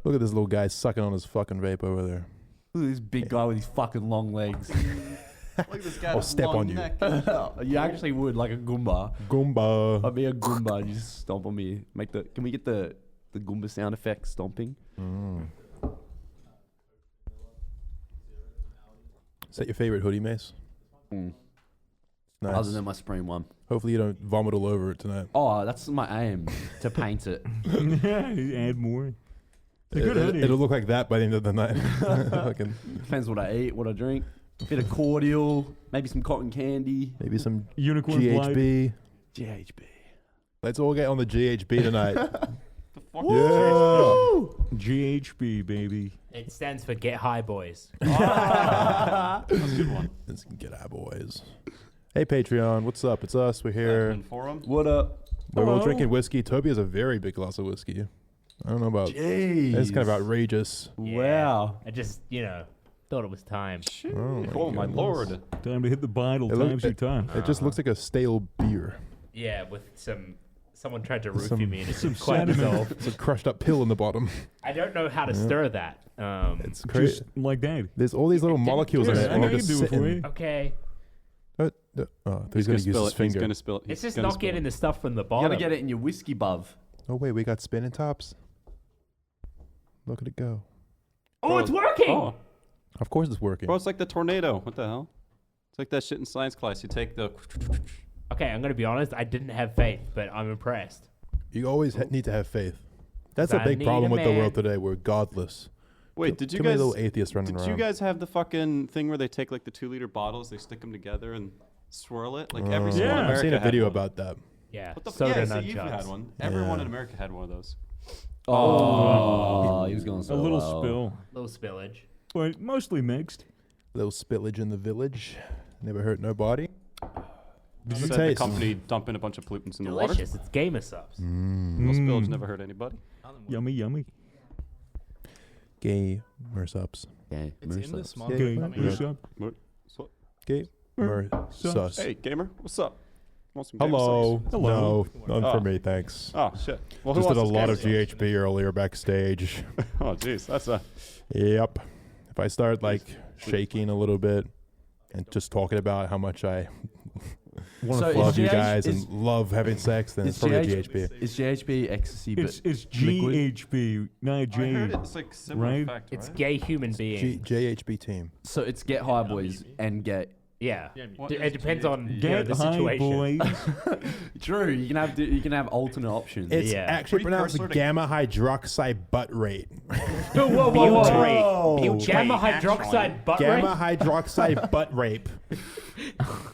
Look at this little guy sucking on his fucking vape over there. Look at this big guy with his fucking long legs. Look at this guy. I'll step on you. You actually would, like a Goomba. Goomba. I'd be a Goomba and you just stomp on me. Can we get the Goomba sound effect stomping? Is that your favorite hoodie, Mace? Mm. Nice. Other than my Supreme one. Hopefully you don't vomit all over it tonight. Oh, that's my aim, to paint it. Add more. It's a good hoodie. It'll look like that by the end of the night. Depends what I eat, what I drink. Bit of cordial, maybe some cotton candy. Maybe some Unicorn GHB. GHB. Let's all get on the GHB tonight. The fuck Yeah. GHB, baby. It stands for Get High Boys. That's a good one. Let's get our boys. Hey Patreon, what's up? It's us. We're here. Admin forum. What up? We're all Hello. drinking whiskey. Toby has a very big glass of whiskey. I don't know about. Jeez. It's kind of outrageous. Wow. I just, thought it was time. Oh my goodness. lord. Time to hit the bottle. It look- Time's your time. It just looks like a stale beer. Yeah, with someone tried to Some- roofie me and it some didn't quite sediment. dissolve. It's a crushed up pill in the bottom. I don't know how to Yeah. stir that. It's crazy. Just like that. There's all these little molecules in Yeah, it. I and know they're you just can do it for sitting. you. Okay. He's going to use his He's finger. gonna spill it. It's He's just gonna not spill getting it. the stuff from the You bottom. gotta get it in your whiskey, buv. Oh wait, we got spinning tops. Look at it go. Oh, it's working! Oh, Of course it's working. bro, it's like the tornado. What the hell? It's like that shit in science class. You take the. Okay, I'm going to be honest. I didn't have faith, but I'm impressed. You always need to have faith. That's I a big need problem a with the man. world today. We're godless. Wait, did you Too many guys? little atheists running Did around. you guys have the fucking thing where they take like the 2-liter bottles, they stick them together and swirl it? Like every single Yeah. one in I've America seen a had video one. about that. Yeah. What the Soda yeah, so you've nunchucks. had one. Everyone Yeah. in America had one of those. Oh, he was going so A little well. spill. Little spillage. But mostly mixed. Little spillage in the village. Never hurt nobody. Did you Said the taste? company dumping a bunch of pollutants in the water. Delicious. It's gamer subs. Little spillage never hurt anybody. Yummy, yummy. Gamer subs. Yeah, It's in the small. Okay, Yeah. what's up? So, Gamer sus. hey, gamer, what's up? Want some gamer Hello. subs? Hello. No, none Oh. for me, thanks. Oh shit. Well, who Just did a wants lot this of gamer GHB earlier backstage. subs? Oh jeez, that's a. Yep. If I start like shaking a little bit and just talking about how much I want So to is love you GH guys is- and love having sex, then it's is probably GH GHB. It's GHB ecstasy, but It's liquid? GHB, not I J. heard it's like similar right? effect, It's right? gay human being. JHB team. So it's get high boys and get. Yeah. What It is depends on Get the high, situation. boys. True, you can have alternate options. It's Yeah. actually pronounced Precursor to- gamma hydroxide butt rate. Whoa, whoa, whoa, Whoa. Gamma hydroxide butt Gamma rate? hydroxide butt rape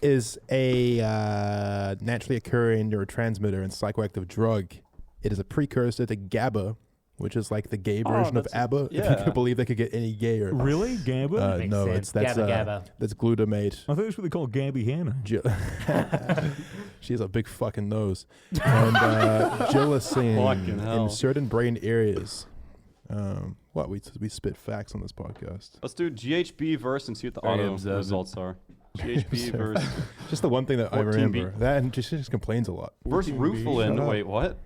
is a naturally occurring neurotransmitter and psychoactive drug. It is a precursor to GABA, which is like the gay version of that's ABBA. If you yeah. could believe they could get any gayer. Really? GABA? Makes No, sense. that's GABA. that's glutamate. I thought that's what they call Gabby Hanna. She has a big fucking nose. And Fucking gelatin hell. in certain brain areas. We spit facts on this podcast. Let's do GHB verse and see what the Very auto observant. results are. GHB verse Just the one thing that I 14 remember. beat. That and she just complains a lot. verse Shut Rufalin. up. Wait, what?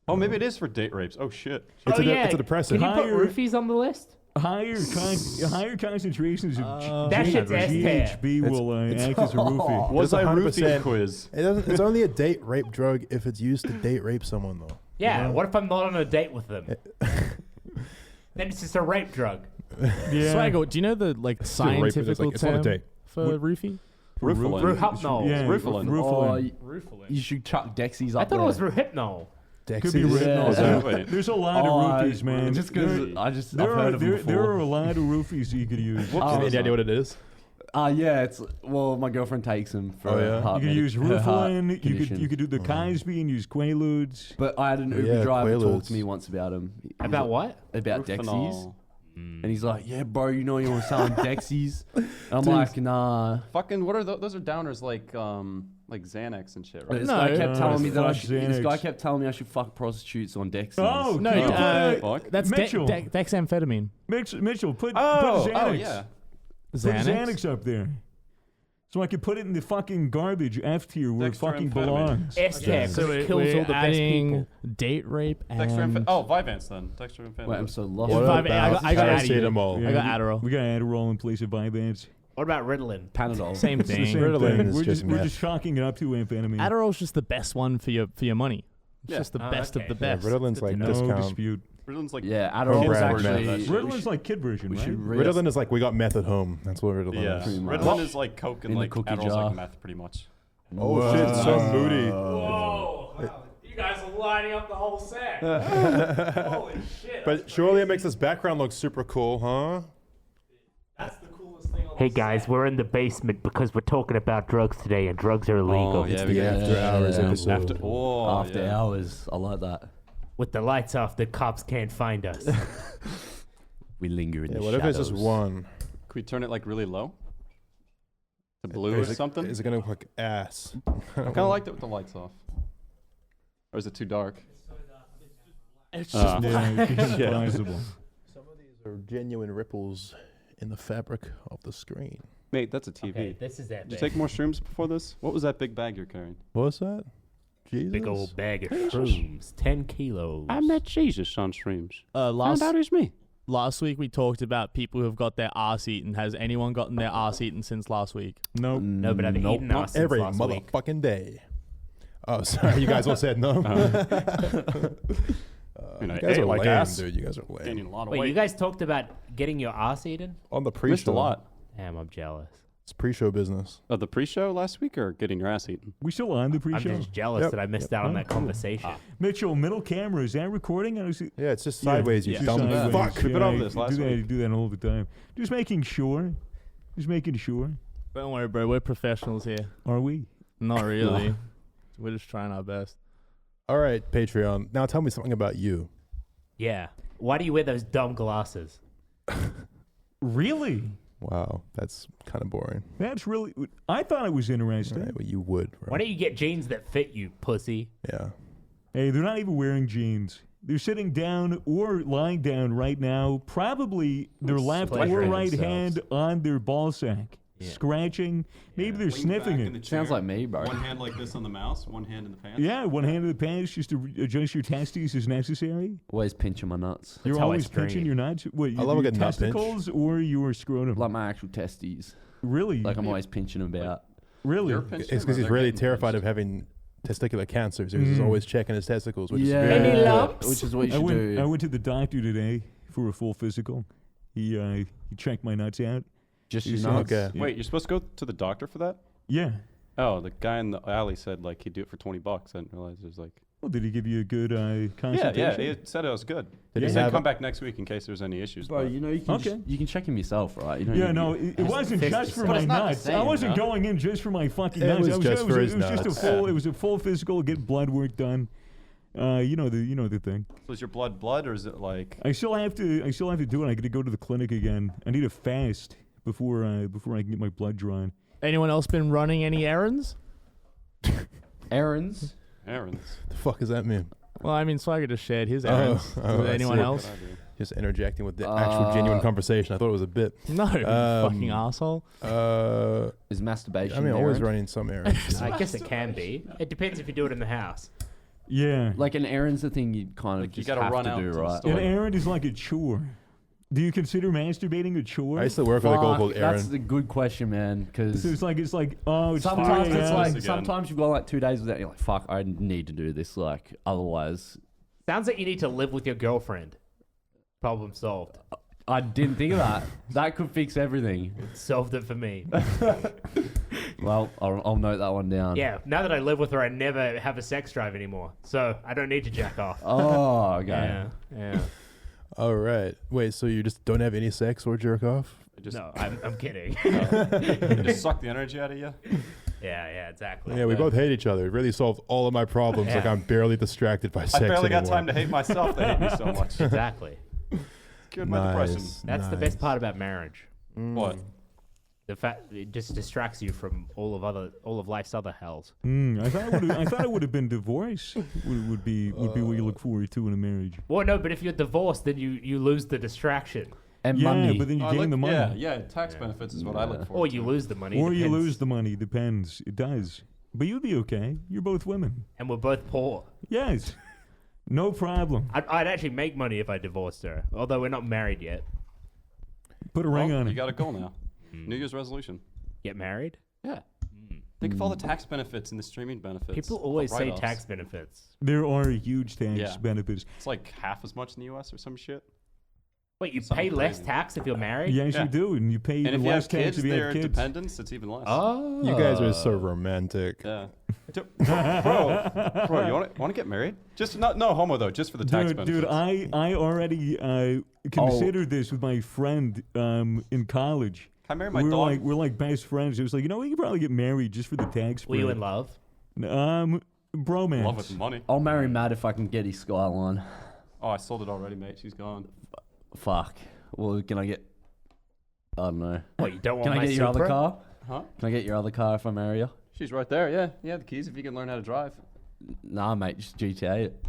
Oh, maybe it is for date rapes. Oh shit. It's, Oh, a, yeah. it's a depressant. Can you put Higher- roofies on the list? Higher concentrations of That shit's S-tier. GHB will act as a roofie. Was There's I 100%. roofie quiz? It's only a date rape drug if it's used to date rape someone, though. Yeah. Yeah. What if I'm not on a date with them? Then it's just a rape drug. Yeah. Swaggle, do you know the like Still rape, but it's scientific like, it's not a term date. for roofie? Rufalin. Rohypnol. Yeah, Rufalin. Rufalin. You should chuck Dexies up I thought there. it was Rohypnol. Could be Dexies. retinol. Yeah. Wait. There's a lot of roofies, man. Just because I've There heard are of them before. there are a lot of roofies you could use. Any idea what it is? Yeah, it's my girlfriend takes them for Oh, yeah? heart You could use her heart Rufalin. condition. You could do the Cosby and use Quaaludes. But I had an Oh, Uber yeah, driver talk Quaaludes. to me once about them. About what? About Dexies. Rufinol. And he's like, yeah, bro, you know you were selling Dexies. And I'm like, nah. Fucking what are those? Are downers like Xanax and shit, But right? this No, guy kept telling me that I fuck should. This Xanax. guy kept telling me I should fuck prostitutes on Dexies. Oh, No, you Fuck. that's Mitchell. dexamphetamine. Mitchell, put Oh, Xanax. yeah. Put Xanax? Xanax up there. So I could put it in the fucking garbage F tier where it fucking Dextroamphetamine. belongs. S tier, So it kills all the best people. date rape and Oh, Vyvanse then. Dextroamphetamine. Wait, I'm so lost. What Five- about I got paracetamol? Yeah, I got Adderall. We got Adderall in place of Vyvanse. What about Ritalin? Panadol. Same It's the thing. same Ritalin thing. is We're just we're meth. just chalking it up to amphetamine. Adderall's just the best one for your money. It's Yeah. just the Oh, best okay. of the Yeah, best. Ritalin's Good to like know. No discount. dispute. Ritalins like Yeah, Adderall is brand actually. meth. Ritalin's like kid version, We right? should Ritalin is like we got meth at home. That's what Ritalin yeah. is. Pretty much. Ritalin is like coke and In the like cookie Adderall's jar. like meth, pretty much. Oh shit, so moody. Whoa! You guys are lining up the whole set. Holy shit! But surely it makes this background look super cool, huh? That's the coolest thing on Hey guys, we're in the basement because we're talking about drugs today, and drugs are illegal. Oh, yeah, The after hours episode. After hours. I like that. With the lights off, the cops can't find us. We linger in Yeah, the what if shadows. it's just one? Can we turn it like really low? To blue Or or is it- something? Is it gonna look like ass? I kind of liked it with the lights off. Or is it too dark? It's Uh, Yeah, it's Yeah. advisable. Some of these are genuine ripples in the fabric of the screen. Mate, that's a TV. okay, this is Did epic. you take more shrooms before this? What was that big bag you're carrying? What's that? Jesus. Big old bag of shrooms, 10 kilos. Jesus on shrooms. Last it's me. last week we talked about people who have got their arse eaten. Has anyone gotten their arse eaten since last week? Nope. No, but I've eaten Not us since every last week. motherfucking day. Oh, sorry. You guys all said no. You know, You I guys ate are like lame, ass. dude. You guys are lame. Gaining a lot of Wait, weight. you guys talked about getting your ass eaten? On the pre-show. missed a lot. Damn, I'm jealous. It's pre-show business. Of the pre-show last week or getting your ass eaten? We still on the I'm pre-show? just jealous Yep. that I missed out on that conversation. Mitchell, middle camera, is that recording? I was, Yeah, it's just sideways, you Just dumb sideways. fuck. We've been Yeah, over this I last do that, week. I do that all the time. Just making sure. Just making sure. Don't worry, bro. We're professionals here. Are we? Not really. We're just trying our best. All right, Patreon. Now tell me something about you. Yeah. Why do you wear those dumb glasses? Really? Wow, that's kind of boring. That's really. I thought it was All interesting. right, well, you would. Why Right? don't you get jeans that fit you, pussy? Yeah. Hey, they're not even wearing jeans. They're sitting down or lying down right now, probably their left or pleasuring right themselves. hand on their ball sack, Yeah. scratching. Maybe they're sniffing it. Sounds like me, bro. One hand like this on the mouse, one hand in the pants. Yeah, one hand in the pants just to adjust your testes as necessary. Always pinching my nuts. You're how I always scream. pinching your nuts. What? I love a your good nut pinch. testicles or your scrotum? Like my actual testes. Really? Like I'm always pinching them about. really? You're pinching It's or because he's they're really getting terrified of pinched? having testicular cancer, so he's always checking his testicles, which is Yeah. very Any good. lumps? Which is what you I should went. do. I went to the doctor today for a full physical. He checked my nuts out. Just You your said- nuts. Okay. Yeah. Wait, you're supposed to go to the doctor for that? Yeah. Oh, the guy in the alley said like he'd do it for $20. I didn't realize it was like. Well, did he give you a good Yeah, consultation? he said it was good. Did He he said have come back next week in case there's any issues. Bro, but- you know you can Okay. you can check him yourself, right? You don't Yeah, need no, to- it wasn't Fist just for yourself. But my it's not the nuts. I same, wasn't no? going in just for my fucking It nuts. was just for his it was just a nuts. full. It was a full physical. Get blood work done. You know the thing. So is your blood or is it like? I still have to do it. I got to go to the clinic again. I need a fast before I can get my blood drawn. Anyone else been running any errands? errands. Errands. The fuck does that mean? Well, I mean, Swagger just shared his errands. oh, I Anyone see. else? What I do. Just interjecting with the actual genuine conversation. I thought it was a bit. No, you fucking asshole. Is masturbation? I mean, an always errand? running some errands. I guess it can be. It depends if you do it in the house. Yeah. Like an errand's the thing you kind of Like you just gotta have run to out do, to the right? store. An errand is like a chore. Do you consider masturbating a chore? I used to work with a girl Fuck, cause that's Aaron. a good question, man. Because So it's like oh, it's sometimes 3 it's a.m. like again. sometimes you've got like 2 days without. You're like, fuck, I need to do this. Like otherwise, Sounds like you need to live with your girlfriend. Problem solved. I didn't think of that. That could fix everything. Solved it for me. Well, I'll note that one down. Yeah, now that I live with her, I never have a sex drive anymore. So I don't need to jack off. Oh, okay. Yeah. All right. Wait, so you just don't have any sex or jerk off? Just, No, I'm kidding. just suck the energy out of you. Yeah, exactly. Yeah, we both hate each other. It really solved all of my problems. Yeah. Like I'm barely distracted by I sex barely got anymore. time to hate myself. They hate me so much. Exactly. Cured my depression. Nice. That's the best part about marriage. What? The fact it just distracts you from all of life's other hells. I thought it would have been divorce. Would be what you look forward to in a marriage. Well, no, but if you're divorced, then you lose the distraction. And Yeah, money. but then you I gain look- the money. Yeah, tax benefits is what I look for. Or you lose the money. Or you depends. lose the money. Depends. It does. But you'd be okay. You're both women. And we're both poor. Yes. No problem. I'd actually make money if I divorced her, although we're not married yet. Put a ring on You it. got a goal now. New Year's resolution. Get married? Yeah. Think of all the tax benefits and the streaming benefits. People always say write-offs. tax benefits. There are huge tax Yeah. benefits. It's like half as much in the U.S. or some shit. Wait, you Something pay less crazy. tax if you're married? Yes, Yeah. you do. And you pay And even if you less have tax kids, if you they're have kids. dependents. It's even less. Oh. You guys are so romantic. Yeah. Bro, you want to get married? Just no homo though. Just for the tax benefits. Dude, I already considered this with my friend in college. Can I marry my we're dog? we're like best friends. It was like, we could probably get married just for the tax. Were you spread. in love? Bromance. Love with the money. I'll marry Matt if I can get his Skyline. Oh, I sold it already, mate. She's gone. Fuck. Well, can I get... I don't know. What, you don't want Can I my get your other Supra? car? Huh? Can I get your other car if I marry you? She's right there. Yeah, the keys if you can learn how to drive. Nah, mate, just GTA it.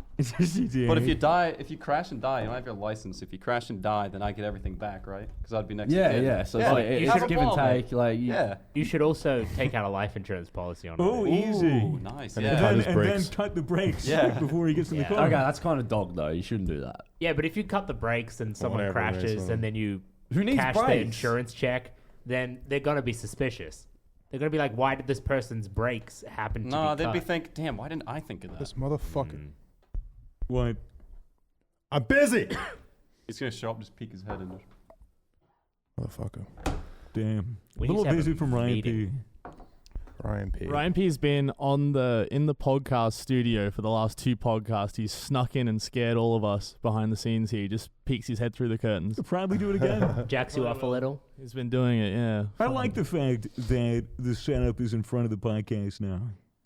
But if you die, if you crash and die, you don't have your license. If you crash and die, then I get everything back, right? Because I'd be next. Yeah, to kid. yeah. So Yeah, it's like, you it's should give and ball, mate. take. Like, Yeah. You should also take out a life insurance policy on Oh, it. easy. Ooh, nice. And Yeah. then cut his and brakes. then cut the brakes Yeah. before he gets in the Yeah. car. Okay, that's kind of dog though. You shouldn't do that. Yeah, but if you cut the brakes and someone whatever, crashes Mason. and then you Who needs cash their brakes? insurance check, then they're going to be suspicious. They're going to be like, why did this person's brakes happen to No, be they'd be cut? think, damn, why didn't I think of that? This motherfucker. What? I'm busy. He's gonna show up, just peek his head in there. Motherfucker. Damn. We Little need to have visit a from Ryan P. meeting. Ryan P. Ryan P's been in the podcast studio for the last 2 podcasts. He's snuck in and scared all of us behind the scenes here. He just peeks his head through the curtains. Could probably do it again. Jacks you off a little. He's been doing it, yeah. I like the fact that the setup is in front of the podcast now.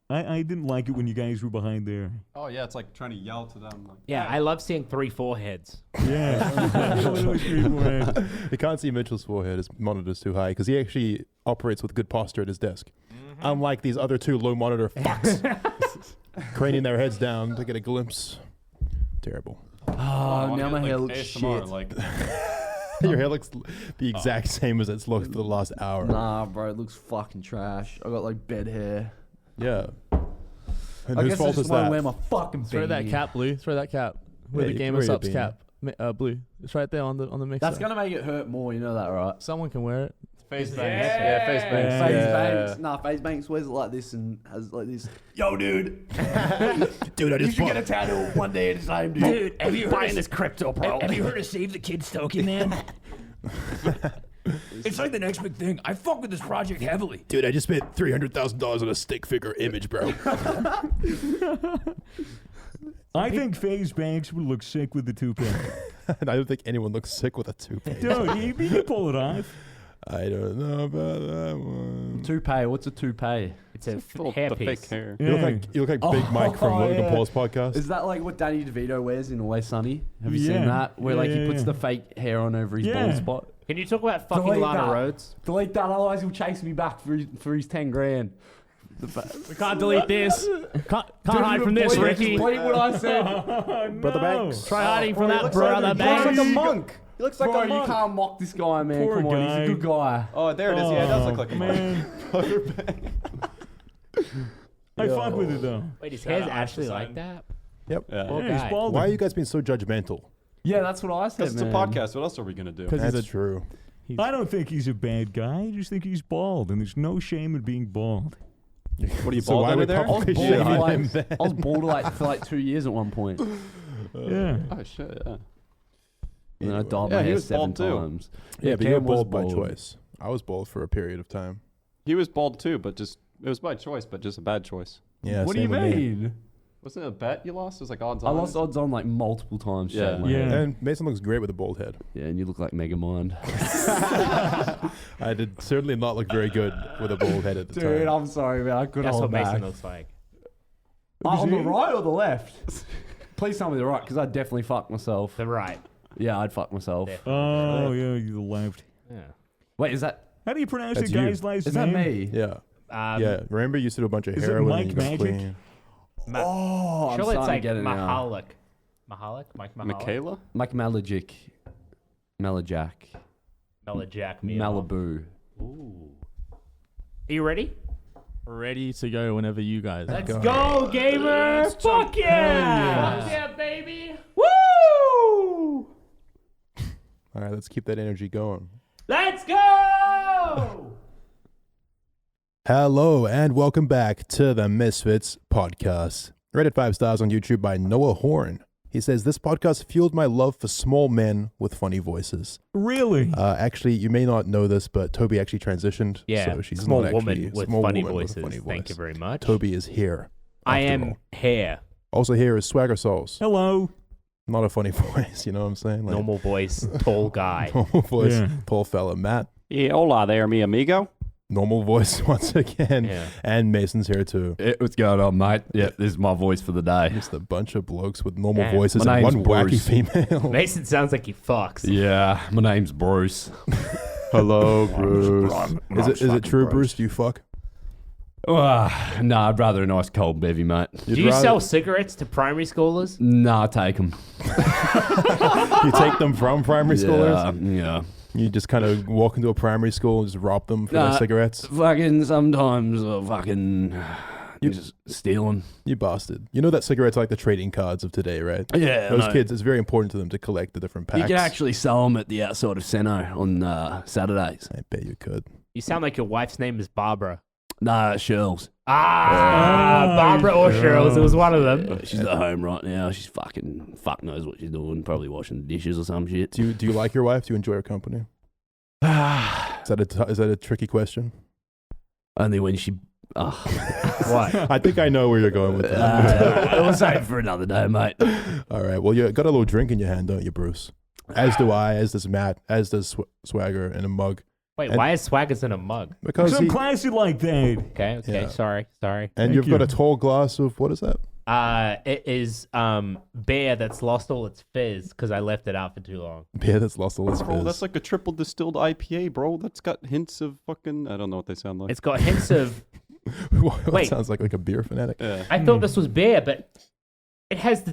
I didn't like it when you guys were behind there. Oh yeah, it's like trying to yell to them. Like, Yeah, I love seeing 3 foreheads. Yeah. Literally 3 forehead. You can't see Mitchell's forehead. His monitor's too high because he actually operates with good posture at his desk. Unlike these other 2 low monitor fucks. Craning their heads down to get a glimpse. Terrible. Oh, now my hair looks ASMR, shit. Like, Your hair looks the exact same as it's looked for the last hour. Nah, bro, it looks fucking trash. I got like bed hair. Yeah. And I whose guess I fault just is want to that? wear my fucking Throw that beanie. cap, Blue. Throw that cap. With Yeah, the you Game can of wear your Subs cap. Blue. It's right there on the mixer. That's gonna make it hurt more. You know that, right? Someone can wear it. face bangs. Yeah. Face bangs. Yeah. FaZe Yeah. Banks. Nah, FaZe Banks wears it like this and has like this. Yo, dude. Dude, I You just should get a tattoo one day at a time, dude. Dude, have you heard buying of this crypto, bro? Have you heard of Save the Kid Stokey, man? It's like the next big thing. I fuck with this project heavily. Dude, I just spent $300,000 on a stick figure image, bro. I think FaZe Banks would look sick with the toupee. And I don't think anyone looks sick with a toupee. Dude, he can pull it off. I don't know about that one. Toupee. What's a toupee? It's a The hairpiece. fake hair. You look like Big Mike from Logan yeah. Paul's podcast. Is that like what Danny DeVito wears in Always Sunny? Have you seen Yeah. that? Where like Yeah, he puts yeah. the fake hair on over his Yeah. bald spot. Can you talk about fucking Delete Lana that. Rhodes? Delete that, otherwise he'll chase me back for his 10 grand. We can't delete this. Can't hide from this, Ricky. Bleep what I said. Brother Banks. Try hiding from that, looks brother like a Banks. monk. He looks like Bro, a you monk. can't mock this guy, man. Poor Come on, he's guy. a good guy. Oh, there it is. Yeah, it does look like a monk. man. I fuck with it though. Wait, his Shout hair's out actually Ice like Design. that? Yep. Yeah. Poor Yeah, he's guy. bald. Why are you guys being so judgmental? Yeah, that's what I said, Because it's a man. podcast. What else are we gonna do? Because he's That's a true. I don't think he's a bad guy. I just think he's bald, and there's no shame in being bald. What are you So bald why over would there? I was publicly bald, shame for him like, I was bald for like 2 years at one point. Yeah. Oh shit. Yeah. And then I dyed Yeah, my he hair was 7 bald, too. times. Yeah, but you're Cam was bald by choice. I was bald for a period of time. He was bald too, but just it was by choice, but just a bad choice. Yeah. What do you same with me. mean? Wasn't it a bet you lost? It was like odds I on. lost odds on like multiple times. Yeah. shaving my Yeah. hair. And Mason looks great with a bald head. Yeah, and you look like Megamind. I did certainly not look very good with a bald head at the Dude, time. I'm sorry, man. I couldn't That's what hold Mason back. looks like. On the right or the left? Please tell me the right, because I'd definitely fuck myself. The right. Yeah, I'd fuck myself. Yeah. Oh, yeah, you the left. Yeah. Wait, is that How do you pronounce That's the you. guy's last is that name? me? Yeah. Um, Remember you used to do a bunch of Is it heroin Mike and you got Magic? clean? Oh, I'm Surely it's starting like to get it now. Mahalik. Mahalik? Mike Mahalik? Michaela? Mike Malagic. Malajack. Malajack me. Malibu. Ooh. Are you ready? Ready to go whenever you guys are. Let's go, gamer! Fuck yeah! Fuck yeah, baby! Woo! All right, let's keep that energy going. Let's go! Hello and welcome back to the Misfits Podcast. Rated 5 stars on YouTube by Noah Horn. He says, this podcast fueled my love for small men with funny voices. Really? Actually, you may not know this, but Toby actually transitioned. Yeah, so she's small not woman actually, with small funny woman with a voices. funny Thank you voice. very much. Toby is here. I after am all. here. Also here is SwaggerSouls. Hello. Not a funny voice, you know what I'm saying? Like, Normal voice, tall guy. normal voice, Yeah. tall fella. Matt, Yeah, hola there, mi amigo. normal voice once again. Yeah. And Mason's here too. What's going on, mate? Yeah, this is my voice for the day. Just a bunch of blokes with normal Damn. voices My and one name's wacky Bruce. female. Mason sounds like he fucks. Yeah, my name's Bruce. Hello, Bruce. Is it true, Bruce? Do you fuck? Nah, I'd rather a nice cold bevy, mate. Do you sell cigarettes to primary schoolers? Nah, I take them. You take them from primary schoolers? Yeah. You just kind of walk into a primary school and just rob them for their Nah. cigarettes? Fucking sometimes, you just stealing. You bastard. You know that cigarettes are like the trading cards of today, right? Yeah, Those kids, it's very important to them to collect the different packs. You can actually sell them at the outside of Seno on Saturdays. I bet you could. You sound like your wife's name is Barbara. Nah, Shirls. Barbara or Cheryl's. It was one of them. She's at home right now. She's fuck knows what she's doing. Probably washing the dishes or some shit. Do you like your wife? Do you enjoy her company? Is that a tricky question? Only when she. What? I think I know where you're going with that. We'll save it for another day, mate. All right. Well, you got a little drink in your hand, don't you, Bruce? As do I, as does Matt, as does Swagger in a mug. Wait, And- why is Swaggers in a mug? Because Some classy like that. Okay, Yeah. sorry. and Thank you've got you. a tall glass of, what is that? It is beer that's lost all its fizz because I left it out for too long. Beer that's lost all its Bro, fizz. that's like a triple distilled IPA, bro. That's got hints of fucking. I don't know what they sound like. It's got hints of. What Wait. sounds like a beer fanatic. Yeah. I thought this was beer, but it has the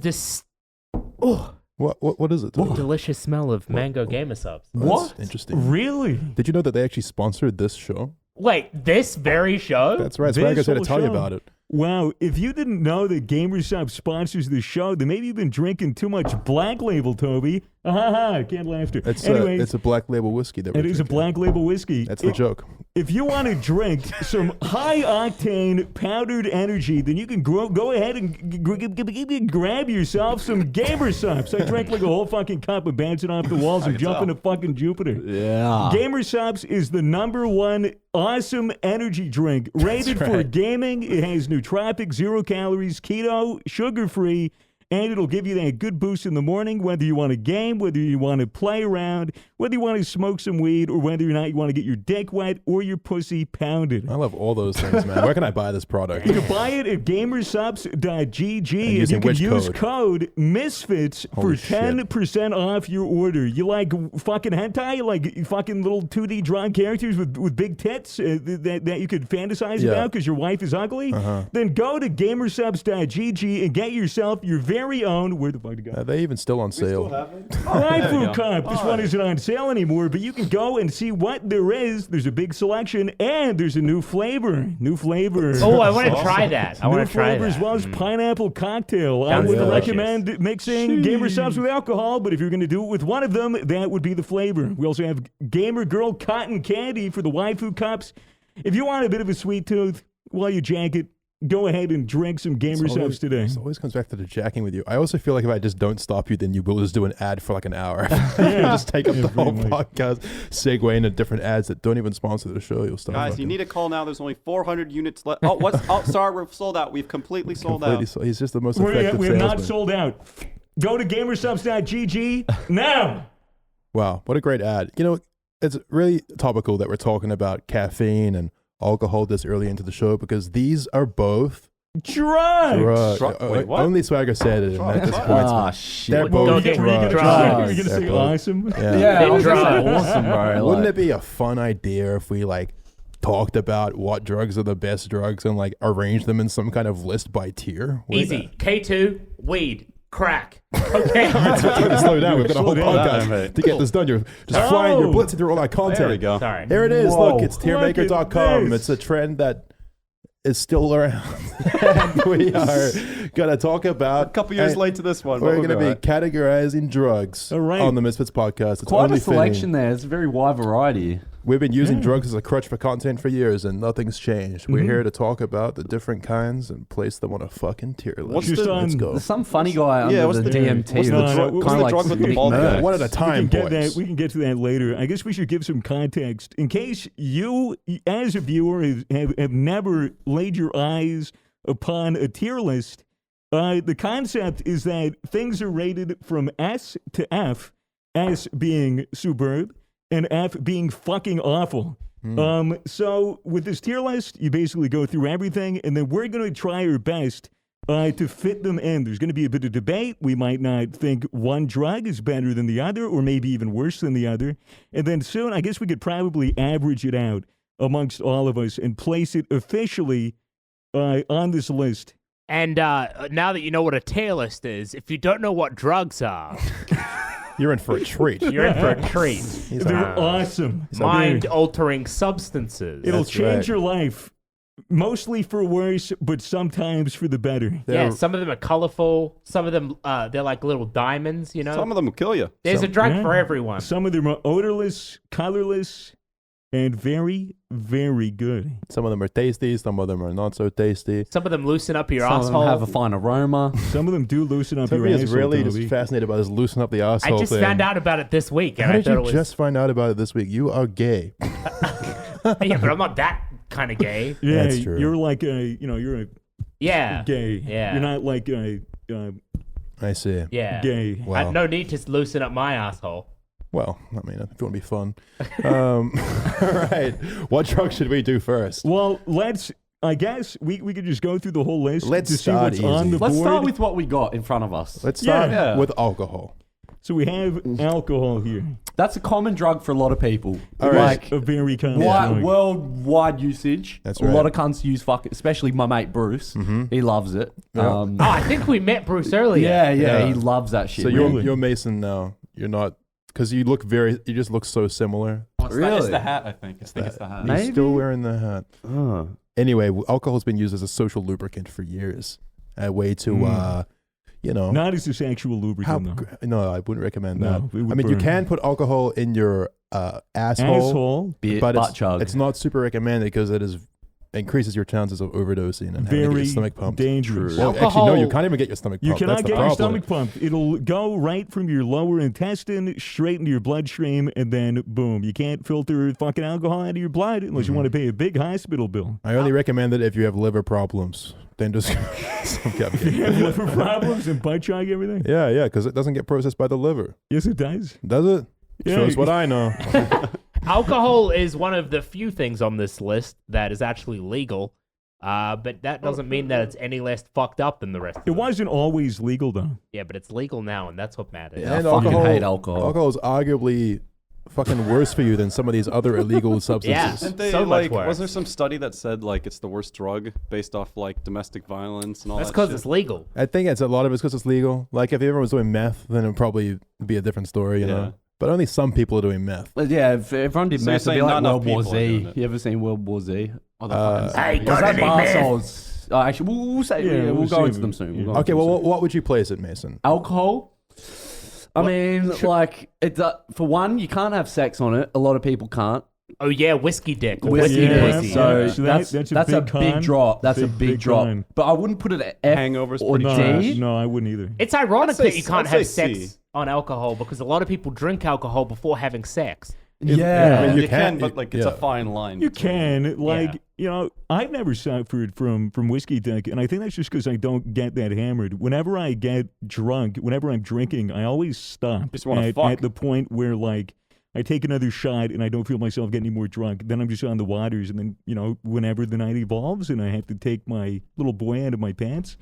What is it? Toby? delicious smell of mango gamer subs. Oh, that's interesting. Really? Did you know that they actually sponsored this show? Wait, this very show? That's right. This Swagger's here to whole tell you show. about it. Wow, if you didn't know that GamerStop sponsors the show, then maybe you've been drinking too much Black Label, Toby. I can't laugh to. It's a black label whiskey that we're it is a drinking. Black Label whiskey. That's the joke. If you want to drink some high-octane powdered energy, then you can go ahead and grab yourself some GamerSups. I drank like a whole fucking cup of bouncing off the walls and jumping to fucking Jupiter. Yeah. GamerSups is the #1 awesome energy drink rated for right. gaming. It has nootropic, 0 calories, keto, sugar-free, and it'll give you that good boost in the morning, whether you want to game, whether you want to play around, whether you want to smoke some weed, or whether or not you want to get your dick wet or your pussy pounded. I love all those things, man. Where can I buy this product? You can buy it at gamersups.gg, and you using can which use code? code MISFITS Holy for 10% off your order. You like fucking hentai? You like fucking little 2D drawn characters with big tits that you could fantasize Yeah. about because your wife is ugly? Then go to gamersups.gg and get yourself your very own, where the fuck to go? Are they even still on sale? Rifle Cup. This one isn't on sale anymore, but you can go and see what there is. There's a big selection, and there's a new flavor. Oh, I want to try that. I New want to try flavor as that. well as pineapple cocktail. I Sounds would delicious. recommend mixing Gamer Subs with alcohol, but if you're going to do it with one of them, that would be the flavor. We also have Gamer Girl Cotton Candy for the waifu cups. If you want a bit of a sweet tooth while you jack it, go ahead and drink some Gamer Subs today. It always comes back to the jacking with you. I also feel like if I just don't stop you, then you will just do an ad for like an hour. Just take up the whole pretty much. podcast, segue into different ads that don't even sponsor the show. You'll start. Guys, you need a call now. There's only 400 units left. Oh, what's? Oh, sorry, we're sold out. We've completely sold out. He's just the most We effective have not salesman. sold out. Go to gamersubs.gg now. Wow, what a great ad. You know, it's really topical that we're talking about caffeine and alcohol this early into the show because these are both Drugs. Wait, what? Only Swagger said it, and at this point, Ah, shit. they're Go both get drugs. drugs. You're going to They're say both- awesome? Yeah. I was gonna say drugs. awesome, bro. Wouldn't Like, it be a fun idea if we like talked about what drugs are the best drugs and like arranged them in some kind of list by tier? What do you Easy. think? K2, weed. Crack. Okay. Slow down. We've got a whole Slow down. podcast to get this done. You're just flying. You're blitzing through all that content. There we go. Sorry. Here it is. Whoa. Look, it's Look at tiermaker.com. this. It's a trend that is still around. And we are going to talk about... A couple years late to this one. We're going to be categorizing drugs All right. on the Misfits podcast. It's Quite only a selection fitting. there. It's a very wide variety. We've been using Yeah. drugs as a crutch for content for years, and nothing's changed. We're here to talk about the different kinds and place them on a fucking tier list. What's Just the- Let's on- go. There's some funny guy under what's the the- DMT. what's the that's drug- kinda what's the like drug with the big bald nerd. guy? One at a time, we can get boys. that. We can get to that later. I guess we should give some context in case you, as a viewer, have never laid your eyes upon a tier list. The concept is that things are rated from S to F, S being superb and F being fucking awful. So with this tier list, you basically go through everything, and then we're going to try our best to fit them in. There's going to be a bit of debate. We might not think one drug is better than the other, or maybe even worse than the other. And then soon, I guess we could probably average it out amongst all of us and place it officially on this list. And now that you know what a tier list is, if you don't know what drugs are, You're in for a treat. you're in for a treat. They're awesome. Mind-altering substances. It'll That's change right. your life, mostly for worse, but sometimes for the better. Yeah, some of them are colorful. Some of them, they're like little diamonds, you know? Some of them will kill you. There's a drug Yeah. for everyone. Some of them are odorless, colorless, and very, very good. Some of them are tasty. Some of them are not so tasty. Some of them loosen up your Some of them asshole. have a fine aroma. Some of them do loosen up your Toby is asshole, really Toby. just fascinated by this loosen up the asshole I just thing. found out about it this week, and How I did thought you it was. just find out about it this week? You are gay. Yeah, but I'm not that kind of gay. Yeah, That's true. you're like a, you're a Yeah. gay. Yeah. You're not like a I see. Yeah. gay. I Wow. have no need to loosen up my asshole. Well, I mean, if you want to be fun. All right. What drug should we do first? Well, I guess we could just go through the whole list Let's to see start what's on easy. the Let's board. start with what we got in front of us. Let's start Yeah. with alcohol. So we have alcohol here. That's a common drug for a lot of people. All right. Like A very common wide, drug. worldwide usage. That's A right. lot of cunts use fucking, especially my mate Bruce. He loves it. Yeah. Oh, I think we met Bruce earlier. Yeah, he Yeah. loves that shit. So man. you're Mason now. You're not, because you just look so similar. It's Really? the hat, I think. I think it's the hat. Maybe? He's still wearing the hat. Oh. Anyway, alcohol has been used as a social lubricant for years. A way to, Not as a sexual lubricant, though. no, I wouldn't recommend No, that. it would I mean, you burn. can put alcohol in your asshole, Asshole. but butt chug. it's not super recommended because it increases your chances of overdosing and having to get Very your stomach pumped. dangerous. Well, actually, no, you can't even get your stomach pumped. You cannot That's the get your problem. stomach pumped. It'll go right from your lower intestine straight into your bloodstream, and then boom. You can't filter fucking alcohol out of your blood unless you want to pay a big hospital bill. I only recommend it if you have liver problems. Then just You have liver problems and butt chug everything? yeah, because it doesn't get processed by the liver, Yes, it does. does it? Yeah. Shows what I know. Alcohol is one of the few things on this list that is actually legal, but that doesn't mean that it's any less fucked up than the rest of It them. wasn't always legal, though. Yeah, but it's legal now, and that's what matters. Yeah. I And fucking hate alcohol. Alcohol is arguably fucking worse for you than some of these other illegal substances. Yeah. Didn't they, So much like, worse. was there some study that said like it's the worst drug based off like domestic violence and all That's that because shit? it's legal. I think a lot of it's because it's legal. Like if everyone was doing meth, then it'd probably be a different story, you Yeah. know. But only some people are doing meth. But yeah, if everyone did So you're meth, it'd be saying like not enough World War people are doing Z. it? You ever seen World War Z? Oh, the fucking Hey, zombie. go Was to that the bar meth. souls? Actually, we'll say Yeah, we'll we'll go save into it. them soon. Yeah. We'll go Okay, into them well, soon. what would you place it, Mason? Alcohol. I mean, like, it's for one, you can't have sex on it. A lot of people can't. Oh yeah, whiskey dick. Or Whiskey whiskey Yeah, pussy. So yeah. So that's a a big big con. drop. That's a Big, big big drop. con. But I wouldn't put it at F Hangover's or pretty D. No, I wouldn't either. It's ironic I'd say that you can't I'd have say sex C. on alcohol because a lot of people drink alcohol before having sex. Yeah. I mean, You can, but like it's yeah. a fine line. You between- can, like, I've never suffered from whiskey dick, and I think that's just because I don't get that hammered. Whenever I get drunk, whenever I'm drinking, I always stop Just wanna at fuck. the point where, like, I take another shot and I don't feel myself getting any more drunk. Then I'm just on the waters, and then, whenever the night evolves and I have to take my little boy out of my pants,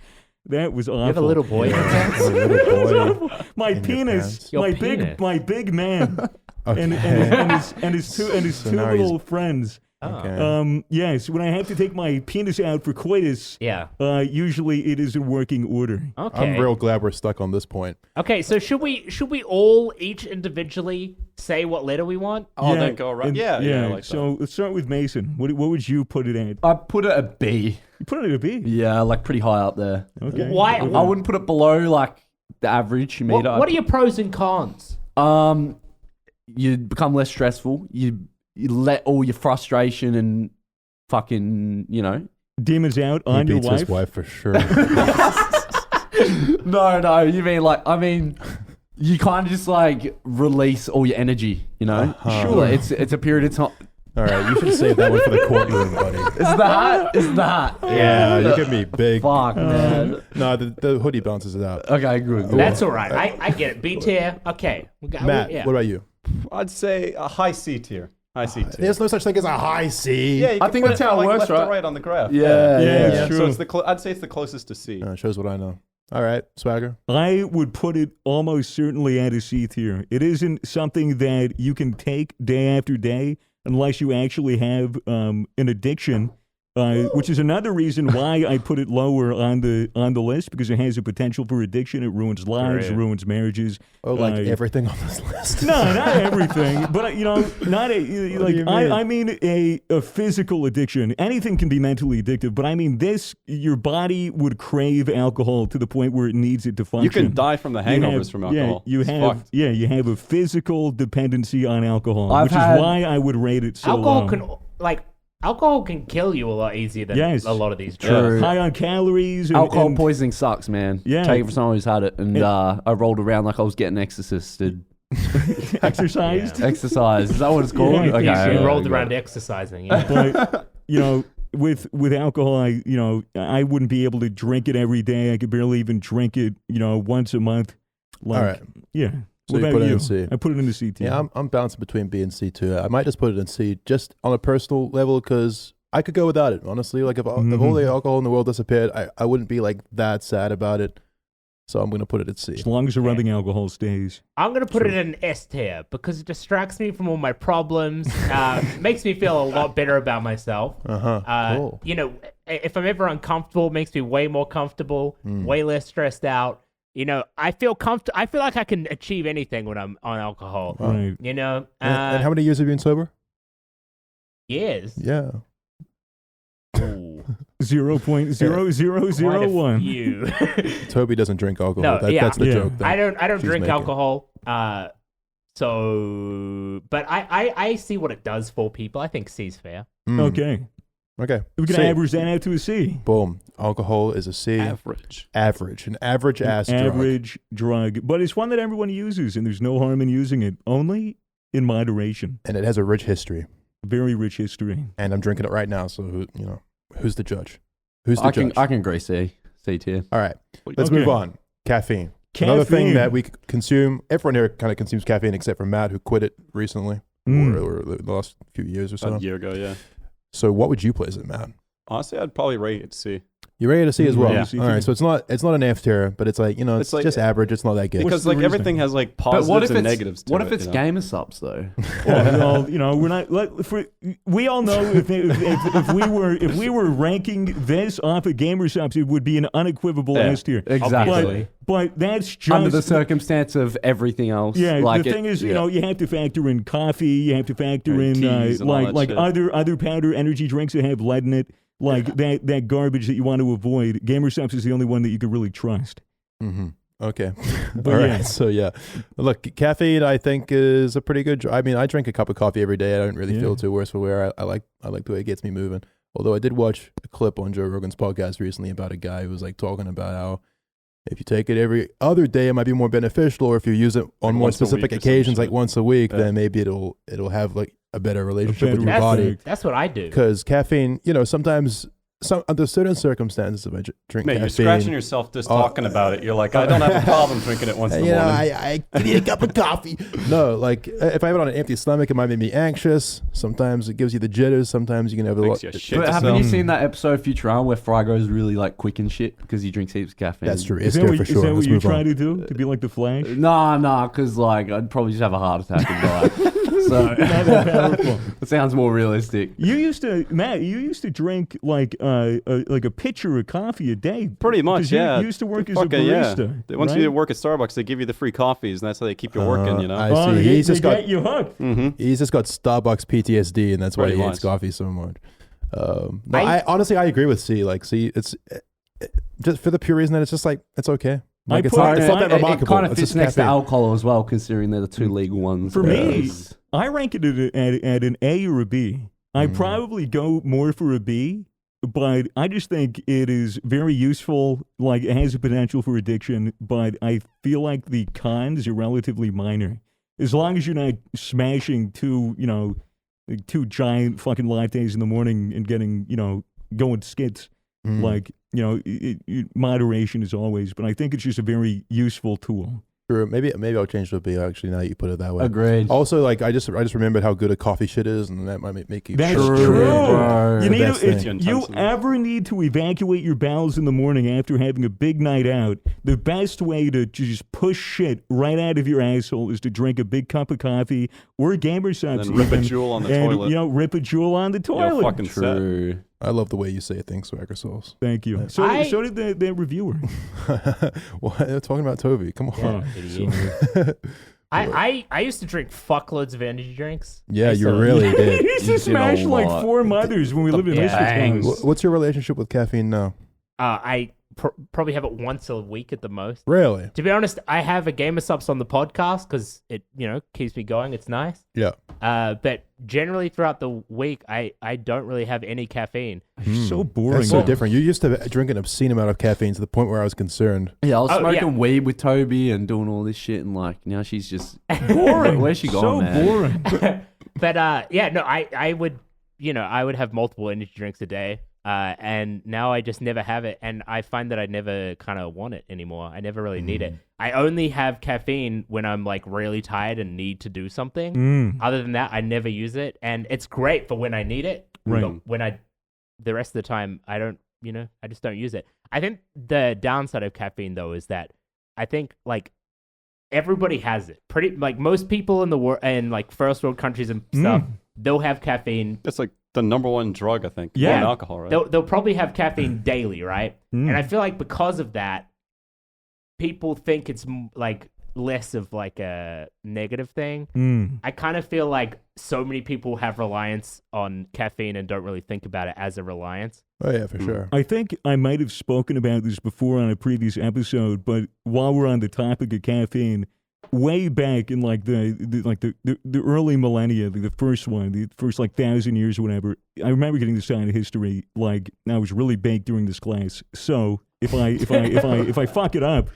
that was awful. You have a little boy in your pants? A little boy. My in your penis, pants. Your my penis. big man, Okay. and his two So now he's- little friends. Oh. Yes, when I have to take my penis out for coitus, Yeah. usually it is in working order. Okay. I'm real glad we're stuck on this point. Okay, so should we all each individually say what letter we want? Oh, then go around. and- Yeah, I like so let's start with Mason. What would you put it at? I put it at B. You put it at a B. Yeah, like pretty high up there. Okay. Why? I wouldn't put it below like the average What, meter. what are your pros and cons? You become less stressful. You let all your frustration and fucking, Demons out He on your beats wife. his wife for sure. No, you mean you kind of just like release all your energy, Uh-huh. Like, it's a period of time. All right, you should save that one for the courtroom, buddy. Is that? Yeah, you give me big. Fuck, man. No, the hoodie bounces it out. Okay, good. That's all right. I get it. B tier. Okay. Matt, yeah. what about you? I'd say a high C tier. High C tier. There's no such thing as a high C. Yeah, you I can think put that's it how it like works, left right? to right on the graph. Yeah. So it's I'd say it's the closest to C. Shows what I know. All right, Swagger. I would put it almost certainly at a C tier. It isn't something that you can take day after day unless you actually have an addiction, which is another reason why I put it lower on the list, because it has a potential for addiction. It ruins lives, Right. ruins marriages. Oh, like everything on this list. No, not everything, but not a What do you mean? I mean a physical addiction. Anything can be mentally addictive, but I mean this. Your body would crave alcohol to the point where it needs it to function. You can die from the hangovers from alcohol. Yeah, you have a physical dependency on alcohol, which is why I would rate it so low. Alcohol can kill you a lot easier than a lot of these drugs. True. High on calories. Alcohol poisoning sucks, man. Yeah. Take it from someone who's had it. And I rolled around like I was getting exorcisted. Exercised. Exercise. Is that what it's called? Yeah. Okay. You rolled around exercising. Yeah. But with alcohol, I wouldn't be able to drink it every day. I could barely even drink it, once a month. All right. Yeah. So What you about put it you? in C. I put it in the C tier. Yeah, I'm bouncing between B and C too. I might just put it in C, just on a personal level, because I could go without it. Honestly, like if all the alcohol in the world disappeared, I wouldn't be like that sad about it. So I'm gonna put it at C. As long as the rubbing alcohol stays. I'm gonna put it in S tier because it distracts me from all my problems. Makes me feel a lot better about myself. Cool. If I'm ever uncomfortable, it makes me way more comfortable, way less stressed out. I feel I feel like I can achieve anything when I'm on alcohol. Right. And how many years have you been sober? Years. Yeah. Ooh, 0.0001. few. Toby doesn't drink alcohol. No, That's the Yeah. joke. that I don't she's drink making. alcohol. But I see what it does for people. I think C's fair. Okay. Okay. We can C. average that out to a C. Boom. Alcohol is a C. Average. Average. An average ass drug. Average drug. But it's one that everyone uses, and there's no harm in using it. Only in moderation. And it has a rich history. Very rich history. And I'm drinking it right now. So who's the judge? Who's the judge? I can agree C tier. All right. Let's Okay. move on. Caffeine. Another thing Caffeine. that we consume. Everyone here kind of consumes caffeine except for Matt, who quit it recently, or the last few years or so. A year ago, yeah. So what would you place it, Matt? Honestly, I'd probably rate it C. You ready to see as well? Yeah. All right. So it's not an F tier, but it's like it's like- just average. It's not that good. Because the reason? everything has like positives and negatives to What it. if it's gamer subs though? Well, we're not. We all know if we were ranking this off of GamerSups, it would be an unequivocal S tier. Exactly. But that's just Under the circumstance of everything else. Yeah, like the thing is, yeah. you have to factor in coffee. You have to factor Right, in teas and all that like shit. other powder energy drinks that have lead in it, like that garbage that you want to avoid. GamerSups is the only one that you can really trust. Mm-hmm. Okay. But All right. yeah. So yeah, look, caffeine I think is a pretty good. I mean, I drink a cup of coffee every day. I don't really feel too worse for wear. I like the way it gets me moving. Although I did watch a clip on Joe Rogan's podcast recently about a guy who was like talking about how if you take it every other day, it might be more beneficial, or if you use it on more once a specific week or some occasions, like shit. once a week, Yeah. then maybe it'll have like a better relationship with your better body. effect. That's what I do. Because caffeine, sometimes under certain circumstances, if I drink Mate, caffeine, you're scratching yourself just talking about it. You're like, I don't have a problem drinking it once in the you know, morning. I need a cup of coffee. No, like if I have it on an empty stomach, it might make me anxious. Sometimes it gives you the jitters. Sometimes you can have a Makes lot. you shit But haven't yourself. you seen that episode of Futurama where Fry goes really like quick and shit because he drinks heaps of caffeine? That's true. Is It's that good what, for is sure. that what Let's you're move on. trying to do? To be like the Flash? Nah, because like I'd probably just have a heart attack and die. So Not that powerful. it sounds more realistic. You used to, Matt. You used to drink like a pitcher of coffee a day. Pretty much, 'Cause you, yeah. You used to work as a Fucking barista. yeah. Once right? you work at Starbucks, they give you the free coffees, and that's how they keep you working, you know? I Oh, see. they, He's just they got get you hooked. Mm-hmm. he's just got Starbucks PTSD, and that's why Pretty he hates much. coffee so much. No, I honestly I agree with C. Like C, it's just for the pure reason that it's just like it's okay. Like it's not that remarkable. It kind of It's fits just next to caffeine. alcohol as well, considering they're the two legal ones. For me, Yes. I rank it at an A or a B. I probably go more for a B, but I just think it is very useful. Like it has a potential for addiction, but I feel like the cons are relatively minor. As long as you're not smashing two giant fucking lattes in the morning and getting, going skits. Like, moderation is always, but I think it's just a very useful tool. True. Maybe I'll change to a B. Actually, now that you put it that way. Agreed. Also, like I just remembered how good a coffee shit is, and that might make you. That's feel true. good. bro. You The need best to, if thing. you ever need to evacuate your bowels in the morning after having a big night out, the best way to just push shit right out of your asshole is to drink a big cup of coffee or a gamer subs. Then rip a jewel on the and, toilet. Rip a jewel on the toilet. You're fucking set. True. I love the way you say things, SwaggerSouls. Thank you. So did the reviewer. What? They're talking about Toby. Come on. Idiot. I used to drink fuckloads of energy drinks. Yeah, I used you to- really did. He used to smash like lot. 4 mothers when we lived in Yeah. Misfits Thanks. house. What's your relationship with caffeine now? I probably have it once a week at the most. Really? To be honest, I have a Gamer Subs on the podcast because it, keeps me going. It's nice. Yeah. But generally throughout the week, I don't really have any caffeine. So boring. That's so different. You used to drink an obscene amount of caffeine to the point where I was concerned. Yeah, I was Oh, smoking yeah. weed with Toby and doing all this shit, and like now she's just Boring. Where's she So going, man? boring. But I would, I would have multiple energy drinks a day. And now I just never have it, and I find that I never kind of want it anymore. I never really need it. I only have caffeine when I'm like really tired and need to do something. Other than that, I never use it, and it's great for when I need it. Right. But when the rest of the time, I don't, I just don't use it. I think the downside of caffeine though is that I think like everybody has it. Pretty like most people in the world and like first world countries and stuff, they'll have caffeine. That's like the number one drug, I think. Yeah. More than alcohol, right? They'll probably have caffeine daily, right? And I feel like because of that, people think it's like less of like a negative thing. I kind of feel like so many people have reliance on caffeine and don't really think about it as a reliance. Oh yeah, for sure. I think I might have spoken about this before on a previous episode, but while we're on the topic of caffeine, way back in like the early millennia, the first one, the first like 1,000 years or whatever, I remember getting this side of history. Like I was really baked during this class, so if I fuck it up,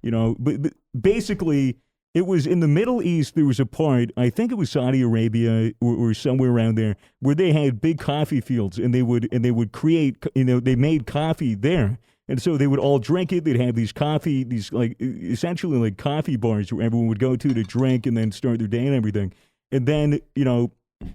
but basically. It was in the Middle East. There was a part, I think it was Saudi Arabia or somewhere around there, where they had big coffee fields, and they would create, they made coffee there, and so they would all drink it. They'd have these like essentially like coffee bars where everyone would go to drink and then start their day and everything. And then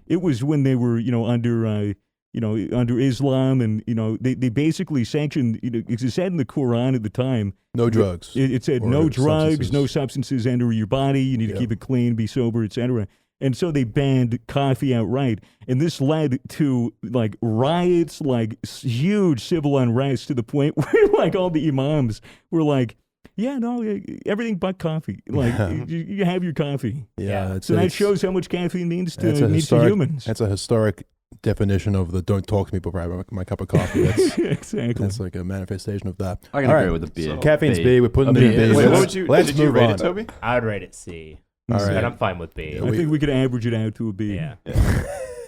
it was when they were under Islam, and they basically sanctioned. It said in the Quran at the time. No drugs. It said Or no drugs, substances. no substances enter your body. You need to keep it clean, be sober, etc. And so they banned coffee outright, and this led to like riots, like huge civil unrest, to the point where like all the imams were like, "Yeah, no, everything but coffee. Like you have your coffee." Yeah. So that shows how much caffeine means to historic, humans. That's a historic definition of the "don't talk to me before I have my cup of coffee." That's Exactly. that's like a manifestation of that. I can All agree right. with the beer. So- Caffeine's B. We're putting it in B. B. Wait, what Let's- would you, let's did you move rate on. it, Toby? I would rate it C, All but right. I'm fine with B. I think we could average it out to a B. Yeah.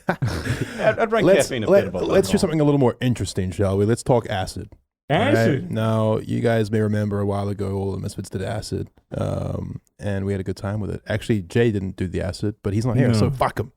I'd rank Let's caffeine a bit above let's do alcohol. something a little more interesting, shall we? Let's talk acid. Acid. Right. Now, you guys may remember a while ago, all the Misfits did acid, and we had a good time with it. Actually, Jay didn't do the acid, but he's not here, so fuck him.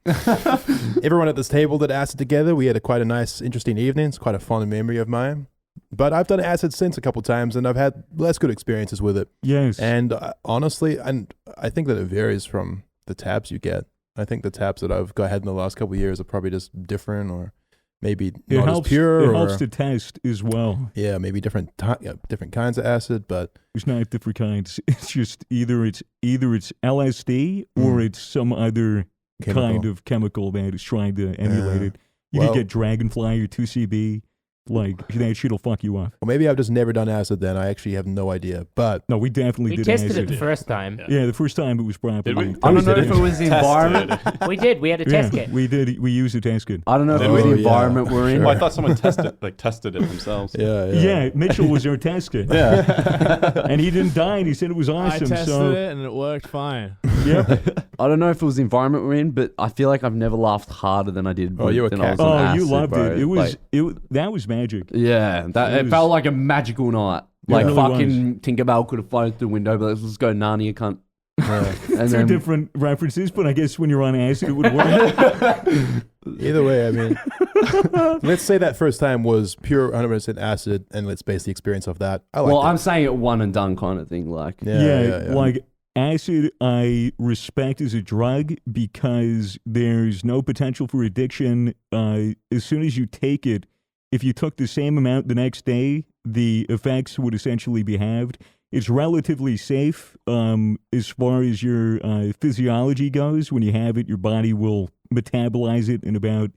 Everyone at this table did acid together. We had quite a nice, interesting evening. It's quite a fond memory of mine. But I've done acid since a couple times, and I've had less good experiences with it. Yes. And honestly, I think that it varies from the tabs you get. I think the tabs that I've had in the last couple of years are probably just different, or maybe not as pure. It helps to test as well. Yeah, maybe different kinds of acid, but There's not different kinds. It's just either it's LSD or it's some other kind of chemical that is trying to emulate it. You could get Dragonfly or 2CB. Like, that shit'll fuck you up. Well, maybe I've just never done acid then. I actually have no idea. But no, we definitely did tested acid. it the first time. Yeah, the first time it was properly. I don't know if it was the environment. We did. We had a test kit. We did. We used a test kit. I don't know if it was the environment we're in. Well, I thought someone tested it themselves. Yeah, Mitchell was our test kit. Yeah. And he didn't die, and he said it was I awesome. tested so it and it worked fine. Yep. I don't know if it was the environment we're in, but I feel like I've never laughed harder than I did. Oh, you were when I was cat. on Oh, acid, you loved bro. it. It was Like, that was magic. yeah, it felt like a magical night. Like really fucking Tinkerbell could have floated through the window, but let's go Narnia, cunt. And Two different references, but I guess when you're on acid, it would work. either way, I mean, let's say that first time was pure 100% acid, and let's base the experience off that. I like well, that. I'm saying it one and done kind of thing. Like, Yeah. Like acid, I respect as a drug because there's no potential for addiction. As soon as you take it, if you took the same amount the next day, the effects would essentially be halved. It's relatively safe as far as your physiology goes. When you have it, your body will metabolize it in about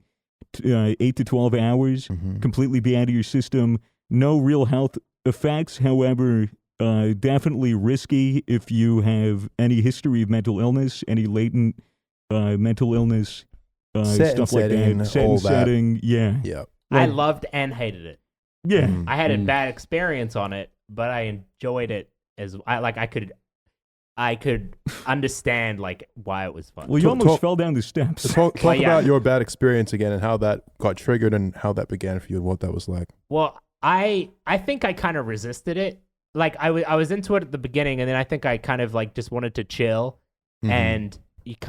8 to 12 hours, completely be out of your system. No real health effects, however, definitely risky if you have any history of mental illness, any latent mental illness, stuff like that. Set and setting, yeah. I loved and hated it. Yeah. I had a bad experience on it, but I enjoyed it as I could understand like why it was fun. Well, you almost fell down the steps. Talk about your bad experience again and how that got triggered and how that began for you and what that was like. Well, I think I kind of resisted it. Like I was into it at the beginning, and then I think I kind of like just wanted to chill, and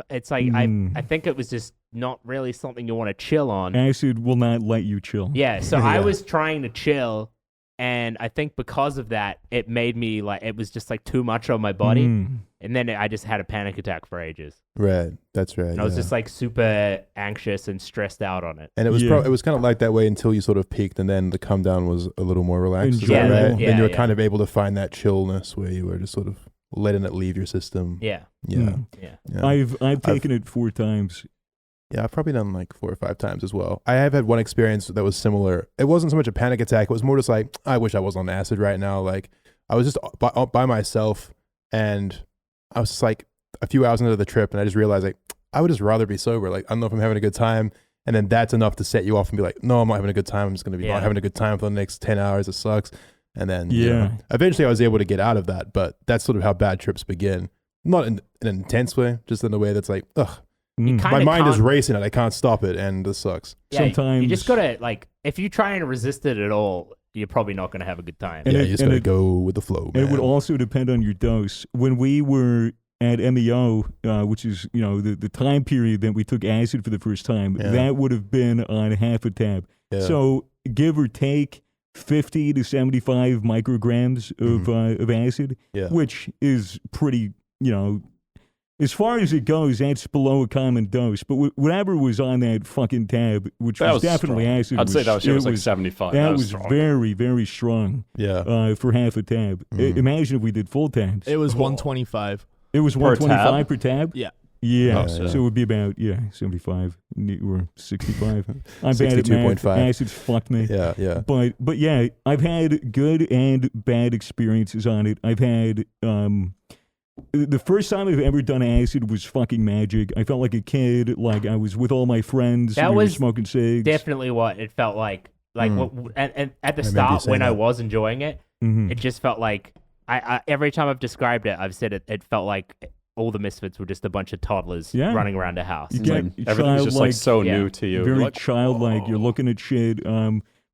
it's like I think it was just not really something you want to chill on. Acid will not let you chill. Yeah, so I was trying to chill, and I think because of that, it made me like it was just like too much on my body, and then I just had a panic attack for ages. Right, that's right. And I was just like super anxious and stressed out on it. And it was it was kind of like that way until you sort of peaked, and then the come down was a little more relaxed. Is that right? Yeah, then you were kind of able to find that chillness where you were just sort of letting it leave your system. Yeah. I've taken it 4 times. Yeah, I've probably done like 4 or 5 times as well. I have had one experience that was similar. It wasn't so much a panic attack. It was more just like, I wish I was on acid right now. Like, I was just by myself, and I was just like a few hours into the trip, and I just realized like, I would just rather be sober. Like, I don't know if I'm having a good time. And then that's enough to set you off and be like, no, I'm not having a good time. I'm just going to be not having a good time for the next 10 hours. It sucks. And then eventually I was able to get out of that. But that's sort of how bad trips begin. Not in an intense way, just in a way that's like, ugh. My mind is racing and I can't stop it, and this sucks. Yeah, Sometimes you just gotta like, if you try and resist it at all, you're probably not gonna have a good time. You just gotta go with the flow, man. It would also depend on your dose. When we were at MEO, which is the time period that we took acid for the first time, that would have been on half a tab. So give or take 50 to 75 micrograms of acid, which is pretty, as far as it goes, that's below a common dose. But whatever was on that fucking tab, which was definitely strong. acid, I'd say that was like 75. That was very, very strong. Yeah. For half a tab. Imagine if we did full tabs. It was 125. It was 125 per tab? Yeah. Yeah. So it would be about 75 or 65. I'm bad at 62.5. math. Acid's fucked me. Yeah. But yeah, I've had good and bad experiences on it. I've had the first time I've ever done acid was fucking magic. I felt like a kid, like I was with all my friends. That and we were was smoking cigs. Definitely what it felt like. Like and at the start when I was enjoying it, it just felt like I every time I've described it, I've said it felt like all the Misfits were just a bunch of toddlers running around a house. You get everything's just like so new to you. Very like, childlike. You're looking at shit.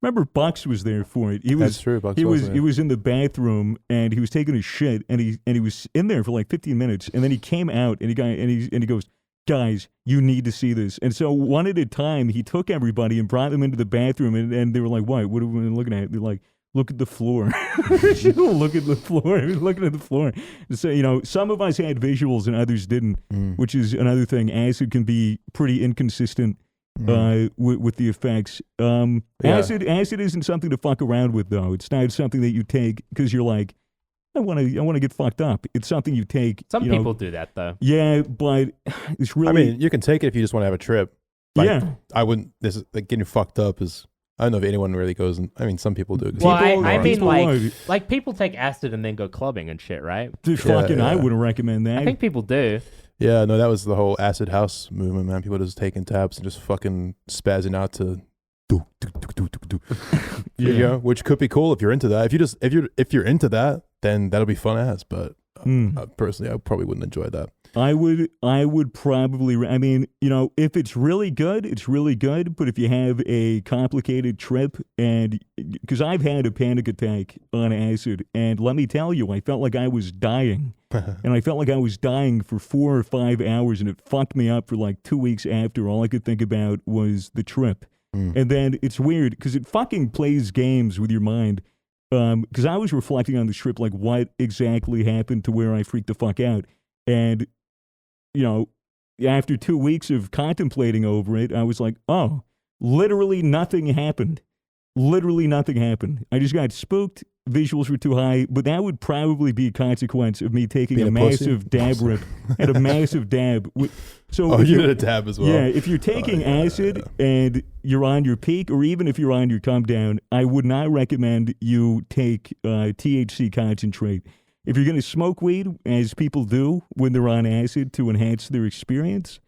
Remember, Bucks was there for it. That's true. Bucks He was there. was in the bathroom and he was taking a shit and he was in there for like 15 minutes and then he came out and he goes, guys, you need to see this. And so one at a time, he took everybody and brought them into the bathroom and they were like, what are we looking at? They're like, look at the floor. Look at the floor. Looking at the floor. So, some of us had visuals and others didn't, which is another thing. Acid can be pretty inconsistent with the effects. Acid isn't something to fuck around with, though. It's not something that you take because you're like, I want to get fucked up. It's something you take. Some people do that though. Yeah, but it's really. I mean, you can take it if you just want to have a trip. Like, yeah. I wouldn't. This is like getting fucked up is. I don't know if anyone really goes. I mean, some people do. Well, I mean, people like people take acid and then go clubbing and shit, right? I wouldn't recommend that. I think people do. Yeah, no, that was the whole acid house movement, man. People just taking tabs and just fucking spazzing out to do. You know, which could be cool if you're into that. If you're into that, then that'll be fun ass. But personally, I probably wouldn't enjoy that. I would probably. I mean, if it's really good, it's really good. But if you have a complicated trip, and because I've had a panic attack on acid, and let me tell you, I felt like I was dying, and I felt like I was dying for 4 or 5 hours, and it fucked me up for like 2 weeks after. All I could think about was the trip, and then it's weird because it fucking plays games with your mind. Because I was reflecting on the trip, like what exactly happened to where I freaked the fuck out, and. After 2 weeks of contemplating over it, I was like, oh, literally nothing happened. Literally nothing happened. I just got spooked. Visuals were too high, but that would probably be a consequence of me taking Being a a massive dab rip and a massive dab. So you did a dab as well. Yeah, if you're taking acid and you're on your peak, or even if you're on your come down, I would not recommend you take THC concentrate. If you're going to smoke weed, as people do when they're on acid to enhance their experience,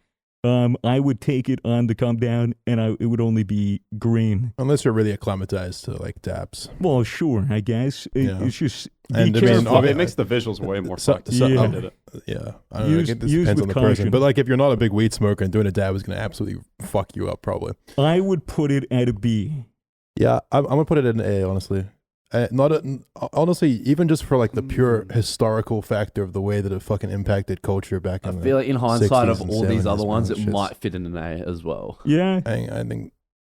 I would take it on the come down, and it would only be green. Unless you're really acclimatized to like dabs. Well, sure, I guess. It's just And be I mean, careful. It makes the visuals way more fucked. Yeah. I did it. Yeah, I don't know. Use- I guess use depends on with the person. caution. But like, if you're not a big weed smoker and doing a dab is going to absolutely fuck you up, probably. I would put it at a B. Yeah, I'm gonna put it in A, honestly. Honestly, even just for like the pure historical factor of the way that it fucking impacted culture back I in feel like in hindsight 60s of and all these 70s, other ones, it man, might fit in an A as well. Yeah.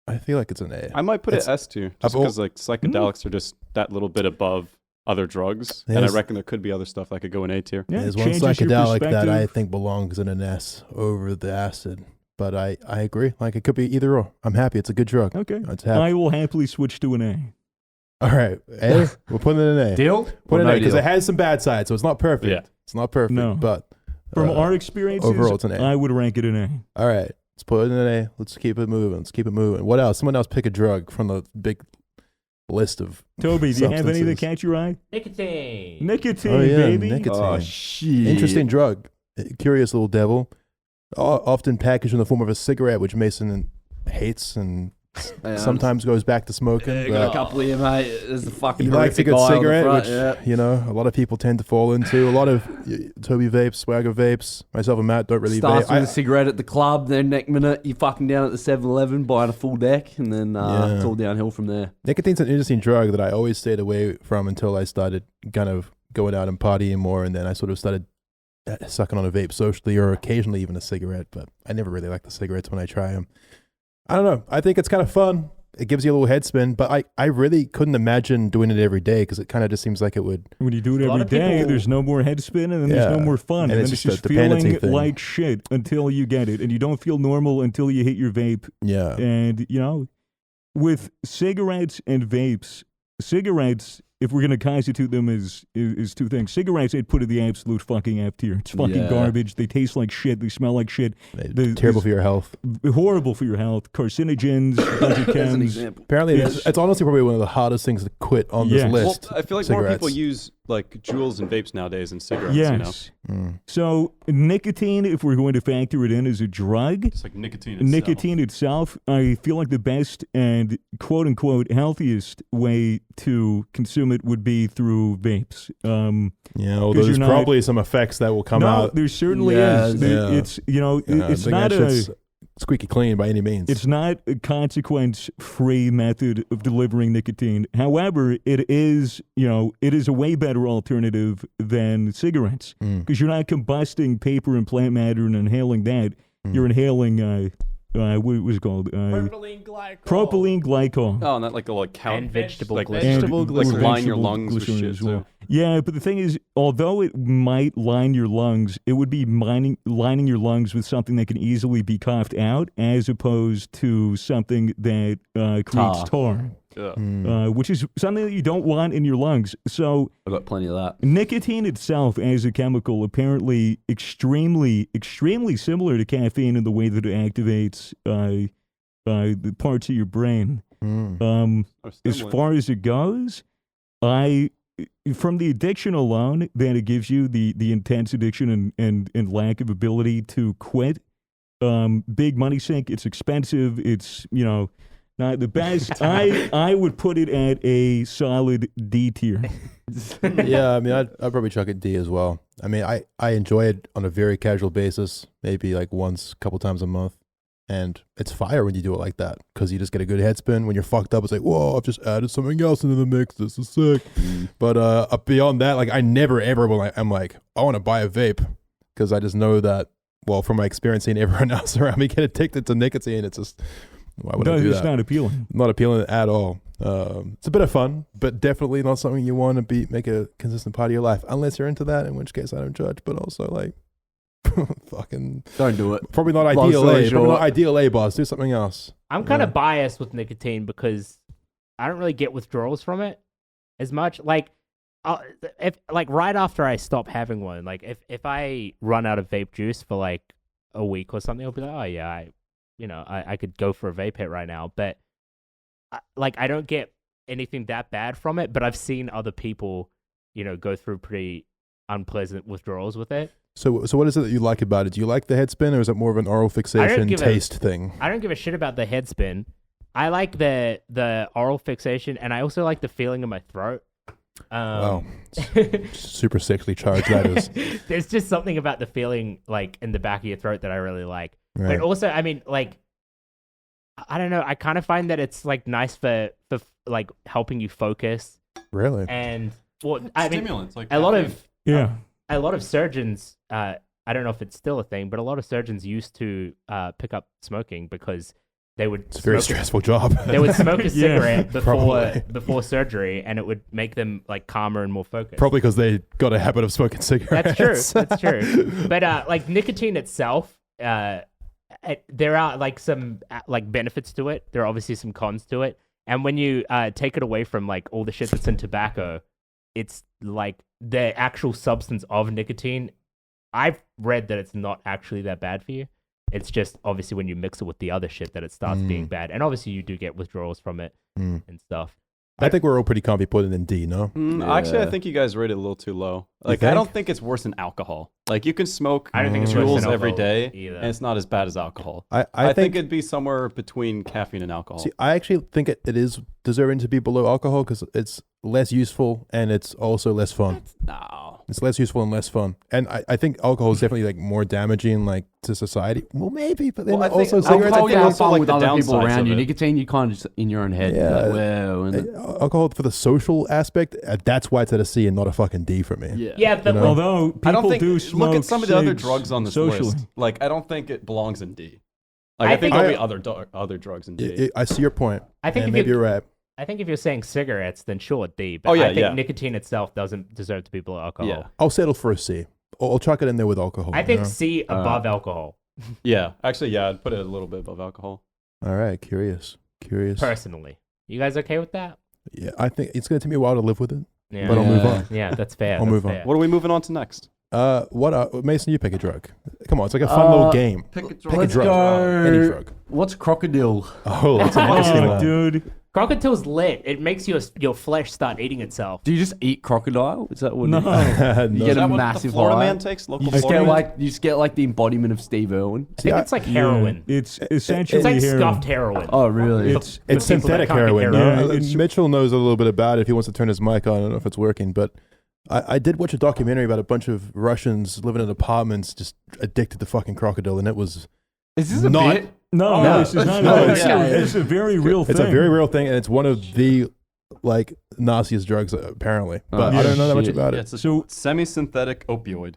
I feel like it's an A. I might put It's- it S too, just because like psychedelics are just that little bit above other drugs, and I Yes. reckon there could be other stuff that could go in A tier. Yeah, There's one changes your psychedelic that I perspective. think belongs in an S over the acid. But I agree. Like, it could be either or. I'm happy. It's a good drug. Okay. It's happy. I will happily switch to an A. All right. A? We're putting it in A. Deal? Put it in Or A no because deal? it has some bad sides, so it's not perfect. Yeah. It's not perfect. No. But From our experiences, overall, it's an A. I would rank it an A. All right. Let's put it in an A. Let's keep it moving. Let's keep it moving. What else? Someone else pick a drug from the big list of Toby, do you have any that substances. catch your eye? Nicotine. Nicotine, Oh, yeah, baby. nicotine. Oh shit! Interesting drug. Curious little devil. Often packaged in the form of a cigarette, which Mason hates and sometimes goes back to smoking. Got a But couple here, mate. There's the fucking he likes a horrific good guy on the cigarette, front, which, yeah. you know, a lot of people tend to fall into. A lot of Toby vapes, Swagger vapes. Myself and Matt don't really Starts vape. with a cigarette at the club, then next minute you're fucking down at the 7-Eleven buying a full deck, and then Yeah. it's all downhill from there. Nicotine's an interesting drug that I always stayed away from until I started kind of going out and partying more, and then I sort of started sucking on a vape socially or occasionally even a cigarette, but I never really like the cigarettes when I try them. I don't know. I think it's kind of fun. It gives you a little head spin, but I really couldn't imagine doing it every day because it kind of just seems like it would. When you do it A lot every of day, people- there's no more head spin, and then there's no Yeah. more fun. And And, it's then it's just just a dependency feeling thing. like shit until you get it. And you don't feel normal until you hit your vape. Yeah. And, with cigarettes and vapes, cigarettes, if we're going to constitute them as two things, cigarettes I'd put in the absolute fucking F tier. It's fucking Yeah. garbage. They taste like shit. They smell like shit. Terrible for your health. Horrible for your health. Carcinogens, bunch of As an chems. example. Apparently, Yes. it's honestly probably one of the hardest things to quit on this Yes. list. Well, I feel like more people Cigarettes. use like jewels and vapes nowadays than cigarettes. You know, Yes. Mm. So nicotine, if we're going to factor it in as a drug, it's like nicotine. Itself. nicotine itself, I feel like the best and quote unquote healthiest way to consume it would be through vapes. Yeah, although 'Cause there's you're not- probably some effects that will come no, out. there certainly Yeah, is. yeah. It's Yeah, I it's think not that shit's squeaky clean by any means. It's not a consequence-free method of delivering nicotine. However, it is a way better alternative than cigarettes because you're not combusting paper and plant matter and inhaling that. You're inhaling what was it called? Propylene glycol. Propylene glycol. Oh, and that like will count And vegetable like glycerin. Vegetable like glycerin. line your lungs with glycerin shit as well. too. Yeah, but the thing is, although it might line your lungs, it would be lining your lungs with something that can easily be coughed out, as opposed to something that creates tar, which is something that you don't want in your lungs. So I've got plenty of that. nicotine itself, as a chemical, apparently extremely similar to caffeine in the way that it activates the parts of your brain. As far as it goes, from the addiction alone, that it gives you the intense addiction and lack of ability to quit. Big money sink. It's expensive. It's not the best. I would put it at a solid D tier. Yeah, I mean, I'd probably chuck it D as well. I mean, I enjoy it on a very casual basis, maybe like once, couple times a month. And it's fire when you do it like that because you just get a good head spin. When you're fucked up, it's like, whoa, I've just added something else into the mix. This is sick. But beyond that, like I never ever will. I'm like, I want to buy a vape because I just know that. Well, from my experience seeing everyone else around me get addicted to nicotine, it's just why would I do that? It's not appealing. Not appealing at all. It's a bit of fun, but definitely not something you want to make a consistent part of your life unless you're into that. In which case, I don't judge. But also like. Fucking Don't do it. probably not Long ideal story A. Probably not short. ideal A, boss. Do something else. I'm kind of biased with nicotine because I don't really get withdrawals from it as much. Like, if like right after I stop having one, like if I run out of vape juice for like a week or something, I'll be like, oh yeah, I could go for a vape hit right now. But I don't get anything that bad from it. But I've seen other people, go through pretty unpleasant withdrawals with it. So what is it that you like about it? Do you like the head spin, or is it more of an oral fixation taste thing? I don't give a shit about the head spin. I like the oral fixation, and I also like the feeling in my throat. Wow, super sexually charged that is. There's just something about the feeling like in the back of your throat that I really like. Right. But also, I mean, like, I don't know. I kind of find that it's like nice for like helping you focus. Really? And well, I mean, Stimulants, like a lot caffeine. of a lot of surgeons. I don't know if it's still a thing, but a lot of surgeons used to pick up smoking because they would. It's a very stressful job. They would smoke a cigarette Probably. before surgery, and it would make them like calmer and more focused. Probably because they got a habit of smoking cigarettes. That's true. But like nicotine itself, there are like some like benefits to it. There are obviously some cons to it, and when you take it away from like all the shit that's in tobacco, it's like the actual substance of nicotine. I've read that it's not actually that bad for you. It's just obviously when you mix it with the other shit that it starts being bad. And obviously you do get withdrawals from it and stuff. I think we're all pretty comfy putting in D, no? Actually, I think you guys rate it a little too low. Like, think? I don't think it's worse than alcohol. Like, you can smoke I don't think it's worse jewels than every alcohol day, either. and it's not as bad as alcohol. I think it'd be somewhere between caffeine and alcohol. See, I actually think it is deserving to be below alcohol because it's less useful and it's also less fun. No. It's less useful and less fun. And I think alcohol is definitely like more damaging like to society. Well, maybe, but then Well, I think also cigarettes. Alcohol, I think you have also, fun like, with the other people downsides around of you. it. Nicotine, you kind of just in your own head. Yeah. Like, wow. And Alcohol for the social aspect, that's why it's at a C and not a fucking D for me. Yeah, but like, Although people I don't think. do smoke Look at some of the other cigs drugs on this socially. list. Like, I don't think it belongs in D. Like, I I think think- there'll be other drugs in D. I see your point. I think and if maybe you- you're right. I think if you're saying cigarettes, then sure, D. But Oh, yeah, I think yeah. nicotine itself doesn't deserve to be below alcohol. Yeah. I'll settle for a C. I'll chuck it in there with alcohol. I think you know? C above alcohol, Yeah. Actually, yeah, I'd put it a little bit above alcohol. All right, curious. personally. You guys okay with that? Yeah, I think it's going to take me a while to live with it, Yeah. but I'll move on. Yeah, that's fair. I'll that's move on. fair. What are we moving on to next? Mason, you pick a drug. Come on, it's like a fun little game. pick a Pick drug. a Let's drug. go. Any drug. What's crocodile? Oh, that's an interesting Oh, one. dude. Crocodile's lit. It makes your flesh start eating itself. Do you just eat crocodile? Is that what? No. You No. get Is a that what massive the Florida high. man takes? Local You just Florida get man? you just get like the embodiment of Steve Irwin. I think it's like heroin. Yeah, it's essentially It's like heroin. scuffed heroin. Oh, really? It's It's For people that synthetic can't get heroin. heroin. No? Yeah, it's- Mitchell knows a little bit about it if he wants to turn his mic on. I don't know if it's working, but I did watch a documentary about a bunch of Russians living in apartments just addicted to fucking crocodile, and it was Is this a not bit? No, this is not. No, This is a very real thing. It's a very real thing, and it's one of the nastiest drugs apparently. But I don't know that much about Yeah, it. it's a semi-synthetic opioid.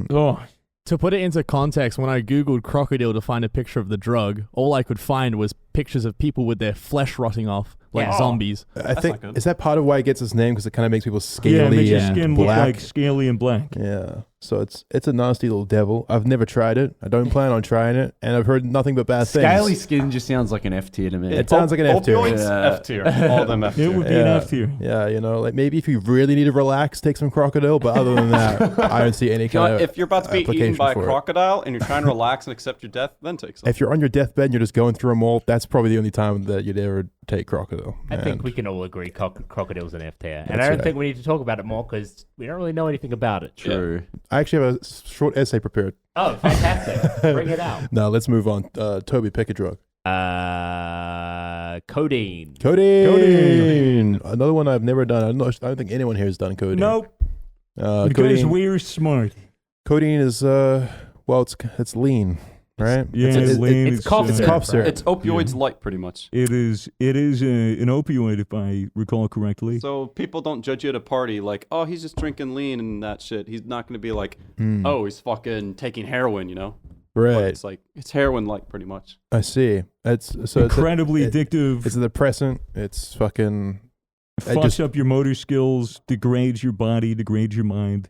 Oh, To put it into context, when I googled crocodile to find a picture of the drug, all I could find was pictures of people with their flesh rotting off like Yeah. zombies. I think not good. is that part of why it gets its name because it kind of makes people scaly yeah, it makes your and skin look black. like scaly and black. Yeah, so it's a nasty little devil. I've never tried it. I don't plan on trying it, and I've heard nothing but bad Scaly things. skin just sounds like an F tier to me. It sounds like an F tier. Opioids, Yeah. F tier. All of them F tier. It would be an F tier. Yeah, like maybe if you really need to relax, take some crocodile. But other than that, I don't see any You know, kind of. if you're about to be eaten application by a for it. crocodile and you're trying to relax and accept your death, then take some. If you're on your deathbed and you're just going through them all, that's probably the only time that you'd ever take crocodile. I think And we can all agree crocodile's an F tier. And That's I don't right. think we need to talk about it more because we don't really know anything about it. True. I actually have a short essay prepared. Oh, fantastic. Bring it out. Now let's move on. Toby, pick a drug. Codeine. Codeine. Another one I've never done. I don't think anyone here has done codeine. Nope, because Codeine. we're smart. Codeine is it's lean, right? Yeah, it's lean. it's cough it's syrup, cough syrup. It's opioids light, pretty much. It is an opioid, if I recall correctly. So people don't judge you at a party like, oh, he's just drinking lean and that shit. He's not going to be like, Mm. oh, he's fucking taking heroin, you know? But Right. it's like, it's heroin like, pretty much. I see. It's Incredibly it's addictive. It's a depressant. It's fucking Fucks up your motor skills, degrades your body, degrades your mind.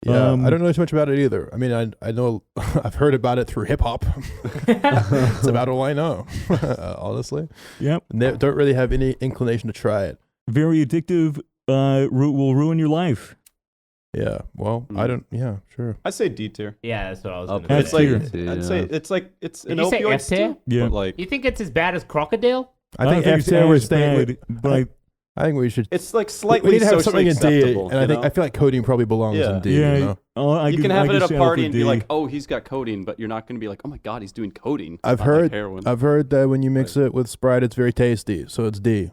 yeah. I don't know too much about it either. I mean, I know I've heard about it through hip hop. It's about all I know, honestly. Yep. Don't really have any inclination to try it. Very addictive. Will ruin your life. Yeah. Well, I don't. Yeah. Sure. I'd say D tier. Yeah, that's what I was Up going F to It's say. like, I'd say it's like, it's Did an you say opioid F tier? still, Yeah. but like, You think it's as bad as crocodile? I think don't F tier it's we're as staying with. bad, but I think we should. it's like We slightly need to have something socially in D, acceptable. and I think I feel like codeine probably belongs Yeah. in D. yeah, You know? you can have it at a settle party for and be D. like, oh, he's got codeine, but you're not going to be like, oh my God, he's doing codeine. I've Not like heard. heroin. I've heard that when you mix it with Sprite, it's very tasty. So it's D.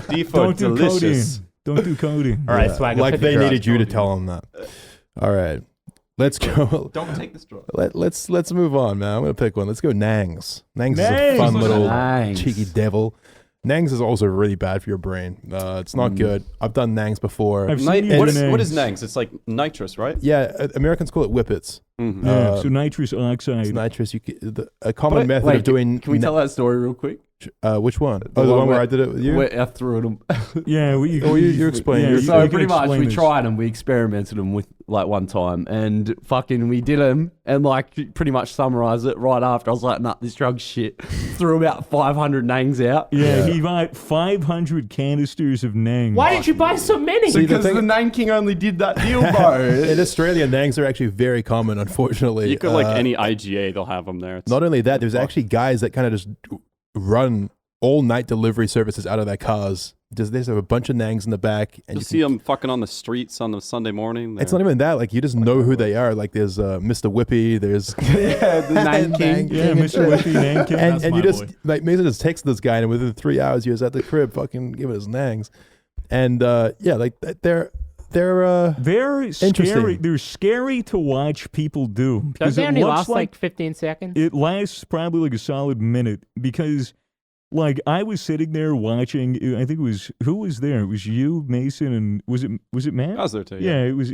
D for don't do delicious. codeine. Don't do codeine. All right, Yeah, Swagger. like pick a they drug. needed you to tell them that. All right, let's go. Don't take this drug. Let's move on, man. I'm gonna pick one. Let's go Nangs. Nangs is a Nangs. fun little Nangs. cheeky devil. Nangs is also really bad for your brain. It's not good. I've done Nangs before. I've seen Nit- you what, do is, what is Nangs. Nangs? It's like nitrous, right? Yeah, Americans call it whippets. Mm-hmm. Yeah, Uh, so nitrous oxide. It's nitrous. A common method Wait, of doing. Can we tell that story real quick? Which one? Oh, the one where I did it with you. Where I threw them. Yeah, you explain. Yeah, You- So you pretty can much explain we this. tried them, we experimented them with like one time, and fucking we did them, and like pretty much summarize it right after. I was like, nah, this drug's shit. Threw about 500 nangs out. Yeah, he bought 500 canisters of Nang. Why did you buy so many? See, Because the Nang King only did that deal, bro. In Australia, Nangs are actually very common, unfortunately. You could like any IGA, they'll have them there. It's, Not only that, there's actually guys that kind of just run all night delivery services out of their cars. Just they just have a bunch of Nangs in the back, and you you see them fucking on the streets on the Sunday morning. It's not even that. Like you just know who they are. Like there's Mr. Whippy. There's yeah, the Nang King. Yeah, Mr. Whippy, Nang King. and That's you my just boy. like Mason just texted this guy, and within 3 hours he was at the crib, fucking giving us Nangs. And yeah, like they're They're scary. Interesting. They're scary to watch people do. Don't Because they it only looks last like 15 seconds? it lasts probably like a solid minute because like I was sitting there watching. I think it was who was there? It was you, Mason, and was it Matt? I was there too. Yeah, it was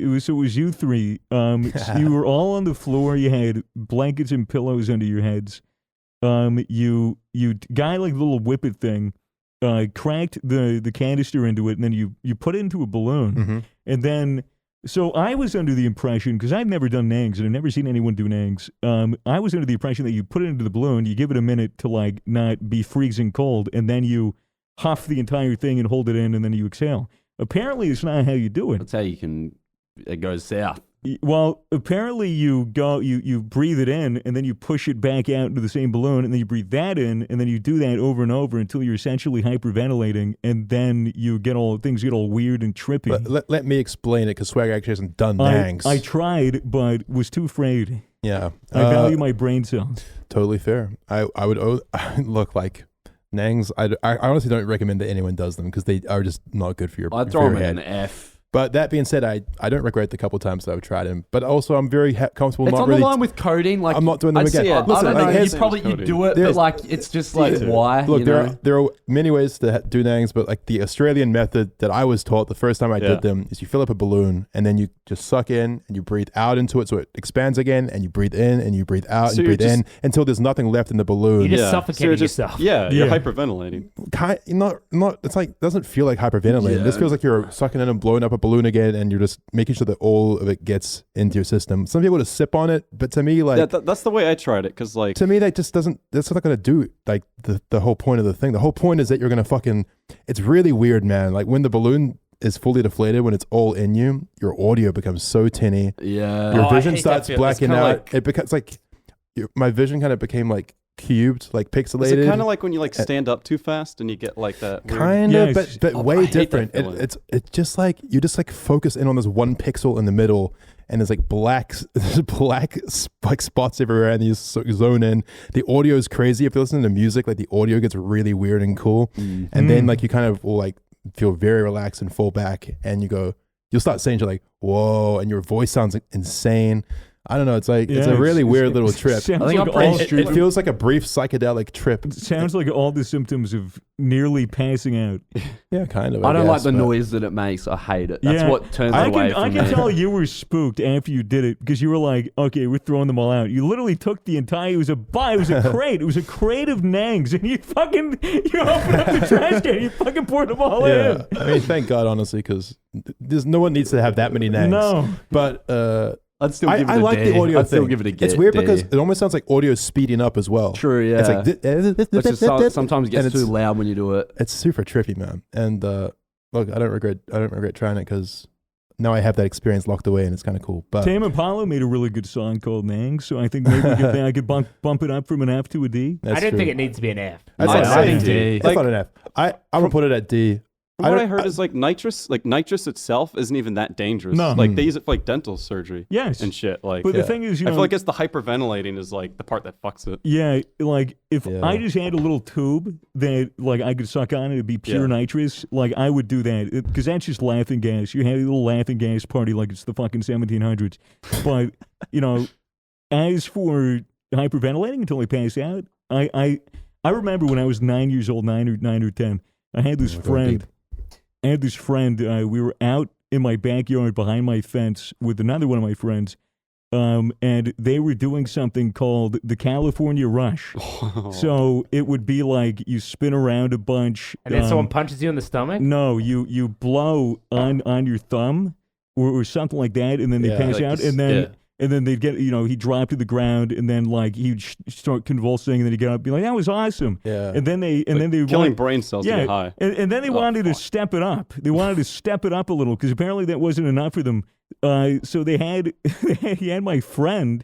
you three. You were all on the floor. You had blankets and pillows under your heads. You guy like the little whippet thing, cranked the canister into it, and then you put it into a balloon, and then. So I was under the impression, because I've never done Nangs, and I've never seen anyone do Nangs. I was under the impression that you put it into the balloon, you give it a minute to like not be freezing cold, and then you huff the entire thing and hold it in, and then you exhale. Apparently, it's not how you do it. That's how you can. It goes south. Well, apparently you breathe it in, and then you push it back out into the same balloon, and then you breathe that in, and then you do that over and over until you're essentially hyperventilating, and then things get all weird and trippy. let me explain it because Swagger actually hasn't done Nangs. I tried, but was too afraid. Yeah, I value my brain cells. totally fair. I would look like Nangs. I honestly don't recommend that anyone does them because they are just not good for your. I'd for throw your them in head. an F. But that being said, I don't regret the couple times that I've tried them. But also, I'm very comfortable It's not on really. the line with codeine. Like I'm not doing them I'd again. say it. Listen, I don't like, know. here's- You probably you do it, but There's- like it's just like why? Look, you know? there are many ways to do nangs, but like the Australian method that I was taught the first time I Yeah. did them is you fill up a balloon and then you just suck in and you breathe out into it so it expands again, and you breathe in and you breathe out So and you you're breathe in until there's nothing left in the balloon. You just Yeah. suffocating So you're just- yourself. Yeah, you're Yeah. hyperventilating. Not. It's like doesn't feel like hyperventilating. This Yeah. feels like you're sucking in and blowing up a balloon again, and you're just making sure that all of it gets into your system. Some people just sip on it, but to me, like That's the way I tried it, because like to me, that just doesn't. That's not gonna do like the whole point of the thing. The whole point is that you're gonna fucking. It's really weird, man. Like when the balloon is fully deflated, when it's all in you, your audio becomes so tinny. Yeah. Your Oh, I vision hate that starts feeling. blacking kinda out. like- It becomes like my vision kind of became like cubed, like is pixelated. it kind of like when you like stand up too fast and you get like that weird, Kind of, Yes. but Oh, I way hate that different. feeling. It's just like you just like focus in on this one pixel in the middle, and there's like black like spots everywhere, and you zone in. The audio is crazy. If you listen to music, like the audio gets really weird and cool, and then like you kind of will like feel very relaxed and fall back, and you'll start saying you're like whoa, and your voice sounds like insane. I don't know. It's like it's a really weird little trip. Sounds I think like I'm pretty all, It feels like a brief psychedelic trip. sounds like all the symptoms of nearly passing out. Yeah, kind of. I don't like guess, the but- noise that it makes. I hate it. That's Yeah. what turns I it away can from me. tell you were spooked after you did it because you were like, okay, we're throwing them all out. You literally took the entire. It was a crate. It was a crate of nangs, and you opened up the trash can. You fucking poured them all Yeah, I mean, thank God, honestly, because there's no one needs to have that many in. names. No. But I'd still give it I a like D. the audio I'd still thing. give it a It's D. weird because it almost sounds like audio is speeding up as well. True, yeah. It's like Which is sometimes it and gets too it's- loud when you do it. It's super trippy, man. And look, I don't regret trying it because now I have that experience locked away, and it's kind of cool. But Tame Impala made a really good song called Nang, so I think maybe I could bump it up from an F to a D. that's I don't true. think it needs to be an F. That's I not say an F. D. That's Like, not an F. I'm gonna put it at D. from what I don't- heard is like nitrous itself isn't even that dangerous. No. Like they use it for like dental surgery Yes. and shit. Like But Yeah. the thing is, you I know, feel like it's the hyperventilating is like the part that fucks it. yeah, like if Yeah. I just had a little tube that like I could suck on and it'd be pure Yeah. nitrous, like I would do that because that's just laughing gas. You have a little laughing gas party like it's the fucking 1700s. But you know, as for hyperventilating until I pass out, I remember when I was 9 years old, 9 or 10, I had this we're going friend. deep. I had this friend. We were out in my backyard behind my fence with another one of my friends, and they were doing something called the California Rush. So it would be like you spin around a bunch. And then someone punches you in the stomach. No, you blow on your thumb or something like that, and then they Yeah. pass Like out, this- and then. yeah. And then they'd get, he'd drop to the ground, and then like he'd start convulsing, and then he'd get up, and be like, "That was awesome." Yeah. And then they, Killing want- brain cells to get high. and then they wanted to step it up. They wanted to step it up a little because apparently that wasn't enough for them. So they had he had my friend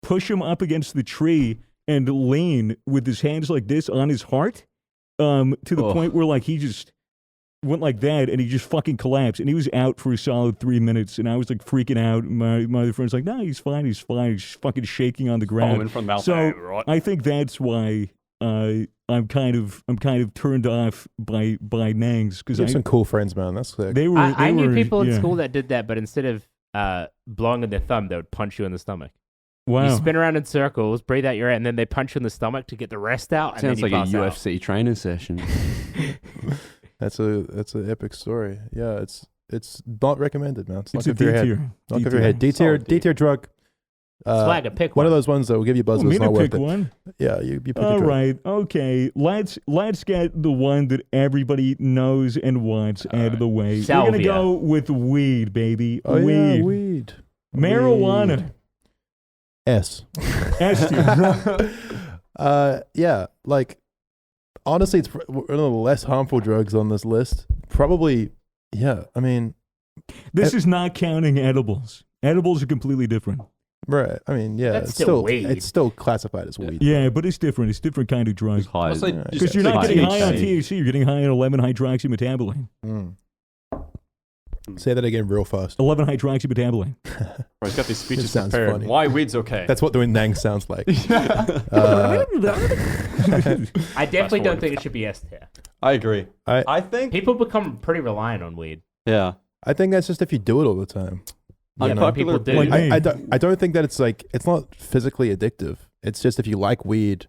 push him up against the tree and lean with his hands like this on his heart to the Oh. point where like he just went like that and he just fucking collapsed and he was out for a solid 3 minutes and I was like freaking out. My other friend's like, "No, he's fine. He's just fucking shaking on the ground." Foaming from mouth. So right? I think that's why I'm kind of turned off by nangs because You have some cool friends, man. That's sick. they were. I knew were- people in yeah. school that did that, but instead of blowing in their thumb, they would punch you in the stomach. Wow. You spin around in circles, breathe out your air, and then they punch you in the stomach to get the rest out. And Sounds then like you a pass out. UFC training session. That's an epic story. Yeah, it's not recommended, man. It's Knock a off your D head. tier. Knock off your head. D tier. Solid D. D tier drug. Swagger, pick One one. of those ones that will give you buzz, Oh, but me it's to not worth pick it. one. Yeah, you pick a All drug. right. Okay. Let's get the one that everybody knows and wants out of the way. We're Salvia. gonna go with weed, baby. Oh weed. yeah, weed. Marijuana. S. S tier. Yeah, like honestly, it's one of the less harmful drugs on this list. Probably, yeah. I mean, This is not counting edibles. Edibles are completely different. right. I mean, yeah. That's it's still weed. It's still classified as weed. Yeah, but it's different. It's a different kind of drug. High. Also, Yeah. Because you're not like getting high on THC. THC. You're getting high on 11-hydroxymetaboline. Mm. Say that again real fast. 11-hydroxymetaboline. Right, he's got these speeches sounds prepared. funny. Why weed's okay? That's what the Nang sounds like. I definitely don't forward. think it should be S tier. I agree. I I think. People become pretty reliant on weed. Yeah. I think that's just if you do it all the time. You know? Unpopular people do. opinion. I don't think that it's like, it's not physically addictive. It's just if you like weed,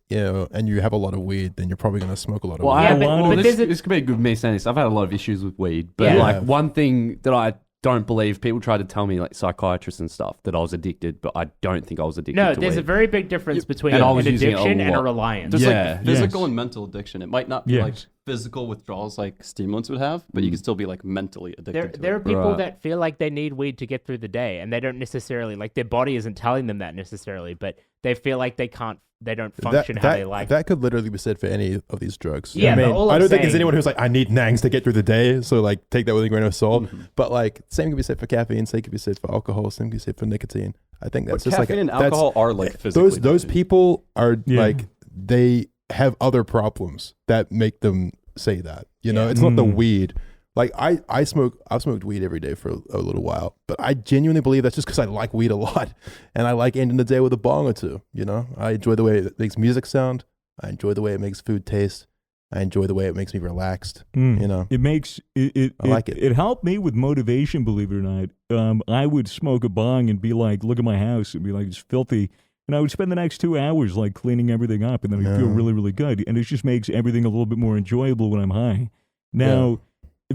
you know, and you have a lot of weed, then you're probably going to smoke a lot of Well, weed. Yeah, well, but this, there's a- this could be good me saying this. I've had a lot of issues with weed, but Yeah. like one thing that I don't believe, people try to tell me, like psychiatrists and stuff, that I was addicted, but I don't think I was addicted No, to there's weed. a very big difference between and I an was using it a addiction and a lot. reliance. There's Yeah. like physical Yes. and mental addiction. It might not be Yes. like physical withdrawals like stimulants would have, but you can still be like mentally addicted to There are it. people Right. that feel like they need weed to get through the day, and they don't necessarily like their body isn't telling them that necessarily, but they feel like they don't function how they like. That could literally be said for any of these drugs. Yeah, I but mean, all I I'm don't think there's saying- anyone who's like, I need nangs to get through the day, so like take that with a grain of salt. Mm-hmm. But like, same could be said for caffeine, same could be said for alcohol, same could be said for nicotine. I think that's But just like caffeine and alcohol are like physically those addictive. people are Yeah. like, they have other problems that make them say that. You know, it's not the Mm. weed. Like I've smoked weed every day for a little while, but I genuinely believe that's just because I like weed a lot, and I like ending the day with a bong or two. You know, I enjoy the way it makes music sound. I enjoy the way it makes food taste. I enjoy the way it makes me relaxed. Mm. You know, It makes it. I like it. It helped me with motivation, believe it or not. I would smoke a bong and be like, "Look at my house," and be like, "It's filthy," and I would spend the next 2 hours like cleaning everything up, and then I feel Yeah. really, really good. And it just makes everything a little bit more enjoyable when I'm high. Now,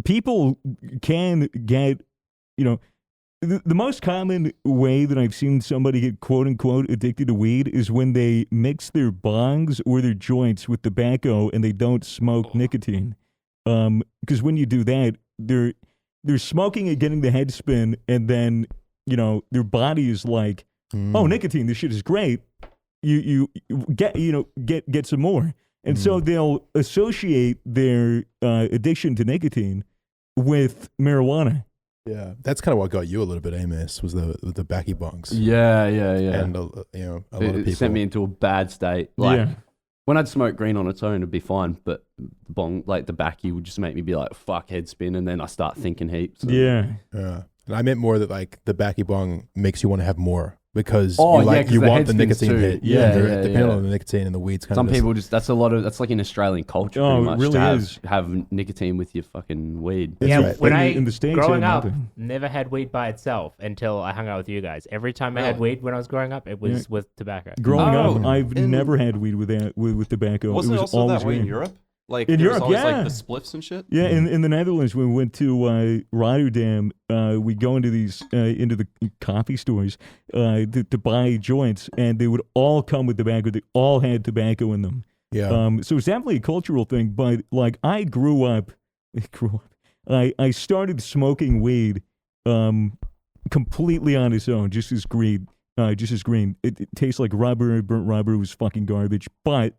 people can get, you know. The most common way that I've seen somebody get quote unquote addicted to weed is when they mix their bongs or their joints with tobacco and they don't smoke nicotine. Because when you do that, they're smoking and getting the head spin, and then their body is like, oh, nicotine, this shit is great. You get some more, and so they'll associate their addiction to nicotine with marijuana. Yeah, that's kind of what got you a little bit, Amos, was the backy bongs. Yeah. And a lot of It people sent me into a bad state. Like when I'd smoke green on its own, it'd be fine, but the bong, like the backy, would just make me be like, "Fuck, head spin," and then I start thinking heaps. Yeah. Yeah, and I meant more that like the backy bong makes you want to have more because Oh, you yeah, like 'cause you the want head the spins nicotine too. hit. Yeah, depending yeah. on the nicotine and the weeds. Kind Some of people just, that's like in Australian culture Oh, pretty it much really to is. have nicotine with your fucking weed. That's Yeah, right. when In the States, growing yeah, up, nothing. never had weed by itself until I hung out with you guys. Every time I had weed when I was growing up, it was with tobacco. Growing Oh, up, I've in- never had weed with tobacco. Wasn't it it was also always that way in weed. Europe? Like In there was Europe, always yeah. like the spliffs and shit. Yeah, in the Netherlands, when we went to Rotterdam, we go into the coffee stores to buy joints, and they would all come with tobacco. They all had tobacco in them. yeah. So it's definitely a cultural thing. But like, I grew up. I started smoking weed completely on its own, just as green. It tastes like rubber. Burnt rubber. It was fucking garbage, but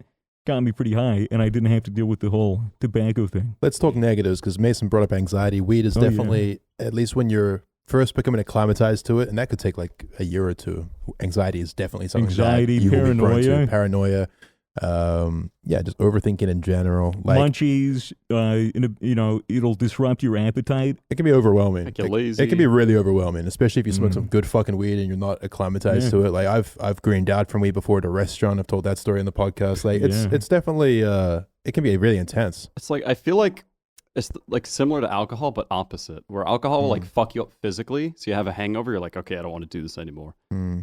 got me pretty high, and I didn't have to deal with the whole tobacco thing. Let's talk negatives because Mason brought up anxiety. Weed is Oh, yeah. definitely, at least when you're first becoming acclimatized to it, and that could take like a year or two. Anxiety is definitely something Anxiety, that you will be prone to. paranoia. Paranoia. Just overthinking in general. Like Munchies, it'll disrupt your appetite. it can be overwhelming. Like you're It lazy. can be really overwhelming, especially if you smoke some good fucking weed and you're not acclimatized to it. Like I've greened out from weed before at a restaurant. I've told that story in the podcast. Like it's definitely it can be really intense. It's like I feel like it's like similar to alcohol, but opposite. Where alcohol will like fuck you up physically, so you have a hangover. You're like, okay, I don't want to do this anymore.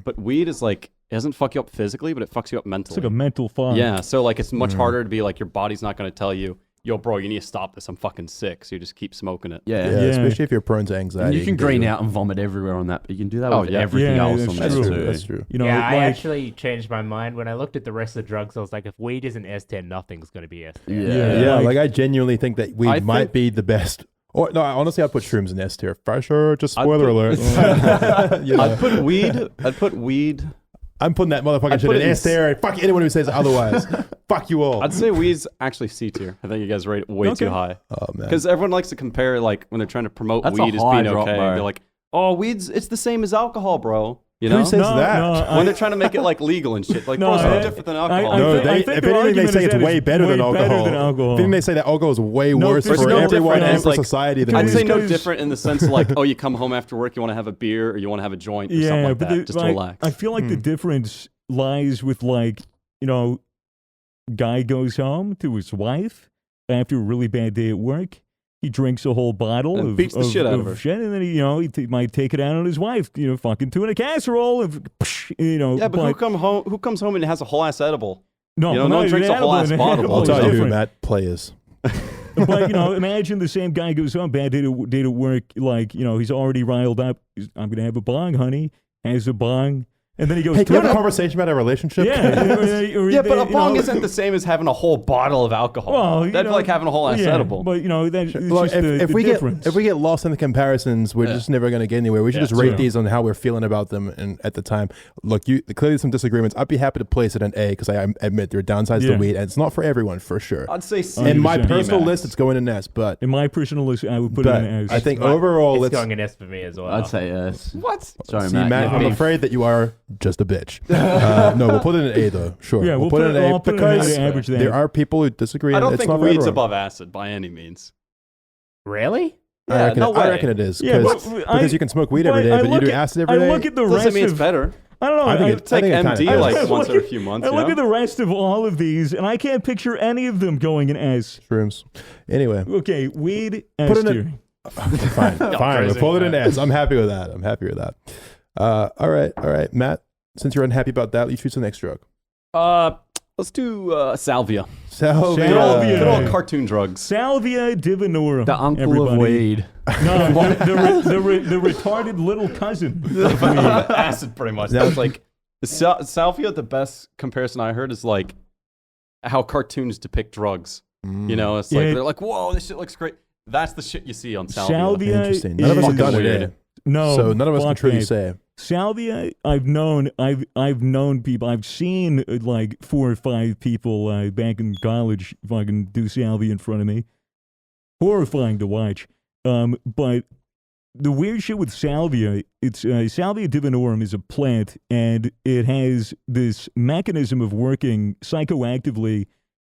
But weed is like it doesn't fuck you up physically, but it fucks you up mentally. It's like a mental fog. Yeah, so like it's much harder to be like your body's not going to tell you, yo, bro, you need to stop this. I'm fucking sick. So you just keep smoking it. Yeah. Yeah, especially if you're prone to anxiety. And you it can get green out and vomit everywhere on that, but you can do that Oh, with yeah. everything Yeah, else that's on That's that true. too. That's true. Yeah, I like- actually changed my mind when I looked at the rest of the drugs. I was like, if weed isn't S10, nothing's going to be S10. Yeah, like I genuinely think that weed I might think- be the best. Or no, honestly, I'd put shrooms in S tier. For sure, just I'd spoiler put- alert. You know, I'd put weed. I'm putting that motherfucking I'd shit put in it in S tier. Fuck anyone who says otherwise. Fuck you all. I'd say weed's actually C tier. I think you guys rate it way too high. Oh man. Because everyone likes to compare, like, when they're trying to promote That's a weed as high being drop, okay. bro. They're like, oh, it's the same as alcohol, bro. You know? Who says No, that? no, when they're trying to make it, like, legal and shit. Like, No, bro, it's no I- different than I alcohol. No, think- I think if their anything, they argument say is it's that way it's better way than better alcohol. than alcohol. Didn't they say that alcohol is way No, worse there's for no everyone difference. and for Like, society than I'd weed? say no Because- different in the sense of, like, oh, you come home after work, you want to have a beer or you want to have a joint or something like that, just to relax. I feel like the difference lies with like, guy goes home to his wife after a really bad day at work, He drinks a whole bottle And of beats the shit out of her. shit, and then he might take it out on his wife. Fucking tuna casserole. Yeah, but who comes home and has a whole ass edible? No, no one drinks a whole ass bottle. I'll tell you who different. Matt Play is. But imagine the same guy goes home, bad day to work. He's already riled up. I'm gonna have a bong, honey. Has a bong. And then he goes, hey, can we have a conversation about our relationship? Yeah, but a bong isn't the same as having a whole bottle of alcohol. Well, That'd be like having a whole ass edible. But that's Look, just the difference. if we get lost in the comparisons, we're just never going to get anywhere. We should just rate true. these on how we're feeling about them and at the time. Look, clearly some disagreements. I'd be happy to place it an A because I admit there are downsides to weed, and it's not for everyone for sure. I'd say C. In my 100%. personal list, it's going in S, but In my personal list, I would put it in as. I think overall, It's let's going an S for me as well. I'd say yes. What? Sorry, see, Matt. I'm afraid that you are just a bitch. No, we'll put it in an A though. Sure, Yeah, we'll put it in an A I'll put it in an because average there. there are people who disagree. I don't and it's think not for weed's everyone. above acid by any means. Really? Yeah, I reckon it is. Yeah, because you can smoke weed every day, but you do acid every I day. look at the Doesn't rest mean it's of. better. I don't know. I think It's like MD kinda like is. once every few months. I look at the rest of all of these, and I can't picture any of them going in S. Shrooms. Anyway, Okay, weed, Put S in a- tier. fine. We'll pull it in S. I'm happy with that. All right, Matt. Since you're unhappy about that, you choose the next drug. Let's do salvia. Salvia. Good old cartoon drugs. Salvia divinorum. The uncle everybody. of weed. No, the retarded little cousin. Acid, pretty much. That was like salvia. The best comparison I heard is like how cartoons depict drugs. It's like they're like, whoa, this shit looks great. That's the shit you see on salvia. Salvia Interesting. None of us have done it. weird. yet. No, So none of us can fuck truly that. say. Salvia, I've known people. I've seen like 4 or 5 people back in college fucking do salvia in front of me. Horrifying to watch. But the weird shit with salvia, it's Salvia divinorum is a plant, and it has this mechanism of working psychoactively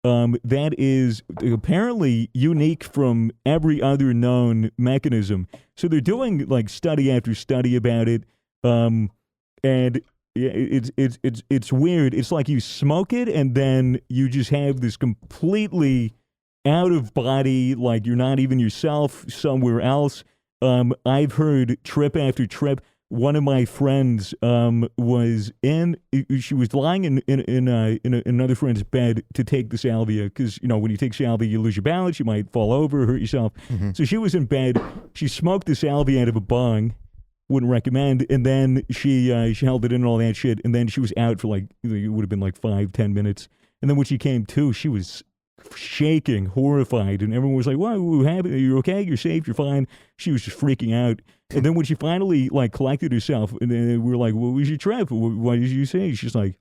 that is apparently unique from every other known mechanism. So they're doing like study after study about it. And it's weird. It's like you smoke it and then you just have this completely out of body, like you're not even yourself somewhere else. I've heard trip after trip. One of my friends she was lying in another friend's bed to take the salvia because when you take salvia you lose your balance, you might fall over, hurt yourself. So she was in bed. She smoked the salvia out of a bong. Wouldn't recommend. And then she held it in and all that shit. And then she was out for like, it would have been like 5-10 minutes. And then when she came to, she was shaking, horrified. And everyone was like, what happened? Are you okay? You're safe? You're fine? She was just freaking out. And then when she finally like collected herself, and then we were like, what was your trip? What did you say? She's like,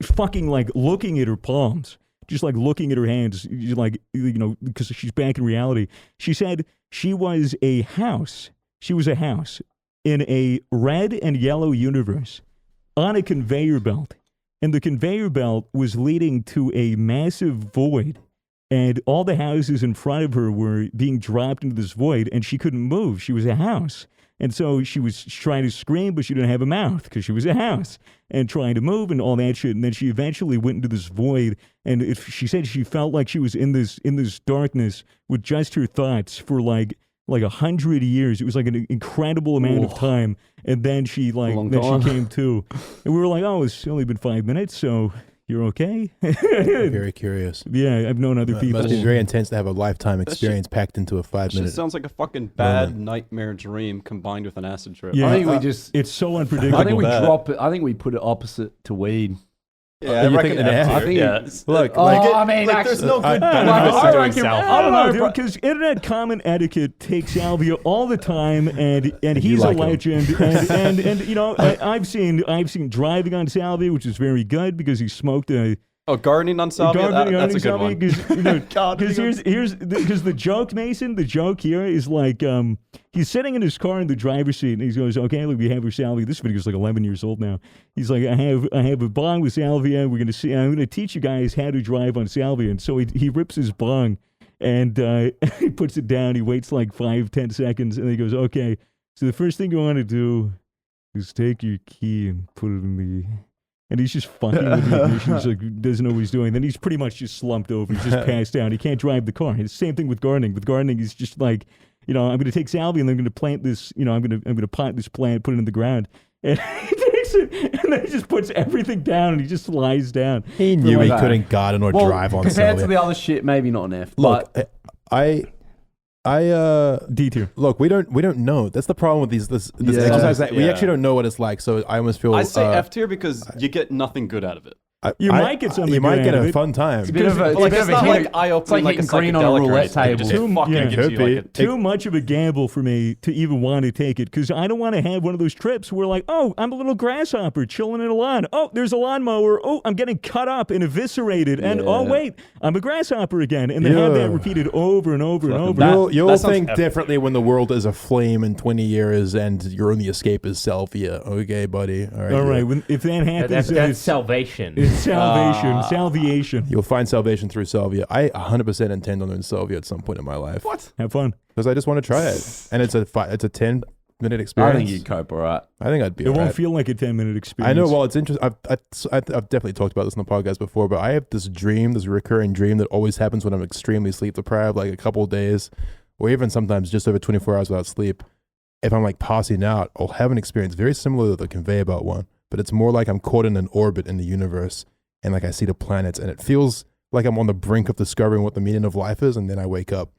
fucking like looking at her palms. Just like looking at her hands, like, because she's back in reality. She said she was a house. She was a house in a red and yellow universe on a conveyor belt. And the conveyor belt was leading to a massive void. And all the houses in front of her were being dropped into this void, and she couldn't move. She was a house. And so she was trying to scream, but she didn't have a mouth because she was a house, and trying to move and all that shit. And then she eventually went into this void, and she said she felt like she was in this darkness with just her thoughts for like 100 years. It was like an incredible amount of time. And then she came to, and we were like, oh, it's only been 5 minutes, so you're okay. Very curious. Yeah, I've known other people. Must be very intense to have a lifetime experience packed into a 5-minute. It sounds like a fucking bad nightmare dream combined with an acid trip. Yeah, I think we just. it's so unpredictable. I think we drop it. I think we put it opposite to weed. Yeah, you think an F? I think Look, there's no good benefits to doing salvia. I don't know, dude, because internet common etiquette takes salvia all the time, and he's like a legend. And I've seen driving on salvia, which is very good because he smoked a. Oh, gardening on salvia? That's a good one. Because here's the joke, Mason. The joke here is like he's sitting in his car in the driver's seat, and he goes, "Okay, look, we have our salvia." This video's like 11 years old now. He's like, "I have a bong with salvia. I'm gonna teach you guys how to drive on salvia." And so he rips his bong, and he puts it down. He waits like 5-10 seconds, and he goes, "Okay, so the first thing you want to do is take your key and put it in the And he's just fucking with the ignition. He's like, doesn't know what he's doing. Then he's pretty much just slumped over. He's just passed out. He can't drive the car. It's the same thing with gardening. With gardening, he's just like, I'm going to take salvia and I'm going to plant this, I'm going to pot this plant, put it in the ground. And he takes it, and then he just puts everything down, and he just lies down. He knew he couldn't garden or drive on compared salvia. to the other shit, maybe not an F. Look, but D tier. Look, we don't know. That's the problem with this exercise. That we actually don't know what it's like. So I almost feel I say F tier because you get nothing good out of it. You might get something. You might good get out of a it. fun time. it's a bit of a, It's not like eye-opening, like a green on a psychedelic or roulette anything. It table. just fucking gives you like a Too much of a gamble for me to even want to take it, because I don't want to have one of those trips where like, oh, I'm a little grasshopper chilling in a lawn. Oh, there's a lawnmower. Oh, I'm getting cut up and eviscerated. And oh, wait, I'm a grasshopper again. And then have that repeated over and over and over. You'll think differently when the world is aflame in 20 years and your only escape is salvia. Okay, buddy. All right. If that happens, That's salvation. It's salvation. Salviation. You'll find salvation through salvia. I 100% intend on doing salvia at some point in my life. What? Have fun. Because I just want to try it. And it's a 10-minute I experience. think you'd cope all right. I think I'd be It all won't right. feel like a 10-minute experience. I know. Well, it's interesting. I've definitely talked about this in the podcast before, but I have this recurring dream that always happens when I'm extremely sleep deprived, like a couple of days, or even sometimes just over 24 hours without sleep. If I'm like passing out, I'll have an experience very similar to the conveyor belt one, but it's more like I'm caught in an orbit in the universe, and like I see the planets, and it feels like I'm on the brink of discovering what the meaning of life is, and then I wake up.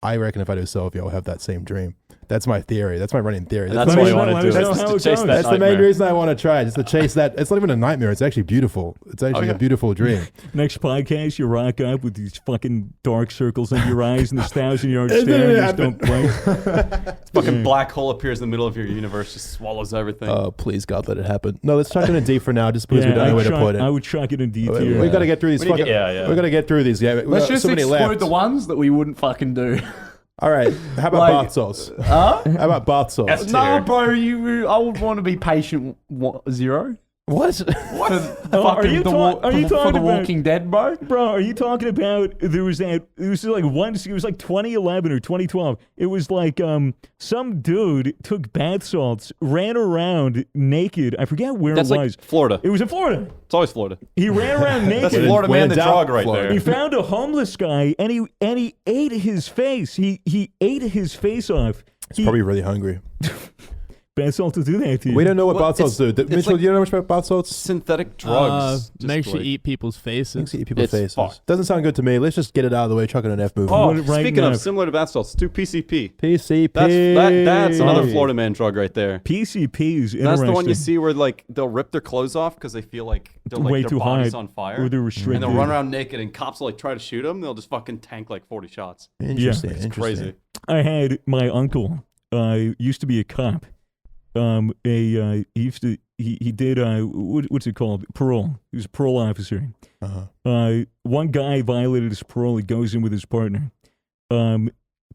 I reckon if I do salvia, I'll have that same dream. That's my theory. That's my running theory. And that's why you want to do it. That's To chase that That's the main nightmare. reason I want to try it, just to chase that. It's not even a nightmare. It's actually beautiful. It's actually a beautiful dream. Next podcast, you rock up with these fucking dark circles in your eyes and this 1,000-yard stare. You just don't blink. Fucking black hole appears in the middle of your universe, just swallows everything. Oh, please, God, let it happen. No, let's chuck it in D for now, just because we don't know where to put it. I would chuck it in D tier. We got to get through these. We need to Fucking, get- we got to get through these. Yeah, we Let's got just so many exclude left. the ones that we wouldn't fucking do. All right, how about bath salts? Huh? How about bath salts? No, bro, I would want to be patient zero. What? What? Are you talking for the about- Walking Dead, bro? Bro, are you talking about it was like once, it was like 2011 or 2012. It was like some dude took bath salts, ran around naked. I forget where That's it like was. Florida. It was in Florida. It's always Florida. He ran around naked. That's Florida When man in the doubt, drug right Florida. He there. found a homeless guy and he ate his face. He ate his face off. He's probably really hungry. Bath salts will do that to you. We don't know what Well, bath salts do. it's Mitchell, like- you know much about bath salts? Synthetic drugs. just Makes you like- eat people's faces. Makes you eat people's It's faces. fucked. Doesn't sound good to me. Let's just get it out of the way. Chuck it in an F movie. Oh, Right speaking now. of similar to bath salts, do PCP. PCP. That's another Florida man drug right there. PCP is That's the one you interesting. see where like they'll rip their clothes off because they feel like they're Way their too body's hot, on fire, or they're and restricted. they'll run around naked, and cops will like try to shoot them. They'll just fucking tank like 40 shots. Interesting. It's interesting. crazy. I had my uncle. Used to be a cop. He did what's it called? Parole. He was a parole officer. One guy violated his parole. He goes in with his partner.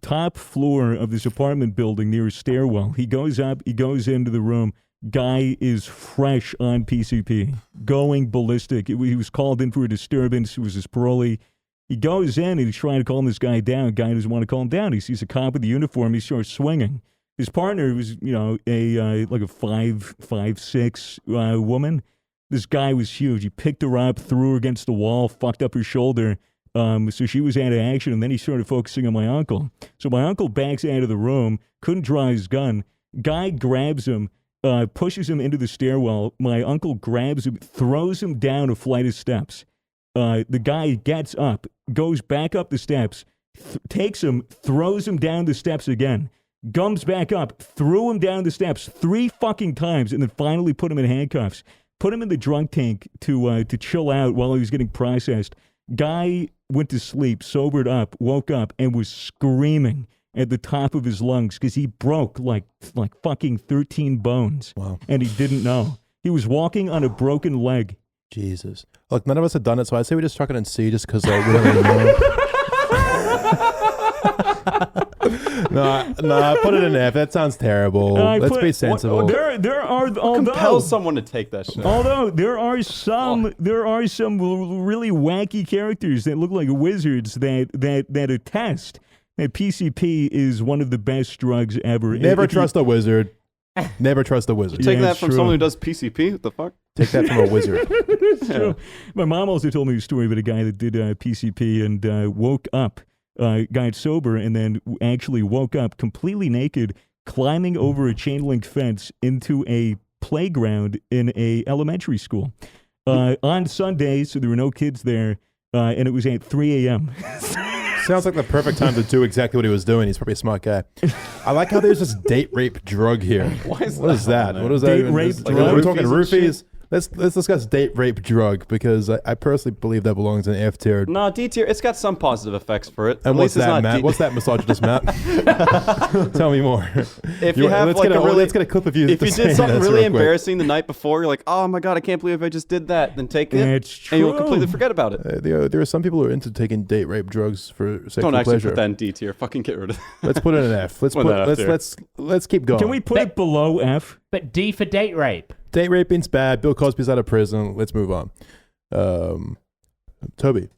Top floor of this apartment building near a stairwell. He goes up. He goes into the room. Guy is fresh on PCP, going ballistic. He was called in for a disturbance. It was his parolee. He goes in and he's trying to calm this guy down. Guy doesn't want to calm down. He sees a cop with the uniform. He starts swinging. His partner was, a 5'6" woman. This guy was huge. He picked her up, threw her against the wall, fucked up her shoulder. So she was out of action, and then he started focusing on my uncle. So my uncle backs out of the room, couldn't draw his gun. Guy grabs him, pushes him into the stairwell. My uncle grabs him, throws him down a flight of steps. The guy gets up, goes back up the steps, takes him, throws him down the steps again. Gums back up, threw him down the steps 3 fucking times, and then finally put him in handcuffs. Put him in the drunk tank to chill out while he was getting processed. Guy went to sleep, sobered up, woke up, and was screaming at the top of his lungs because he broke like fucking 13 bones. Wow. And he didn't know. He was walking on a broken leg. Jesus. Look, none of us have done it, so I say we just chuck it in C just because we don't really know. No, put it in F. That sounds terrible. Let's be sensible. There are Compel someone to take that shit. Although there are some really wacky characters that look like wizards that attest that PCP is one of the best drugs ever. Never trust a wizard. Never trust a wizard. Take Yeah, that it's from true. someone who does PCP. What the fuck? Take that from a wizard. It's true. My mom also told me a story about a guy that did PCP and woke up, got sober, and then actually woke up completely naked, climbing over a chain link fence into a playground in a elementary school on Sunday, so there were no kids there, and it was at 3 a.m. Sounds like the perfect time to do exactly what he was doing. He's probably a smart guy. I like how there's this date rape drug here. What is that? What is that? Date even? rape Like, drug? we're talking Roofies and roofies. Let's discuss date rape drug because I personally believe that belongs in F tier. No, D tier. It's got some positive effects for it. And At what's least it's that, not Matt? D- What's that misogynist, Matt? Tell me more. If you have let's like get a really, let's get a clip of you. if you saying did something this really real quick. embarrassing the night before, you're like, oh my god, I can't believe I just did that. Then take it, It's true. and you'll completely forget about it. There are some people who are into taking date rape drugs for sexual Don't actually pleasure. put that in D tier. Fucking get rid of it. Let's put it in an F. Let's Put that up there. let's keep going. Can we put it below F? But D for date rape. Date raping's bad. Bill Cosby's out of prison. Let's move on. Toby,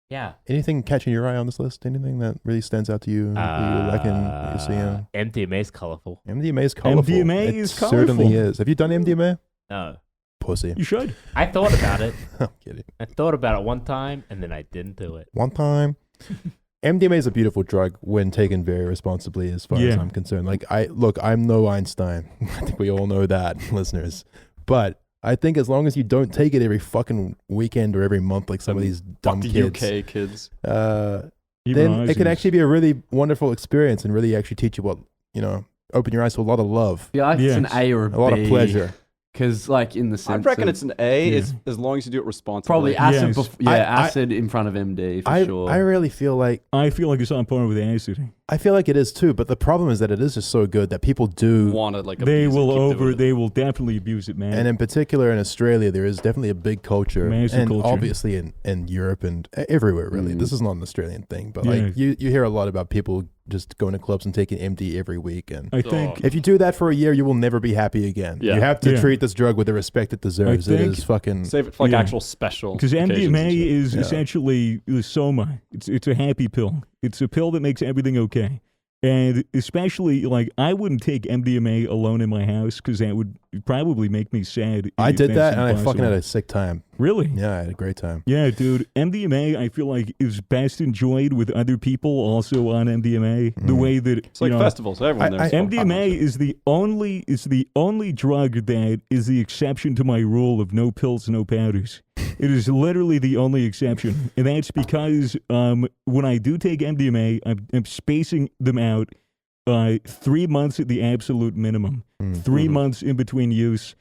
Yeah. anything catching your eye on this list? Anything that really stands out to you? That you reckon you're seeing? MDMA is colorful. MDMA is colorful. MDMA It is certainly colorful. is. Have you done MDMA? No. Pussy. You should. I thought about it. I'm kidding. I thought about it one time, and then I didn't do it. One time. MDMA is a beautiful drug when taken very responsibly, as far as Yeah. I'm concerned. Like, I'm no Einstein. I think we all know that, listeners. But I think as long as you don't take it every fucking weekend or every month, like some of these dumb Fuck the kids, UK kids. then it can actually be a really wonderful experience and really actually teach you what, open your eyes to a lot of love, Yeah, it's an Yes. A or a B. a lot of pleasure. Because, like, in the I sense reckon of it's an A. Yeah. It's as long as you do it responsibly. probably acid. Yes. Acid in front of MD for sure. I really feel like I feel like it's on par with acid. I feel like it is too, but the problem is that it is just so good that people do. wanted like They abuse it, will keep doing it. they will definitely abuse it, man. And in particular in Australia, there is definitely a big culture, Massive and culture. obviously in Europe and everywhere. Really, this is not an Australian thing, but like you hear a lot about people just going to clubs and taking MD every week. And I think if you do that for a year, you will never be happy again. Yeah. You have to Yeah. treat this drug with the respect it deserves. It think- is fucking. Save it for like Yeah. actual special. because occasions and MDMA shit. is Yeah. essentially the soma. It's a happy pill. It's a pill that makes everything okay. And especially, like, I wouldn't take MDMA alone in my house because that would probably make me sad. I if did that's that, and I impossible. fucking had a sick time. Really? Yeah, I had a great time. Yeah, dude. MDMA, I feel like, is best enjoyed with other people also on MDMA. The way that It's like festivals. Everyone there's fun MDMA shit. is the only drug that is the exception to my rule of no pills, no powders. It is literally the only exception, and that's because when I do take MDMA, I'm spacing them out 3 months at the absolute minimum. 3 months in between use.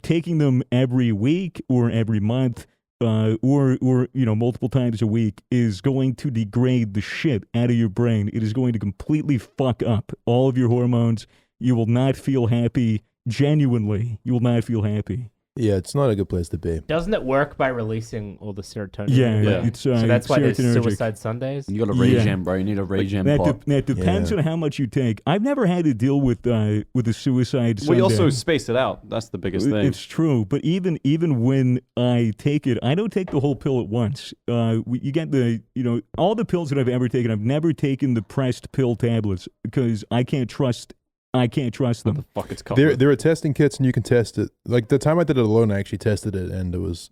Taking them every week or every month. Or multiple times a week is going to degrade the shit out of your brain. It is going to completely fuck up all of your hormones. You will not feel happy. Genuinely, you will not feel happy. Yeah, it's not a good place to be. Doesn't it work by releasing all the serotonin? Yeah, Yeah. it's So that's why there's serotonergic. Suicide Sundays. You got a Yeah. regen, bro. You need a regen That, pot. that depends Yeah. on how much you take. I've never had to deal with the suicide. We also Sunday. space it out. That's the biggest thing. It's true, but even when I take it, I don't take the whole pill at once. You get all the pills that I've ever taken. I've never taken the pressed pill tablets because I can't trust them. Fuck, it's called. There are testing kits, and you can test it. Like the time I did it alone, I actually tested it, and it was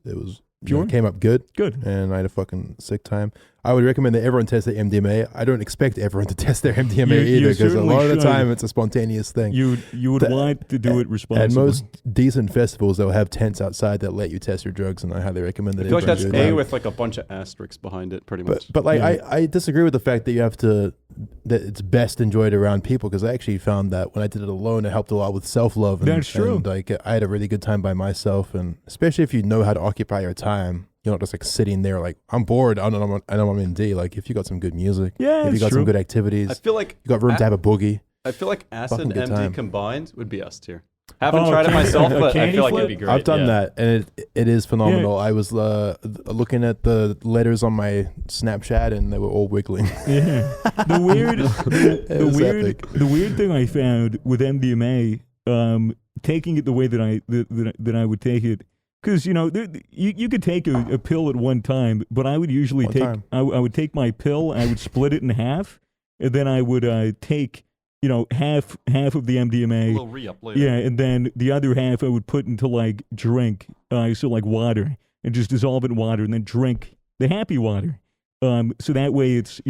Pure? it came up good. Good. And I had a fucking sick time. I would recommend that everyone test their MDMA. I don't expect everyone to test their MDMA You either, because a certainly lot of the should. time it's a spontaneous thing. You would The- want to do it responsibly. At most decent festivals, they'll have tents outside that let you test your drugs, and I highly recommend that I feel like everyone that's do A that. with like a bunch of asterisks behind it, pretty much. But like Yeah. I disagree with the fact that that it's best enjoyed around people, because I actually found that when I did it alone, it helped a lot with self-love. And, That's true. And like I had a really good time by myself, and especially if you know how to occupy your time, you're not just like sitting there like I'm bored. I know I'm in D. Like if you got some good music, Yeah, if you it's got true. some good activities, I feel like you got room to have a boogie. I feel like acid Fucking and good MD time. combined would be S tier. Haven't Oh, tried it candy- myself, a but I candy feel like flip? it'd be great. I've done yeah. that, and it is phenomenal. I was looking at the letters on my Snapchat, and they were all wiggling. Yeah. The weird, It was epic. the weird thing I found with MDMA, taking it the way that I would take it, because you could take a pill at one time, but I would usually One take time. I would take my pill, I would split it in half, and then I would take half of the A MDMA. little re-up later. Yeah, and then the other half I would put into like drink, so like water, and just dissolve it in water, and then drink the happy water. So that way it's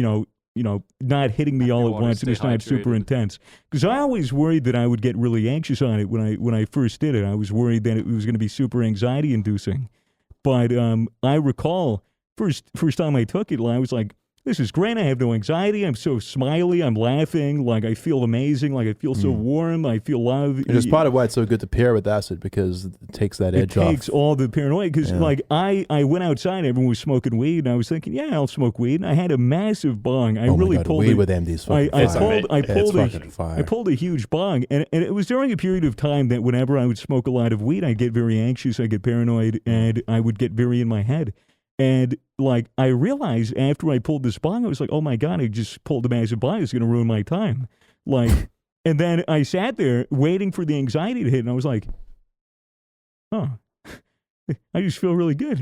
not hitting me all at water, once, and stay it's not super hydrated. intense. Because I always worried that I would get really anxious on it when I first did it. I was worried that it was going to be super anxiety inducing. But I recall first time I took it, I was like, this is great. I have no anxiety. I'm so smiley. I'm laughing. Like, I feel amazing. Like, I feel so warm. I feel love. And it's part of why it's so good to pair with acid, because it takes that edge It off. takes all the paranoia. Because, like, I went outside. Everyone was smoking weed. And I was thinking, yeah, I'll smoke weed. And I had a massive bong. I Oh my really God, pulled weed it. with MD's I fucking fire. pulled fire. I pulled a huge bong. And it was during a period of time that whenever I would smoke a lot of weed, I'd get very anxious. I'd get paranoid. And I would get very in my head. And, like, I realized after I pulled this bong, I was like, oh, my God, I just pulled a massive bong. It's going to ruin my time. Like, and then I sat there waiting for the anxiety to hit, and I was like, oh, I just feel really good.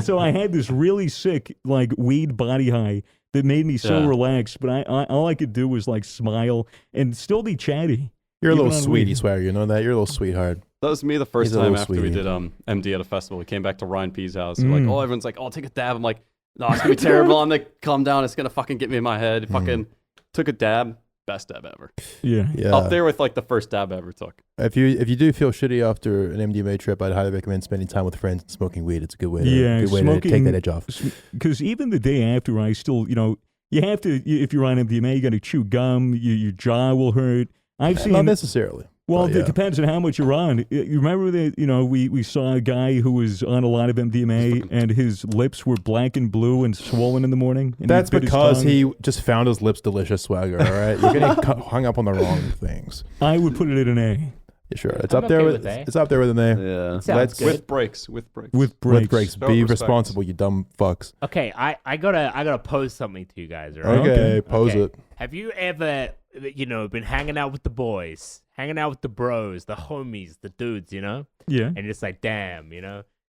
So I had this really sick, like, weed body high that made me so relaxed. But I all I could do was, like, smile and still be chatty. You're a even little on sweetie, weed. Swagger. You know that? You're a little sweetheart. That was me the first He's a time little after we sweetie. did MD at a festival. We came back to Ryan P's house. Like, oh, everyone's like, oh, I'll take a dab. I'm like, no, it's gonna be terrible. I'm like, calm down. It's gonna fucking get me in my head. Fucking took a dab. Best dab ever. Yeah. Up there with like the first dab I ever took. If you do feel shitty after an MDMA trip, I'd highly recommend spending time with friends and smoking weed. It's a good way to take that edge off. Because even the day after, I still, you have to, if you're on MDMA, you got to chew gum. Your jaw will hurt. I've seen. Not necessarily. Well, but yeah. it depends on how much you're on. You remember that, we saw a guy who was on a lot of MDMA and his lips were black and blue and swollen in the morning. And That's bit his because tongue. he just found his lips delicious, Swagger, all right? You're getting hung up on the wrong things. I would put it at an A. Yeah, sure. It's I'm up there okay with with A. It's up there with an A. Yeah. Sounds good. With breaks. With breaks. With breaks. With breaks. Show Be respect. responsible, you dumb fucks. Okay, I gotta pose something to you guys, all right? Okay, pose Okay. it. Have you ever, been hanging out with the boys, hanging out with the bros, the homies, the dudes, Yeah. And it's like, damn,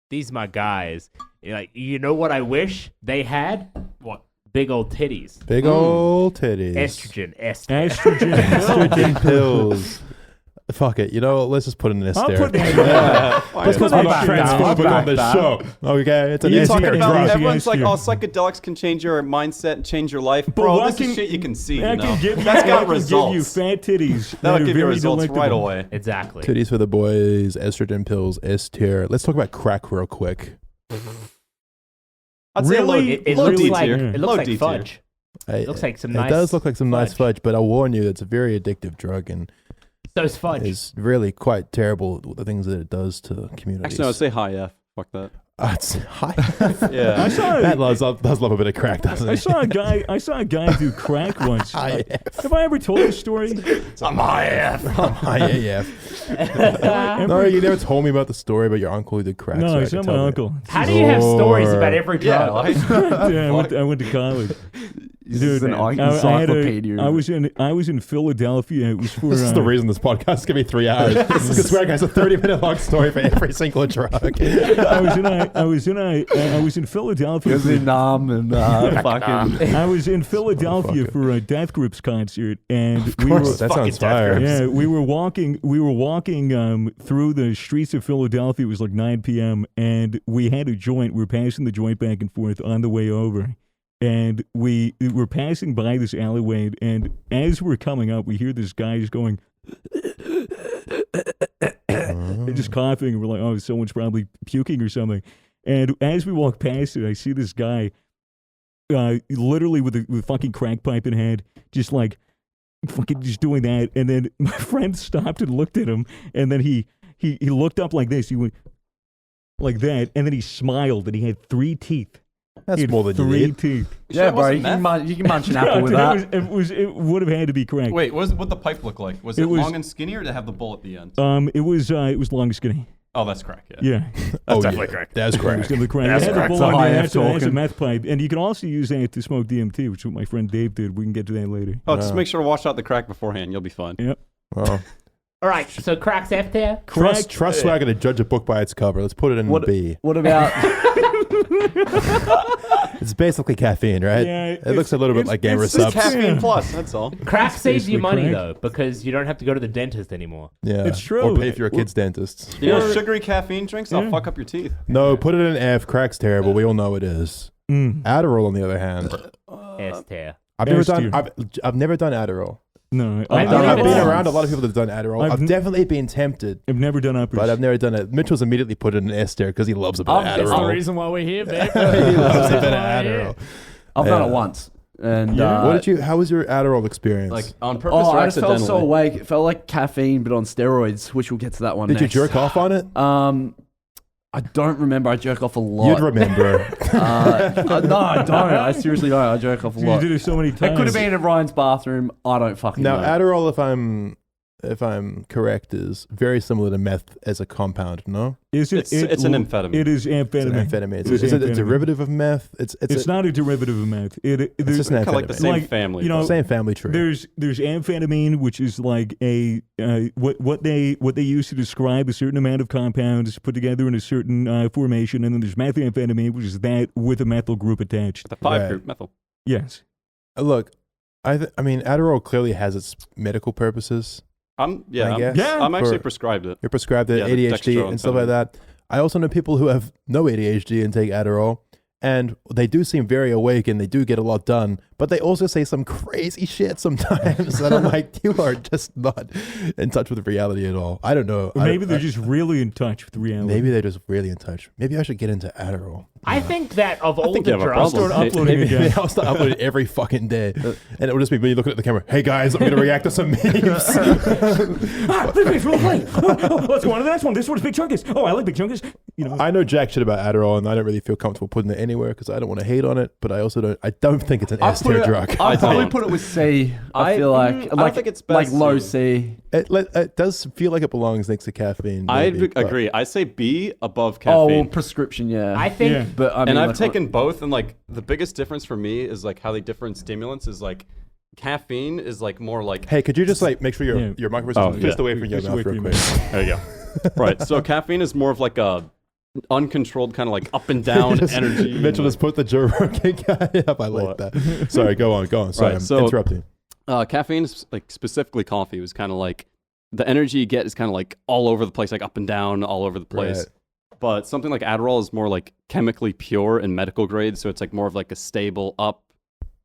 these my guys. You're like, you know what I wish they had? What? Big old titties. Big old titties. Estrogen. Estrogen pills. Fuck it. Let's just put an S I'll there. put that. Let's put I'll some back that. transphobic I'll on this back show. Okay? It's an You're S talking tier about drug. Everyone's like, here. oh, psychedelics can change your mindset and change your life. But Bro, what this can- is shit you can see. That You know? can give you, That's that got can give you results. fat titties. that That'll are give you very results right delectable. away. Exactly. Titties for the boys, estrogen pills, S tier. Let's talk about crack real quick. I'd say low, Really? It low looks D like tier. it Low looks like D tier. fudge. It looks like some nice. It does look like some nice fudge. fudge, but I'll warn you, it's a very addictive drug and So's fudge. is really quite terrible, the things that it does to communities. Actually, no, I'd say high F. Fuck that. It's high. Yeah. I saw That does love a bit of crack, doesn't I it? saw a guy do crack once. High Have I ever told this story? I'm high F. High AF. No, you never told me about the story about your uncle who did crack. No, so I it's could not my tell you. uncle. How do you have stories about every Yeah, drug? like, Yeah, I went to college. This is an man, encyclopedia. I was in Philadelphia. It was for This is the reason this podcast is going to be 3 hours. Because Swag has a 30-minute long story for every single drug. I was in Philadelphia. Because in fucking. I was in Philadelphia for a Death Grips concert, and Of course, that sounds fire. Yeah, we were walking through the streets of Philadelphia. It was like 9 p.m. and we had a joint. We were passing the joint back and forth on the way over, and we were passing by this alleyway. And as we're coming up, we hear this guy just going, just coughing. And we're like, oh, someone's probably puking or something. And as we walk past it, I see this guy, literally with a fucking crack pipe in hand, just like fucking just doing that. And then my friend stopped and looked at him, and then he looked up like this. He went like that, and then he smiled, and he had 3 teeth. That's He had more than you 3 need. teeth. Yeah, bro, wasn't you can, meth? you can munch an apple No, with dude, that. it would have had to be crack. wait, what the pipe look like? Was It it was- long and skinny, or did it have the bowl at the end? It was long and skinny. Oh, that's crack. Yeah. Yeah. That's definitely crack. That's It crack. was definitely crack. That's It had crack. the It's bowl a on high there. F That's a talking. meth pipe, and you can also use that to smoke DMT, which is what my friend Dave did. We can get to that later. Oh, just make sure to wash out the crack beforehand. You'll be fine. Yep. Well, All right, so crack's F tier. trust Swagger to judge a book by its cover. Let's put it in What- B. What about. It's basically caffeine, right? Yeah, it looks a little bit like Gamer It's Subs. caffeine plus. That's all. Crack saves you basically money crack. though, because you don't have to go to the dentist anymore. Yeah, It's true. Or pay for your kid's dentist. You know, sugary caffeine drinks, they'll Yeah. fuck up your teeth. No, put it in F. Crack's terrible. We all know it is. Adderall, on the other hand, S tear. I've never S done. tier. I've never done Adderall. No, I've never been done. around a lot of people that've done Adderall. I've I've definitely been tempted, I've never done uppers. but I've never done it. Mitchell's immediately put it in S tier because he loves a bit of That's the Adderall. reason why we're here, babe. He loves a bit of Why we're here. Adderall. I've done Yeah. it once. And Yeah. What did you? How was your Adderall experience? Like on purpose or I just felt accidentally. so awake. It felt like caffeine, but on steroids, which we'll get to that one did you next. jerk off on it? I don't remember. I jerk off a lot. You'd remember. No, I don't. I seriously don't. I jerk off a You lot. did it so many It times. could have been in Ryan's bathroom. I don't fucking Now, know. Adderall, if I'm correct, is very similar to meth as a compound. No, Is it? It's an amphetamine. It is it's an amphetamine. amphetamine. It's Is it a amphetamine. derivative of meth? It's not a derivative of meth. It's just an Kind of like the amphetamine. same Like, family. you know, but- Same family tree. There's amphetamine, which is like a what they use to describe a certain amount of compounds put together in a certain formation, and then there's methamphetamine, which is that with a methyl group attached. the 5 Right. group methyl. Yes. Look, I mean, Adderall clearly has its medical purposes. I'm I guess. Yeah. I'm actually For- prescribed it. You're prescribed it, Yeah, the ADHD dextro and stuff like that. I also know people who have no ADHD and take Adderall, and they do seem very awake and they do get a lot done, but they also say some crazy shit sometimes. And I'm like, you are just not in touch with reality at all. I don't know. Or maybe they're just really in touch with reality. Maybe they're just really in touch. Maybe I should get into Adderall. I think that of all think the you have a drugs, problem. Start uploading Maybe again. I'll start uploading every fucking day, and it will just be me looking at the camera. Hey guys, I'm gonna react to some memes. This role play. Let's go on to the next one. This one's Big Chunkus. Oh, I like Big Chunkus. You know, I know jack shit about Adderall, and I don't really feel comfortable putting it anywhere because I don't want to hate on it. But I also don't. I don't think it's an S tier drug. I'd probably don't. put it with C. I feel like I don't think it's like best low C. C. It does feel like it belongs next to caffeine. I maybe, but- agree. I say B above Oh, caffeine. prescription, yeah. I think Yeah. but I mean, and I've like, taken both, and like the biggest difference for me is like how they differ in stimulants. Is like caffeine is like more like Hey, could you just like make sure Yeah. your microphone's Oh, just yeah. away from your Just mouth away real from quick? your there you go. Right. So caffeine is more of like a uncontrolled kind of like up and down Just- energy. Mitchell just put the Joe Rogan guy up. I like What? that. Sorry, go on. Sorry, Right, I'm so- interrupting. Caffeine is like specifically coffee was kind of like the energy you get is kind of like all over the place, like up and down, all over the place. Right. But something like Adderall is more like chemically pure and medical grade, so it's like more of like a stable up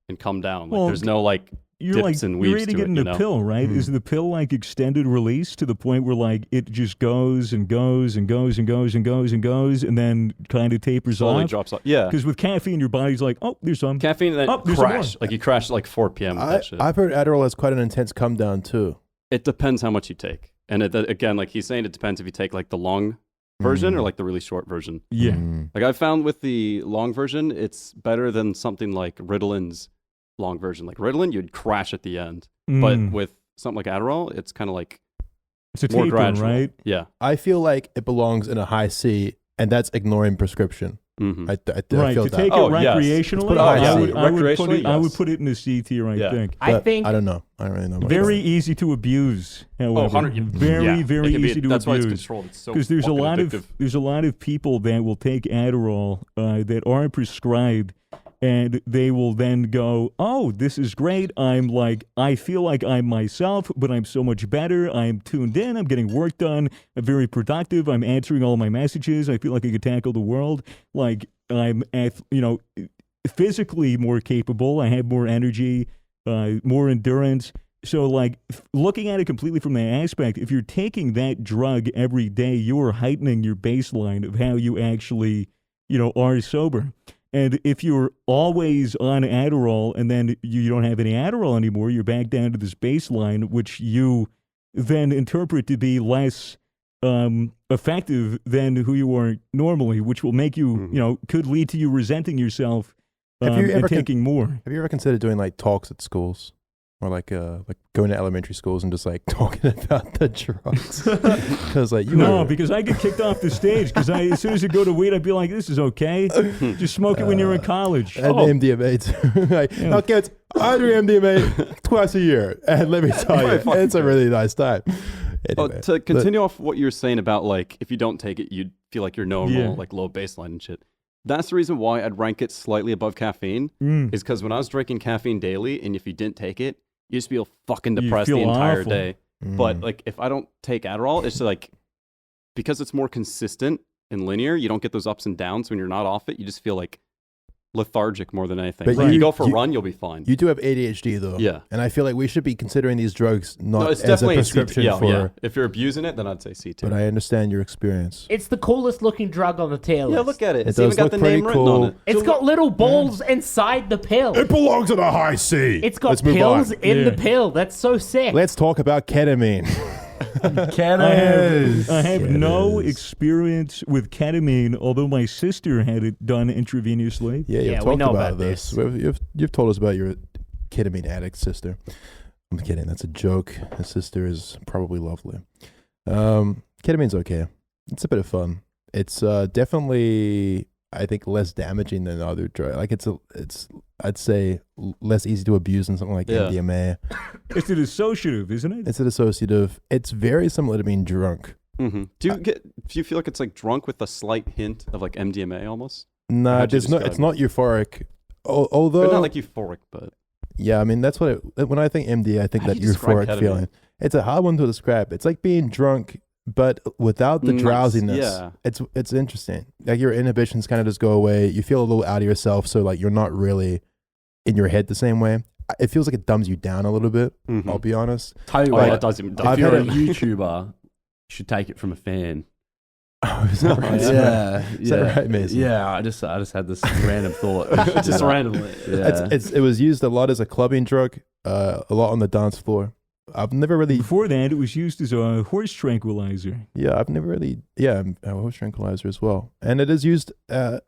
and come down. Like Well, there's no like you're dips like and you're weaves ready to to get it, in you a know? pill, right? Is the pill like extended release to the point where like it just goes and goes and goes and goes and goes and goes and then kind of tapers slowly off? drops off. Yeah, Because with caffeine, your body's like, oh, there's some. caffeine and then Oh, there's some crash. more. Like you crash at like 4 p.m. with that shit. I've heard Adderall has quite an intense come down too. It depends how much you take, and again, like he's saying, it depends if you take like the long version or like the really short version. Yeah. Like I found with the long version, it's better than something like Ritalin's long version. Like Ritalin, you'd crash at the end, but Mm. with something like Adderall, it's kind of like It's a more taper, gradual, right? Yeah. I feel like it belongs in a high C, and that's ignoring prescription. Mm-hmm. I Right, feel to that. take Oh, it yes. recreationally, Let's put it high I C. would put Recreationally, it. I would yes. put it in a C tier. I Yeah. think I But think I don't know. I don't really know. much very about easy to abuse. However, 100 very yeah. very It can be- easy to that's why it's abuse. controlled. It's so Because there's a fucking lot addictive. of people that will take Adderall that aren't prescribed, and they will then go, "Oh, this is great. I feel like I'm myself, but I'm so much better. I'm tuned in. I'm getting work done. I'm very productive. I'm answering all my messages. I feel like I could tackle the world. Like I'm, physically more capable. I have more energy, more endurance." So, like, looking at it completely from that aspect, if you're taking that drug every day, you're heightening your baseline of how you actually, are sober. And if you're always on Adderall and then you don't have any Adderall anymore, you're back down to this baseline, which you then interpret to be less effective than who you are normally, which will make you, could lead to you resenting yourself Have you and ever taking more. Have you ever considered doing like talks at schools, or like going to elementary schools and just like talking about the drugs? Because like No, because I get kicked off the stage. Because as soon as I go to weed, I'd be like, "This is okay. Just smoke it when you're in college." and MDMA too. Like, Yeah. Now kids, I do MDMA twice a year, and let me tell you, it's a really nice time. Anyway, To continue off what you were saying about like if you don't take it, you'd feel like you're normal, Yeah. like low baseline and shit. That's the reason why I'd rank it slightly above caffeine. Is because when I was drinking caffeine daily, and if you didn't take it, you just feel fucking depressed the entire day. But like, if I don't take Adderall, it's like because it's more consistent and linear. You don't get those ups and downs when you're not off it. You just feel like lethargic more than anything. But Like, you go for a run, you'll be fine. You do have ADHD though. Yeah. And I feel like we should be considering these drugs not it's as a definitely prescription C2. for. Yeah. If you're abusing it, then I'd say C2. But I understand your experience. It's the coolest looking drug on the tier list. Yeah, look at it. It It's even does got look the pretty name written cool. on it. It's got little balls inside the pill. It belongs in a high C. It's got Let's move pills on. in the pill. That's so sick. Let's talk about ketamine. I have no experience with ketamine, although my sister had it done intravenously. Yeah, you've Yeah, we talked know about about this. this. You've told us about your ketamine addict sister. I'm kidding. That's a joke. His sister is probably lovely. Ketamine's okay. It's a bit of fun. It's definitely, I think, less damaging than other drugs. Like it's I'd say less easy to abuse than something like MDMA. It's a dissociative, isn't it? It's a dissociative. It's very similar to being drunk. Mm-hmm. Do you feel like it's like drunk with a slight hint of like MDMA almost? Nah, How'd you there's no. describe It's it? not euphoric. Although But not like euphoric, but yeah, I mean that's what when I think MD, I think How do that you describe euphoric ketamine? feeling. It's a hard one to describe. It's like being drunk, but without the Nice, drowsiness. yeah. It's interesting. Like your inhibitions kind of just go away. You feel a little out of yourself, so like you're not really in your head the same way. It feels like it dumbs you down a little bit. Mhm. I'll be honest. Tell you Oh, what, yeah, it does even. I've if you're had a it- YouTuber, you should take it from a fan. Oh, is that right? Is that right, Mason? Yeah, I just had this random thought. Just randomly. Yeah. It was used a lot as a clubbing drug, a lot on the dance floor. I've never really, Before that, it was used as a horse tranquilizer. a horse tranquilizer as well. And it is used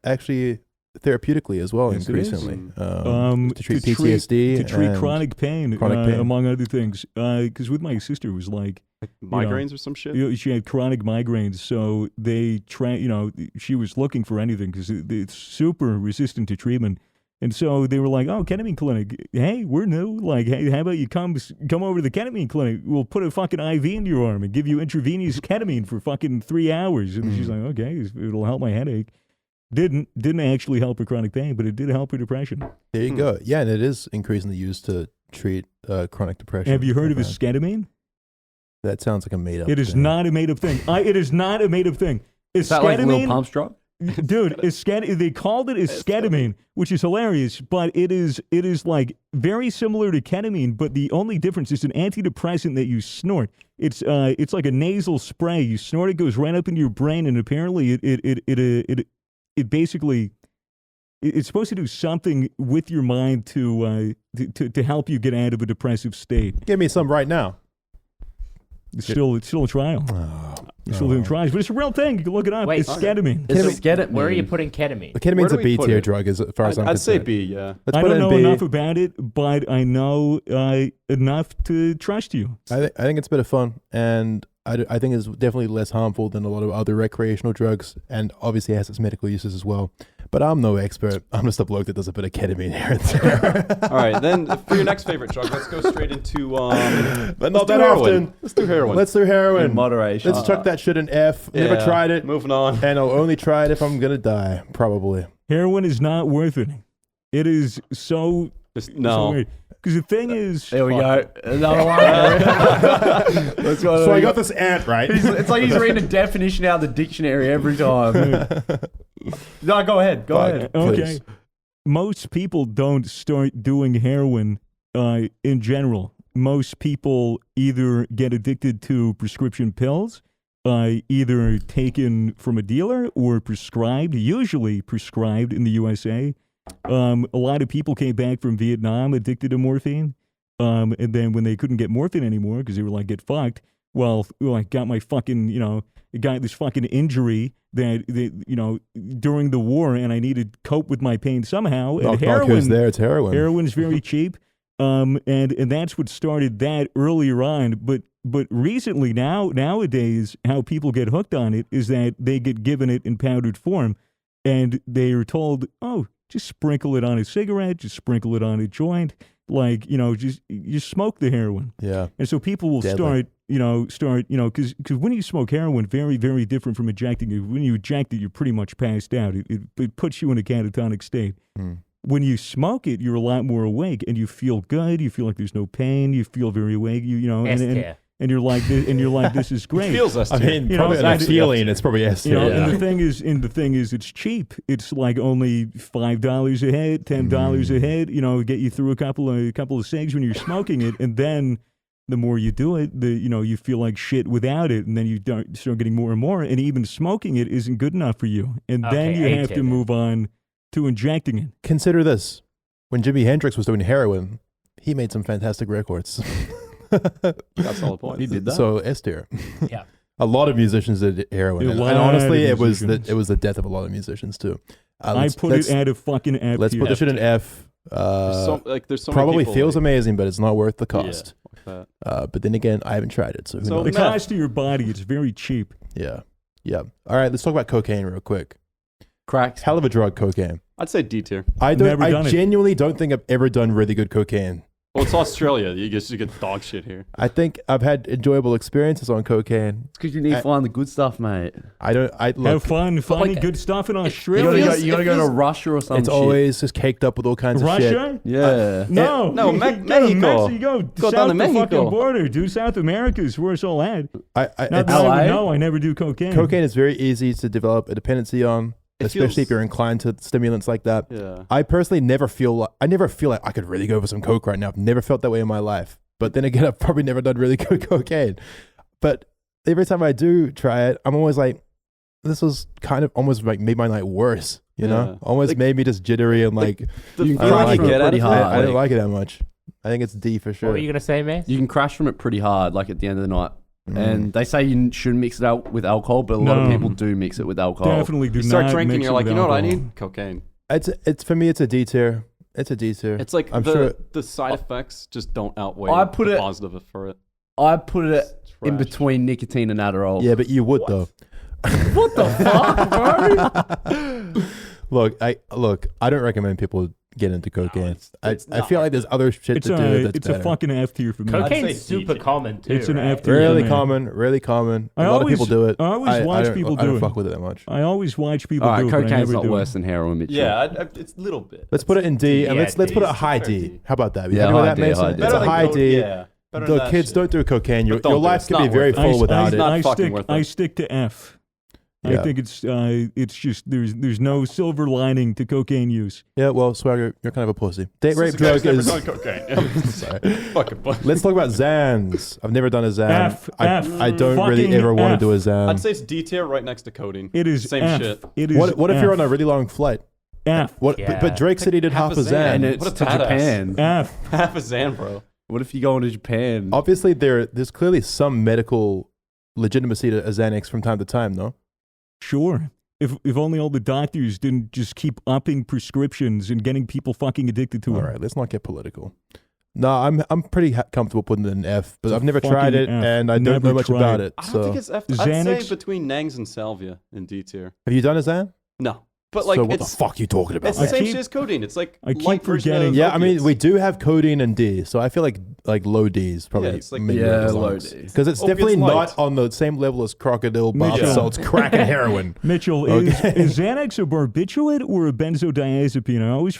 actually therapeutically as well Yes, it is. increasingly. To treat to PTSD. treat and chronic pain, among other things. Because with my sister, it was like, Like migraines or some shit. she had chronic migraines, so they she was looking for anything because it's super resistant to treatment. And so they were like, "Oh, ketamine clinic. Hey, we're new. Like, hey, how about you come over to the ketamine clinic? We'll put a fucking IV into your arm and give you intravenous ketamine for fucking 3 hours." And she's like, "Okay, it'll help my headache." Didn't actually help her chronic pain, but it did help her depression. There you go. Yeah, and it is increasingly used to treat chronic depression. Have you heard of a esketamine? That sounds like a made up. It is not a made up thing. It is not a made up thing. Is that like Lil Esketamine, Pump's drug? dude, they called it esketamine, which is hilarious, but it is like very similar to ketamine, but the only difference is an antidepressant that you snort. It's like a nasal spray. You snort it, goes right up into your brain, and apparently it basically it's supposed to do something with your mind to help you get out of a depressive state. Give me some right now. It's still a trial. It's still doing trials, but it's a real thing. You can look it up. Wait, it's ketamine. Where are you putting ketamine? Ketamine's Where a do we B put tier it? drug as far as I'm I'd say concerned. B, yeah. Let's I put it don't in know B. enough about it, but I know enough to trust you. I think it's a bit of fun, and I think it's definitely less harmful than a lot of other recreational drugs, and obviously has its medical uses as well. But I'm no expert. I'm just a bloke that does a bit of ketamine here and there. All right, then for your next favorite drug, let's go straight into. But let's not do that heroin. often. Let's do heroin. Let's do heroin. In moderation. Let's chuck that shit in F. Never Yeah, tried it, Moving on. and I'll only try it if I'm gonna die, probably. Heroin is not worth it. It is so No. weird. Because the thing is, There we go. Another one. Let's go. So I got this ant right. It's like he's reading a definition out of the dictionary every time. No, go ahead. Go ahead. okay, Please. most people don't start doing heroin in general. Most people either get addicted to prescription pills, either taken from a dealer or prescribed, usually prescribed in the USA. A lot of people came back from Vietnam addicted to morphine. And then when they couldn't get morphine anymore because they were like, get fucked, well, I got my fucking, got this fucking injury that during the war and I needed to cope with my pain somehow. And Knock who's there? It's heroin. heroin's very cheap. And that's what started that earlier on. But recently nowadays, how people get hooked on it is that they get given it in powdered form and they are told, oh, just sprinkle it on a cigarette, just sprinkle it on a joint, just smoke the heroin. Yeah. And so people will Deadly. start start, because when you smoke heroin, very, very different from injecting it. When you inject it, you're pretty much passed out. It puts you in a catatonic state. When you smoke it, you're a lot more awake and you feel good. You feel like there's no pain. You feel very awake. And you're like, this is great. It feels us. I mean, probably it's an not- feeling. It's probably S tier. And the thing is, it's cheap. It's like only $5 a head, $10 a head. Get you through a couple of cigs when you're smoking it, and then the more you do it, you feel like shit without it, and then you start getting more and more. And even smoking it isn't good enough for you, and then you have to move on to injecting it. Consider this: when Jimi Hendrix was doing heroin, he made some fantastic records. That's all the point. He did that. So S tier. Yeah. A lot of musicians did heroin, A and lot honestly, of it was musicians. the death of a lot of musicians too. I put it at a fucking F Let's tier. put the shit in F. There's so many Probably people, feels like, amazing, but it's not worth the cost. Yeah, like But then again, I haven't tried it, so who So knows? The meth. cost to your body, it's very cheap. Yeah. All right, let's talk about cocaine real quick. Cracks. Hell of a drug, cocaine. I'd say D tier. Never I done it. genuinely don't think I've ever done really good cocaine. Well, it's Australia. You get dog shit here. I think I've had enjoyable experiences on cocaine. It's because you need to find the good stuff, mate. Have Have fun finding like, good stuff in You Australia. gotta go to Russia or something. It's always just caked up with all kinds of shit. Russia? Yeah. No, No, you Me- go to Mexico. Mexico. Go South down to the Mexico. fucking border, dude. South America is where it's all at. Not that It's- I LA? would know. I never do cocaine. cocaine is very easy to develop a dependency on, It especially feels- if you're inclined to stimulants like that. Yeah. I personally never feel like I could really go for some coke right now. I've never felt that way in my life. But then again, I've probably never done really good cocaine. But every time I do try it, I'm always like, this was kind of almost like made my night worse. You know, Yeah. almost Like- made me just jittery and like The You can feeling crash you it get out pretty of hard. it, I didn't like it that much. I think it's D for What sure. were you gonna say, Mace? You can crash from it pretty hard, like at the end of the night. Mm. And they say you shouldn't mix it out with alcohol, but a lot of No. people do mix it with alcohol. Definitely do You start not drinking, mix you're it like, with you know what I alcohol. need? Cocaine. It's for me. It's a D tier. It's a D tier. It's like I'm sure. the side effects just don't outweigh I put the it- positive for it. I put it in Trash. between nicotine and Adderall. Yeah, but you would though. What the fuck, bro? Look. I don't recommend people get into cocaine. it's I feel like there's other shit It's to do a that's it's better. a fucking F tier for me. Cocaine's say super DJ. common too. It's an right? F tier. Really for me. common. Really common. I A lot of always- people do it. I always watch don't- people I don't do it. fuck with it that much. I always watch people All right, do it, but I cocaine's never not do worse it. than heroin, Mitchell. Yeah, it's a little bit. Let's put it in D, and Yeah, let's put D it a is high fair D. D. How about that? You Yeah, happy with high that, D, Mason? high D. It's a high D. Yeah. Better The than that kids shit. don't do cocaine. Your But don't do it. life It's could be not very worth it. full without not it. fucking worth it. I stick to F. I Yeah. think it's just there's no silver lining to cocaine use. Yeah, well, Swagger, you're kind of a pussy. Date rape drug is. cocaine. Sorry. Fucking Let's talk about Xans. I've never done a Xan. F, F, I don't really fucking ever want F. to do a Xan. I'd say it's D tier right next to codeine. It is Same F. shit. It is What if you're F. on a really long flight? F? What? Yeah. But Drake said he did half a Xan. And What it's a to badass. Japan. F. Half a Xan, bro. What if you go into Japan? Obviously, there's clearly some medical legitimacy to a Xanax from time to time, no? Sure. If only all the doctors didn't just keep upping prescriptions and getting people fucking addicted to All it. right, let's not get political. No, I'm pretty comfortable putting it in F, but It's a I've never tried fucking it, F. and I don't Never know much tried about it. it. I don't So, think it's F. I'd say Xanax? between Nangs and Salvia in D tier. have you done a Xan? No. But like so what the it's fuck are you talking about? it's the man? same keep- shit as codeine. It's like I keep light version forgetting- of Yeah, I mean, opiates. we do have codeine and D, so I feel like low D is probably it's like- maybe Yeah, as low long D. because it's Opiates definitely light. not on the same level as crocodile bath Mitchell. salts, crack, and heroin. Mitchell, Okay. is Xanax a barbiturate or a benzodiazepine? I always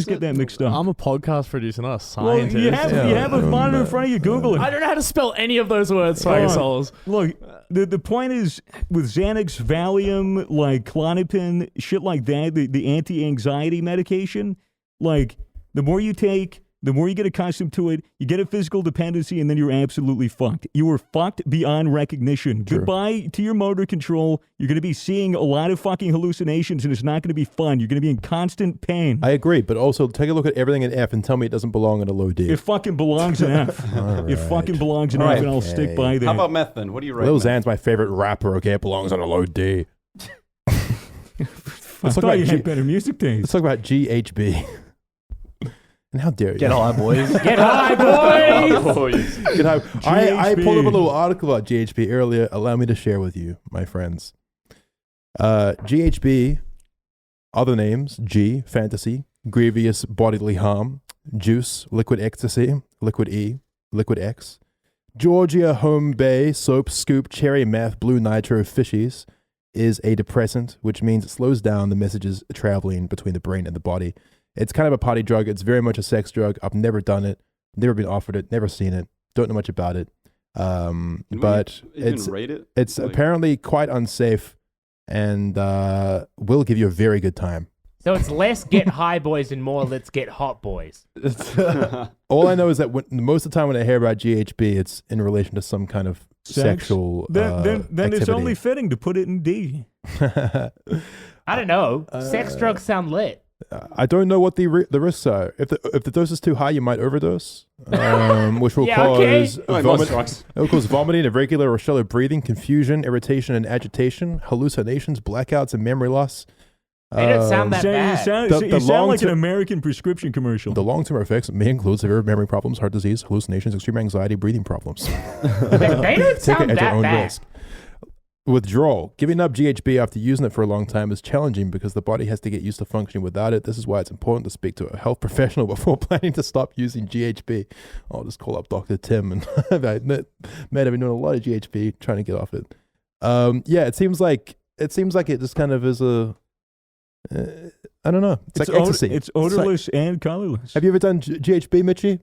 Is get it- that mixed up. I'm a podcast producer, not a well, scientist. you have Yeah, a monitor in front of you. Google it. I don't know how to spell any of those words, SwaggerSouls. Look, the point is with Xanax, Valium, like Klonopin, shit like that, the anti-anxiety medication, like the more you take, the more you get accustomed to it, you get a physical dependency, and then you're absolutely fucked. You are fucked beyond recognition. True. Goodbye to your motor control. You're going to be seeing a lot of fucking hallucinations, and it's not going to be fun. You're going to be in constant pain. I agree, but also take a look at everything in F and tell me it doesn't belong in a low D. It fucking belongs in F. It fucking belongs in F, and I'll stick by that. How about meth then? What do you rate? Lil meth? Xan's my favorite rapper. Okay, it belongs on a low D. I Let's talk thought you about had better music taste. Let's talk about GHB. And how dare you? Get high, boys. Get high, boys! Boys. Get high. I pulled up a GHB. little article about GHB earlier. Allow me to share with you, my friends. GHB, other names: G, fantasy, grievous bodily harm; juice, liquid ecstasy; liquid E, liquid X; Georgia Home Bay Soap Scoop Cherry Meth Blue Nitro Fishies is a depressant, which means it slows down the messages traveling between the brain and the body. It's kind of a party drug. It's very much a sex drug. I've never done it, never been offered it, never seen it, don't know much about it. But it's apparently quite unsafe and will give you a very good time. So it's less get high boys and more let's get hot boys. All I know is that most of the time when I hear about GHB, it's in relation to some kind of sexual Then it's activity. only fitting to put it in D. I don't know. Sex drugs sound lit. I don't know what the risks are. If the dose is too high, you might overdose, which will cause it will cause vomiting, irregular or shallow breathing, confusion, irritation, and agitation, hallucinations, blackouts, and memory loss. They don't sound that bad. You sound like an American prescription commercial. The long-term effects may include severe memory problems, heart disease, hallucinations, extreme anxiety, breathing problems. They don't sound that bad. Risk. Withdrawal. Giving up GHB after using it for a long time is challenging because the body has to get used to functioning without it. This is why it's important to speak to a health professional before planning to stop using GHB. I'll just call up Dr. Tim and I've been doing a lot of GHB trying to get off it. Yeah, it seems like it just kind of is a I don't know. It's like ecstasy. It's odorless and colorless. Have you ever done GHB, Mitchie?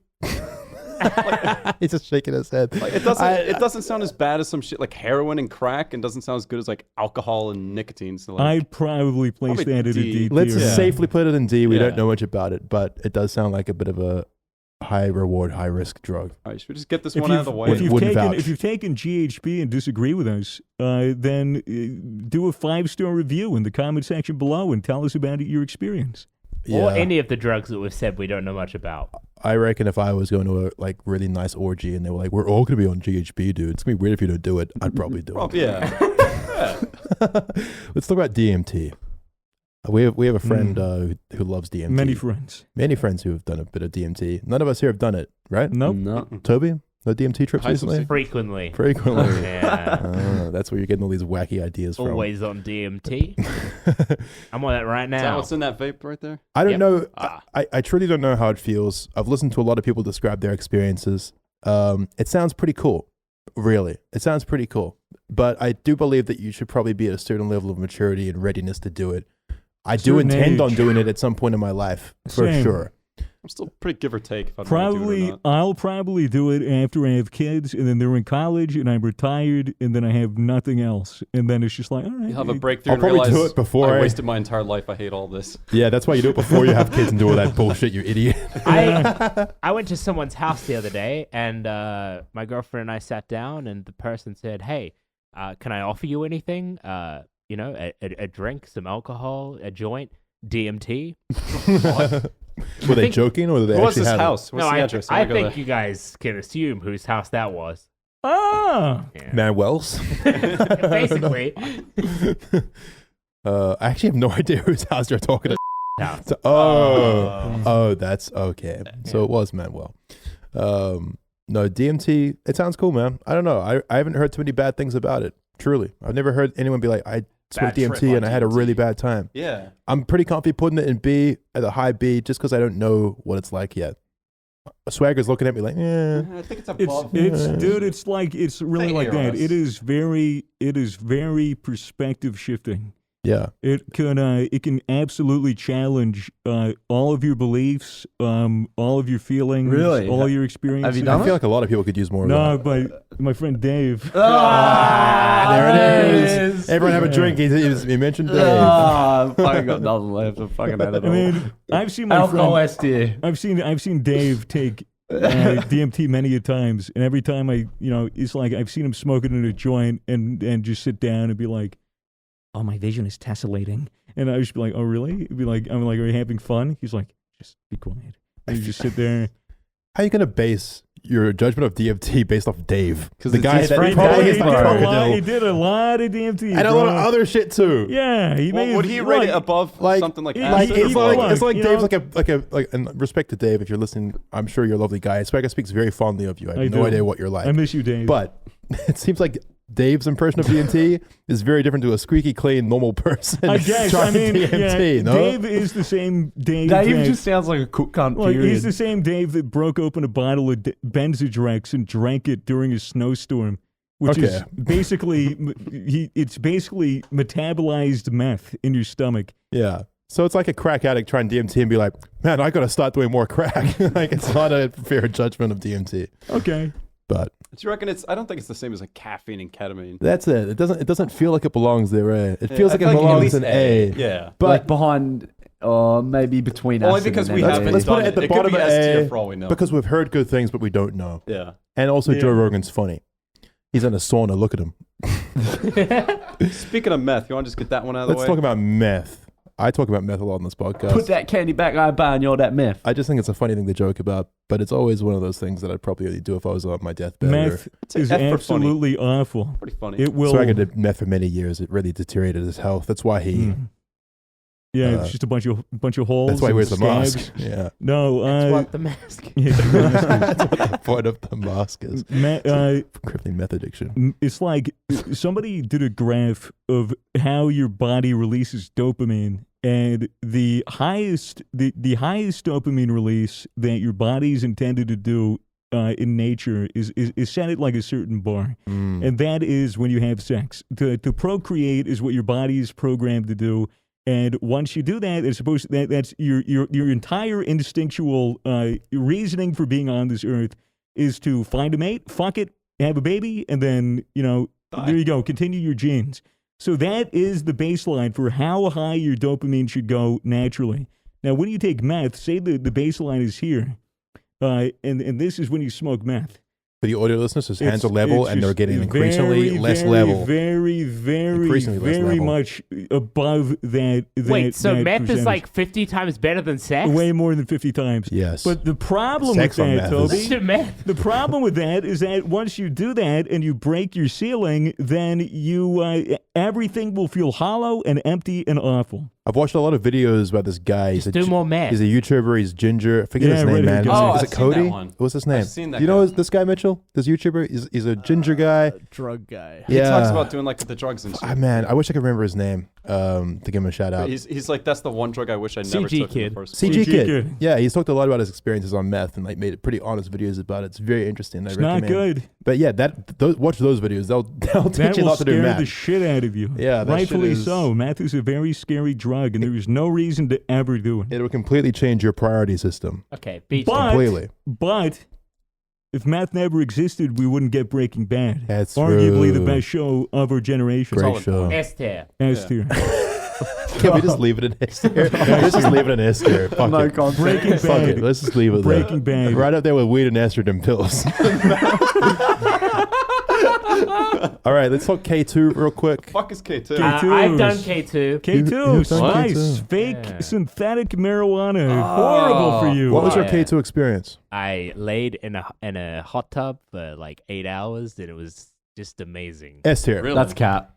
He's just shaking his head. Like, it doesn't sound as bad as some shit like heroin and crack, and doesn't sound as good as like alcohol and nicotine. So like, I'd probably place that in a D. Let's safely put it in D. We don't know much about it, but it does sound like a bit of a high reward, high risk drug. All right, should we just get this one out of the way? If you've taken GHB and disagree with us, then do a 5-star review in the comment section below and tell us about your experience. Or any of the drugs that we've said we don't know much about. I reckon if I was going to a like really nice orgy and they were like, "We're all going to be on GHB, dude. It's going to be weird if you don't do it." I'd probably do it. Yeah. Let's talk about DMT. We have a friend who loves DMT. Many friends who have done a bit of DMT. None of us here have done it, right? Nope. No. Toby, no DMT trips recently? Frequently. Yeah. That's where you're getting all these wacky ideas from. Always on DMT. I'm on that right now. Is that what's in that vape right there? I don't know. I truly don't know how it feels. I've listened to a lot of people describe their experiences. It sounds pretty cool. Really. It sounds pretty cool. But I do believe that you should probably be at a certain level of maturity and readiness to do it. I do intend on doing it at some point in my life, for sure. I'm still pretty give or take. If I'll probably do it after I have kids, and then they're in college, and I'm retired, and then I have nothing else, and then it's just like, all right. You'll have a breakthrough. I'll probably do it before I wasted my entire life. I hate all this. Yeah, that's why you do it before you have kids and do all that bullshit, you idiot. I went to someone's house the other day, and my girlfriend and I sat down, and the person said, "Hey, can I offer you anything? You know, a drink, some alcohol, a joint, DMT." Were they joking or did they What's actually his have house? it? What's the address? I think you guys can assume whose house that was. Ah, Manuel's. Basically. I actually have no idea whose house you're talking about. So, that's okay. So it was Manuel. No, DMT, it sounds cool, man. I don't know. I haven't heard too many bad things about it. Truly. I've never heard anyone be like, I smoked DMT and I had a really bad time. Yeah. I'm pretty comfy putting it in B, at a high B, just because I don't know what it's like yet. Swagger's looking at me like, I think it's above. Dude, it's like, it's really like that. It is very perspective shifting. Yeah. It can absolutely challenge all of your beliefs, all of your feelings, Really? all your experiences. Have you done I feel like a lot of people could use more of No, that. but my friend Dave. There it is. Everyone have a drink. He mentioned Dave. Fucking got nothing left to fucking add it I all. mean, I've seen my Alcohol friend. ST. I've seen Dave take DMT many a times, and every time it's like I've seen him smoking in a joint and just sit down and be like, "Oh, my vision is tessellating," and I just be like, "Oh, really?" He'd be like, "I'm like, are you having fun?" He's like, "Just be quiet." And you just sit there. How are you going to base your judgment of DMT based off Dave? Because the guy his that friend probably Dave. is like crocodile. He did a lot of DMT. And a lot of other shit too. Yeah, Would he rate it above something like Like acid? it's or like Dave's like and respect to Dave if you're listening. I'm sure you're a lovely guy. Swagger speaks very fondly of you. I have no idea what you're like. I miss you, Dave. But it seems like Dave's impression of DMT is very different to a squeaky clean normal person. I guess. trying DMT, no? Dave is the same Dave. Dave that- just sounds like a cook cunt. Like, Period. he's the same Dave that broke open a bottle of Benzodrex and drank it during a snowstorm, which is basically it's basically metabolized meth in your stomach. Yeah. So it's like a crack addict trying DMT and be like, man, I got to start doing more crack. Like, it's not a fair judgment of DMT. Okay. But Do you reckon it's? I don't think it's the same as like caffeine and ketamine. that's it. It doesn't feel like it belongs there. It feels I like it feel at belongs least in A. Yeah. But like behind, maybe between Only acid because and we then haven't let's put done it at the It could bottom be of S tier A for all we know. because we've heard good things, but we don't know. Yeah. And also, Yeah. Joe Rogan's funny. He's in a sauna. Look at him. Speaking of meth, you want to just get that one out of the Let's way? talk about meth. I talk about meth a lot on this podcast. put that candy back I buy and you're that meth. I just think it's a funny thing to joke about, but it's always one of those things that I'd probably only do if I was on my deathbed. Meth is F for funny. absolutely awful. Pretty funny. It will. Swagger did meth for many years. It really deteriorated his health. That's why he. Mm. Yeah, it's just a bunch of holes. That's why he and wears the scabs. mask. Yeah. No, That's what the mask. That's what the point of the mask is. Crippling meth addiction. It's like somebody did a graph of how your body releases dopamine, and the highest dopamine release that your body's intended to do in nature is set at like a certain bar, and that is when you have sex. To procreate is what your body is programmed to do. And once you do that, it's supposed to, that's your entire instinctual reasoning for being on this earth is to find a mate, fuck it, have a baby, and then there you go, continue your genes. So that is the baseline for how high your dopamine should go naturally. Now, when you take meth, say the baseline is here, and this is when you smoke meth. For the audio listeners, his hands are level it's and they're just getting increasingly less level. Increasingly less level. much above that. Wait, so that meth is percentage. like 50 times better than sex? Way more than 50 times. Yes. But the problem Sex with on that, meth Toby, is- Meth. the problem with that is that once you do that and you break your ceiling, then you everything will feel hollow and empty and awful. I've watched a lot of videos about this guy. Just do more meth. He's a YouTuber. He's ginger. I forget Yeah, his name, redhead man. guy. Oh, is I've it seen that Cody? one. What's his name? I've seen that Do you know guy. this guy, Mitchell? This YouTuber? He's a ginger guy. Drug guy. He Yeah. talks about doing like the drugs and shit. Ah, man, I wish I could remember his name to give him a shout out. He's like, that's the one drug I wish I never CG took in kid. the first CG CG Kid. Kid. Yeah, he's talked a lot about his experiences on meth and like made pretty honest videos about it. It's very interesting. It's I not recommend. good. But yeah, watch those videos. They'll That teach you will not to do scare the meth. shit out of you. Yeah, that shit rightfully is- so. Meth is a very scary drug, and there is no reason to ever do it. It will completely change your priority system. Okay, beach. But- Completely. But if meth never existed, we wouldn't get Breaking Bad. That's arguably the true. best show of our generation. Great Solid show. S tier. S tier. Can we just leave it in S tier? Let's just leave it in S tier. Fuck No it. concept. Breaking Fuck it. Bad. Let's just leave it there. Breaking Bad. Right up there with weed and estrogen pills. All right, let's talk K2 real quick. Fuck is K2? K2. I've done K2. K2, You've done spice, K2. fake Yeah. synthetic marijuana. Horrible for you. What was your Yeah. K2 experience? I laid in a hot tub for like 8 hours, and it was just amazing. S tier. Really? That's cap.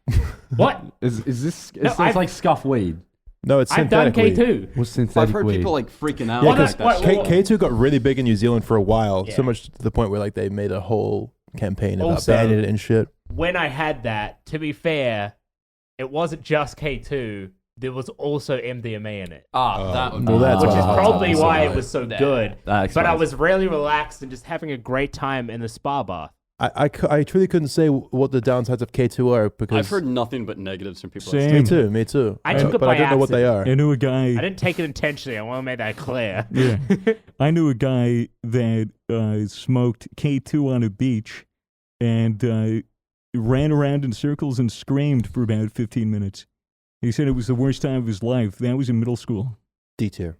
What? Is this? No, It's I've- like scuff weed. No, it's I've done synthetic weed. K2. Was synthetic I've heard weed. people like freaking out. Yeah, Well, because that's what- K2 got really big in New Zealand for a while, so Yeah. much to the point where like they made a whole campaign about Also- banning it and shit. When I had that, to be fair, it wasn't just K2. There was also MDMA in it, that would well, be- that's which is Oh, probably that's why right. it was so Yeah. good. That But I explains. was really relaxed and just having a great time in the spa bath. I truly couldn't say what the downsides of K2 are because I've heard nothing but negatives from people. Same. me too. I took it but by I don't know what they are. I knew a guy. I didn't take it intentionally. I want to make that clear. Yeah. I knew a guy that smoked K2 on a beach and ran around in circles and screamed for about 15 minutes. He said it was the worst time of his life. That was in middle school. D tier.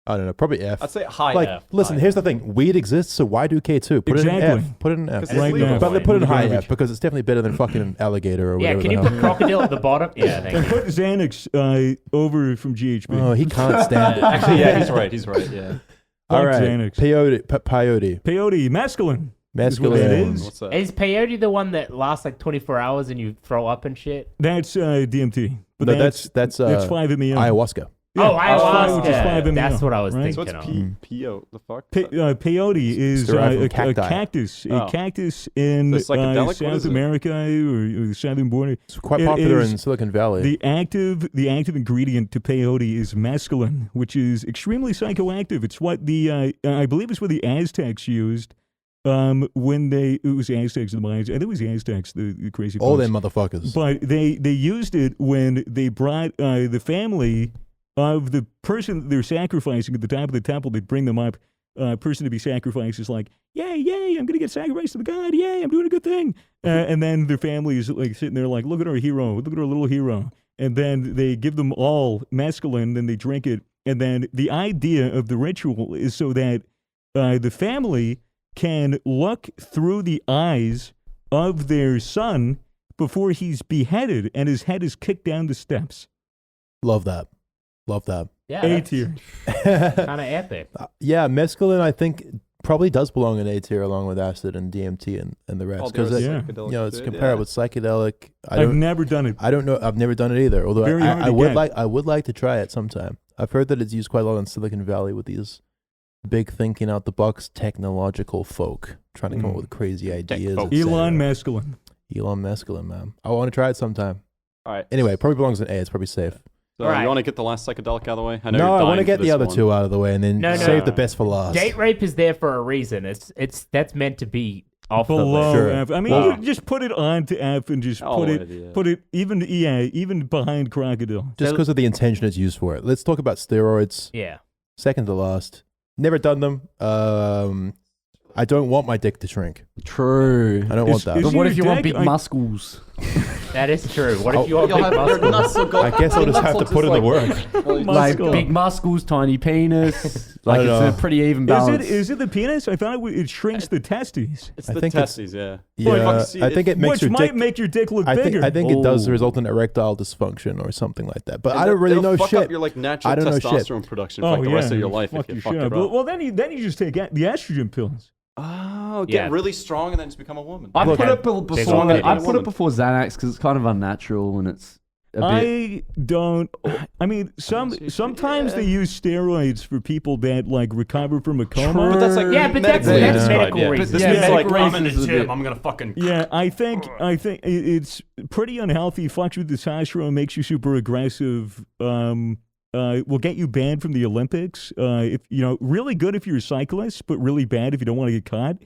I don't know, probably F. I'd say high like, F. listen, high here's the thing: weed exists, so why do K2? Put it in Exactly. F. Put it in F. 'Cause it's Right legal. now. But they put it in high Garbage. F because it's definitely better than fucking an alligator or Yeah, whatever. can the you hell. put crocodile at the bottom? Yeah, thank And you. put Xanax over from GHB. Oh, he can't stand it. Actually, yeah, he's right. He's right. Yeah. All Fuck right, Xanax. peyote, Peyote, mescaline. Is what mescaline. that is. What's that? Is peyote the one that lasts like 24 hours and you throw up and shit? That's DMT. But No, that's 5-MeO. ayahuasca. Oh, ayahuasca. Which is 5-MeO, That's what I was right? So thinking what's PO? The fuck? Peyote is derived from a cacti. cactus. Oh. A cactus in The psychedelic? What South is it? America or the southern border. It's quite It popular is in Silicon Valley. The active ingredient to peyote is mescaline, which is extremely psychoactive. It's what the I believe it's what the Aztecs used when it was the Aztecs and the Mayans. I think it was the Aztecs, the crazy All folks. them motherfuckers. But they used it when they brought the family of the person that they're sacrificing at the top of the temple. They'd bring them up. Person to be sacrificed is like, yay, I'm going to get sacrificed to the god. Yay, I'm doing a good thing. And then their family is like sitting there like, look at our hero. Look at our little hero. And then they give them all mescaline, then they drink it. And then the idea of the ritual is so that the family can look through the eyes of their son before he's beheaded and his head is kicked down the steps. Love that. Love that. Yeah, A that's tier. kind of epic. Yeah, mescaline, I think, probably does belong in A tier along with acid and DMT and the rest. Because it's comparable. It's psychedelic. I've never done it. I don't know. I've never done it either. Although Very hard I to would get. I would like to try it sometime. I've heard that it's used quite a lot in Silicon Valley with these big thinking out the box technological folk trying to come up with crazy ideas. folk. Elon mescaline. Elon mescaline, man. I want to try it sometime. All right. Anyway, probably belongs in A. It's probably safe. So All right. you want to get the last psychedelic out of the way? I know No, you're I dying want to for get the this other one. two out of the way and then No, save no. the best for last. Date rape is there for a reason. That's meant to be off the Below list. Sure. F. I mean, Wow. you just put it on to F and just Oh, put idea. it even behind crocodile. Just because of the intention it's used for it. Let's talk about steroids. Yeah. Second to last. Never done them. I don't want my dick to shrink. True. I don't want that. is But what your if you want dick- big muscles? That is true. What if you want You'll big have your muscles? nuts will go. I guess I'll just have to put in the work. Like Muscle. big muscles, tiny penis. Like I don't it's know. a pretty even balance. Is it the penis? I thought it shrinks the testes, It's I the think it's- testes, yeah. Yeah, see, I think it makes which your might dick. make your dick look I bigger. think it does Oh. result in erectile dysfunction or something like that. But And I don't really it'll know fuck shit. up your like natural I don't know shit. testosterone production for like the rest of your life fuck if you your fuck shit it up. up. Well, then you just take the estrogen pills. Oh, Yeah. get really strong and then just become a woman. I Look, put it Big before. old I titties. put it before Xanax because it's kind of unnatural and it's a bit. I don't. I mean, sometimes they use steroids for people that like recover from a coma. But that's like Yeah, but that's medical medical reasons. reasons. This Yeah, means like medical I'm in the reasons is a gym. bit- I'm gonna fucking. Yeah, I think it's pretty unhealthy. Fucks with testosterone, makes you super aggressive. Will get you banned from the Olympics. If really good if you're a cyclist, but really bad if you don't want to get caught.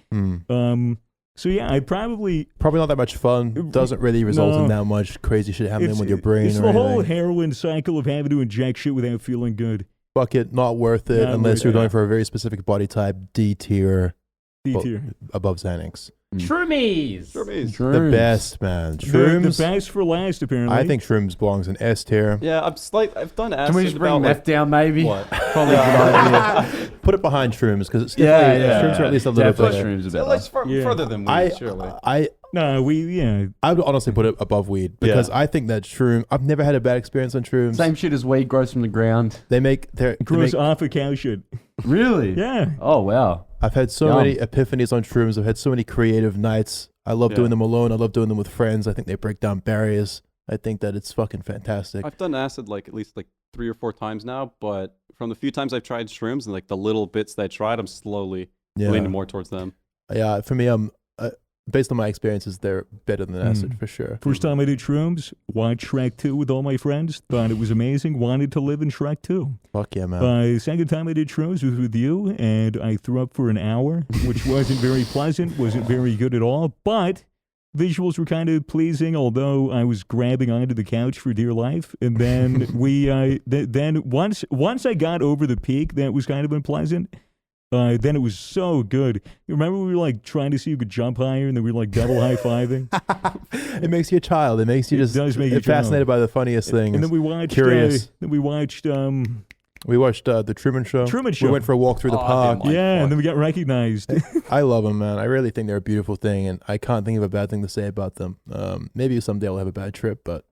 So yeah, I probably Probably not that much fun. Doesn't really result in that much crazy shit happening with your brain It's or the whole anything. heroin cycle of having to inject shit without feeling good. Fuck it, not worth it Not unless worth you're it. going for a very specific body type, D tier, D Well, tier. above Xanax. Shroomies. The best, man. Shrooms. The best for last, apparently. I think shrooms belongs in S tier. Yeah, I've done acid. Can we just bring about, meth like, down, maybe? What? Probably a good idea. Put it behind shrooms because it's Yeah, definitely- yeah. shrooms are at least a little Definitely bit. shrooms a bit. It's Yeah. further than I, weed, surely. No, I would honestly put it above weed because I think that shroom. I've never had a bad experience on shrooms. Same shit as weed grows from the ground. They make it grows off of cow shit. Really? Yeah. Oh wow. I've had so Yum. many epiphanies on shrooms. I've had so many creative nights. I love doing them alone. I love doing them with friends. I think they break down barriers. I think that it's fucking fantastic. I've done acid like at least like 3 or 4 times now, but from the few times I've tried shrooms and like the little bits that I tried, I'm slowly leaning more towards them. Yeah, for me, based on my experiences, they're better than acid for sure. First time I did shrooms, watched Shrek 2 with all my friends. Thought it was amazing. Wanted to live in Shrek 2. Fuck yeah, man. Second time I did shrooms was with you, and I threw up for an hour, which wasn't very pleasant, wasn't very good at all, but visuals were kind of pleasing, although I was grabbing onto the couch for dear life. And then once I got over the peak, that was kind of unpleasant. Then it was so good. You remember we were like trying to see who could jump higher, and then we were like double high-fiving? It makes you a child. It makes you It just does make you a fascinated child. by the funniest things. And then we watched Curious. We watched the Truman Show. Truman Show. We went for a walk through the Oh, I park. didn't like yeah, fuck. and then we got recognized. I love them, man. I really think they're a beautiful thing, and I can't think of a bad thing to say about them. Maybe someday I'll have a bad trip, but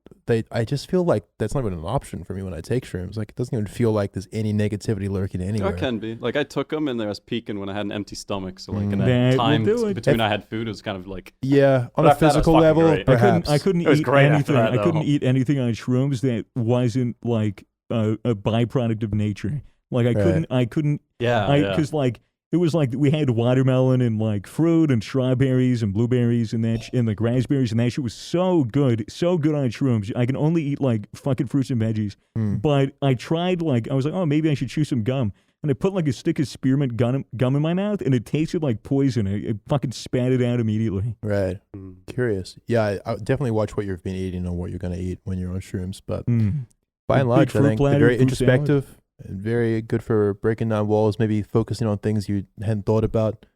I just feel like that's not even an option for me when I take shrooms. Like, it doesn't even feel like there's any negativity lurking anywhere. It can be. Like I took them and I was peaking when I had an empty stomach. So like in That that will time do it. between I had food, it was kind of like Yeah, on But a after that, it was physical fucking level, great. perhaps. I couldn't It was eat great after anything. that, I couldn't though. eat anything on shrooms that wasn't like a byproduct of nature. Like I couldn't, because like it was like we had watermelon and like fruit and strawberries and blueberries and like raspberries, and that shit was so good on shrooms. I can only eat like fucking fruits and veggies. But I tried, like, I was like, oh, maybe I should chew some gum. And I put like a stick of spearmint gum in my mouth, and it tasted like poison. I fucking spat it out immediately. Right. Curious. Yeah, I definitely watch what you've been eating and what you're going to eat when you're on shrooms. But by and large, I think they're very introspective and very good for breaking down walls, maybe focusing on things you hadn't thought about.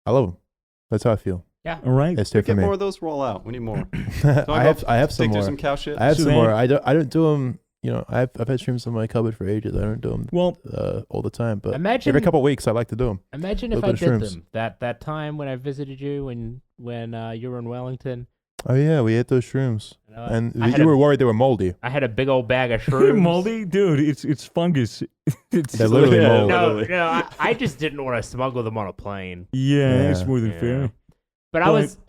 I love them. That's how I feel. Yeah. All right. Let's Get more of those roll out. We need more. I have some more. Some cow shit. I have some more. I don't do them. You know, I've had shrooms in my cupboard for ages. I don't do them all the time, but every couple of weeks I like to do them. Imagine if I did them that time when I visited you when you were in Wellington. Oh yeah, we ate those shrooms, and you were worried they were moldy. I had a big old bag of shrooms. Moldy, dude. It's fungus. They're literally mold. No, I just didn't want to smuggle them on a plane. Yeah, it's more than fair. But I was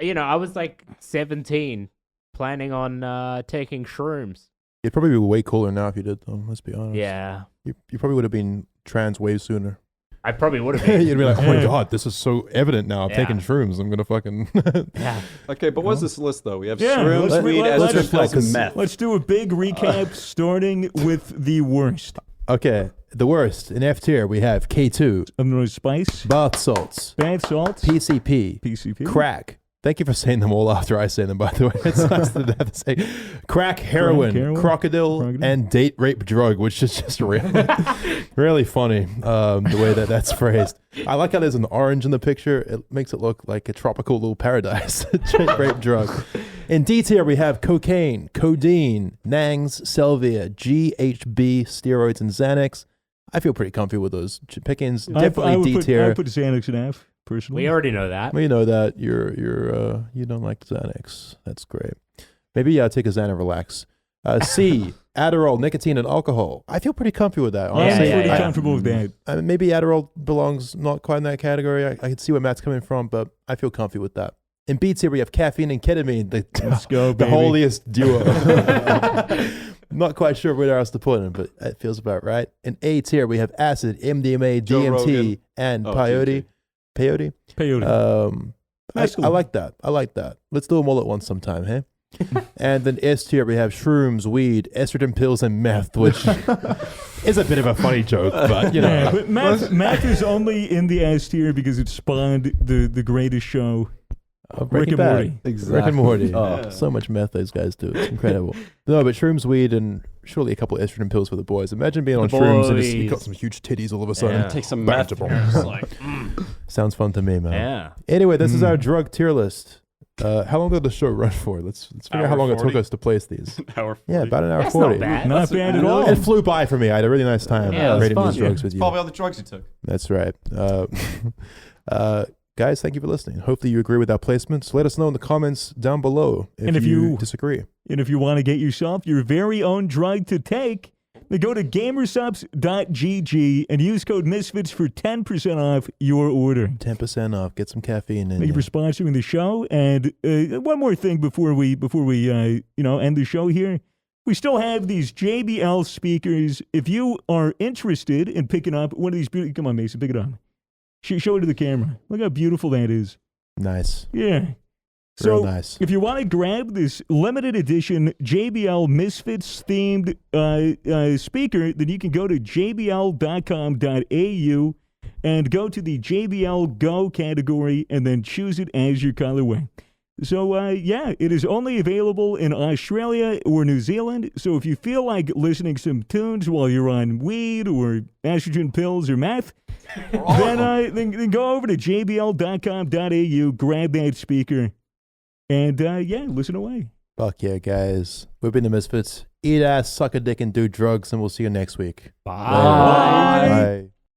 like 17, planning on taking shrooms. It'd probably be way cooler now if you did them. Let's be honest. Yeah. You probably would have been trans way sooner. I probably would have been. You'd be like, oh my god, this is so evident now. I'm taking shrooms. I'm gonna fucking. Yeah. Okay, but what's this list though? We have shrooms, weed, estrogen pills, and meth. Let's do a big recap, starting with the worst. Okay, the worst in F tier we have K2, Inotorious spice, bath salts, PCP, crack. Thank you for saying them all after I say them, by the way. It's nice to have to say crack, heroin, crocodile, and date rape drug, which is just really funny, the way that's phrased. I like how there's an orange in the picture. It makes it look like a tropical little paradise. Date rape drug. In D tier, we have cocaine, codeine, Nangs, Selvia, GHB, steroids, and Xanax. I feel pretty comfy with those pickings. Definitely D tier. I would put Xanax in F. Personally. We already know that. We know that you don't like Xanax. That's great. Maybe take a Xanax, relax. C, Adderall, nicotine, and alcohol. I feel pretty comfy with that. Honestly, I'm pretty comfortable with that. Maybe Adderall belongs not quite in that category. I can see where Matt's coming from, but I feel comfy with that. In B tier, we have caffeine and ketamine. Let's go, the baby. holiest duo. Not quite sure where else to put them, but it feels about right. In A tier, we have acid, MDMA, DMT, and peyote. Peyote. I like that. Let's do them all at once sometime, hey? And then S tier, we have shrooms, weed, estrogen pills, and meth, which is a bit of a funny joke, but you know. Yeah, but meth is only in the S tier because it spawned the greatest show. Rick and Morty. Exactly. Rick and Morty. Oh, so much meth those guys do. It's incredible. No, but shrooms, weed, and surely a couple of estrogen pills for the boys. Imagine being on shrooms and you got some huge titties all of a sudden. Yeah. Take some meth. Sounds fun to me, man. Yeah. Anyway, this is our drug tier list. How long did the show run for? Let's figure out how long 40. It took us to place these. Hour 40. Yeah, about an hour That's 40. Not bad at all. It flew by for me. I had a really nice time rating these drugs with you. Probably all the drugs you took. That's right. Guys, thank you for listening. Hopefully you agree with our placements. Let us know in the comments down below if you disagree. And if you want to get yourself your very own drug to take, then go to gamersubs.gg and use code Misfits for 10% off your order. 10% off. Get some caffeine in. Thank you for sponsoring the show. And one more thing before we end the show here. We still have these JBL speakers. If you are interested in picking up one of these, come on, Mason, pick it up. Show it to the camera. Look how beautiful that is. Nice. Yeah. Real nice. If you want to grab this limited edition JBL Misfits themed speaker, then you can go to jbl.com.au and go to the JBL Go category and then choose it as your colorway. So, it is only available in Australia or New Zealand. So if you feel like listening some tunes while you're on weed or estrogen pills or meth, then go over to jbl.com.au, grab that speaker, and, listen away. Fuck yeah, guys. We've been the Misfits. Eat ass, suck a dick, and do drugs, and we'll see you next week. Bye. Bye.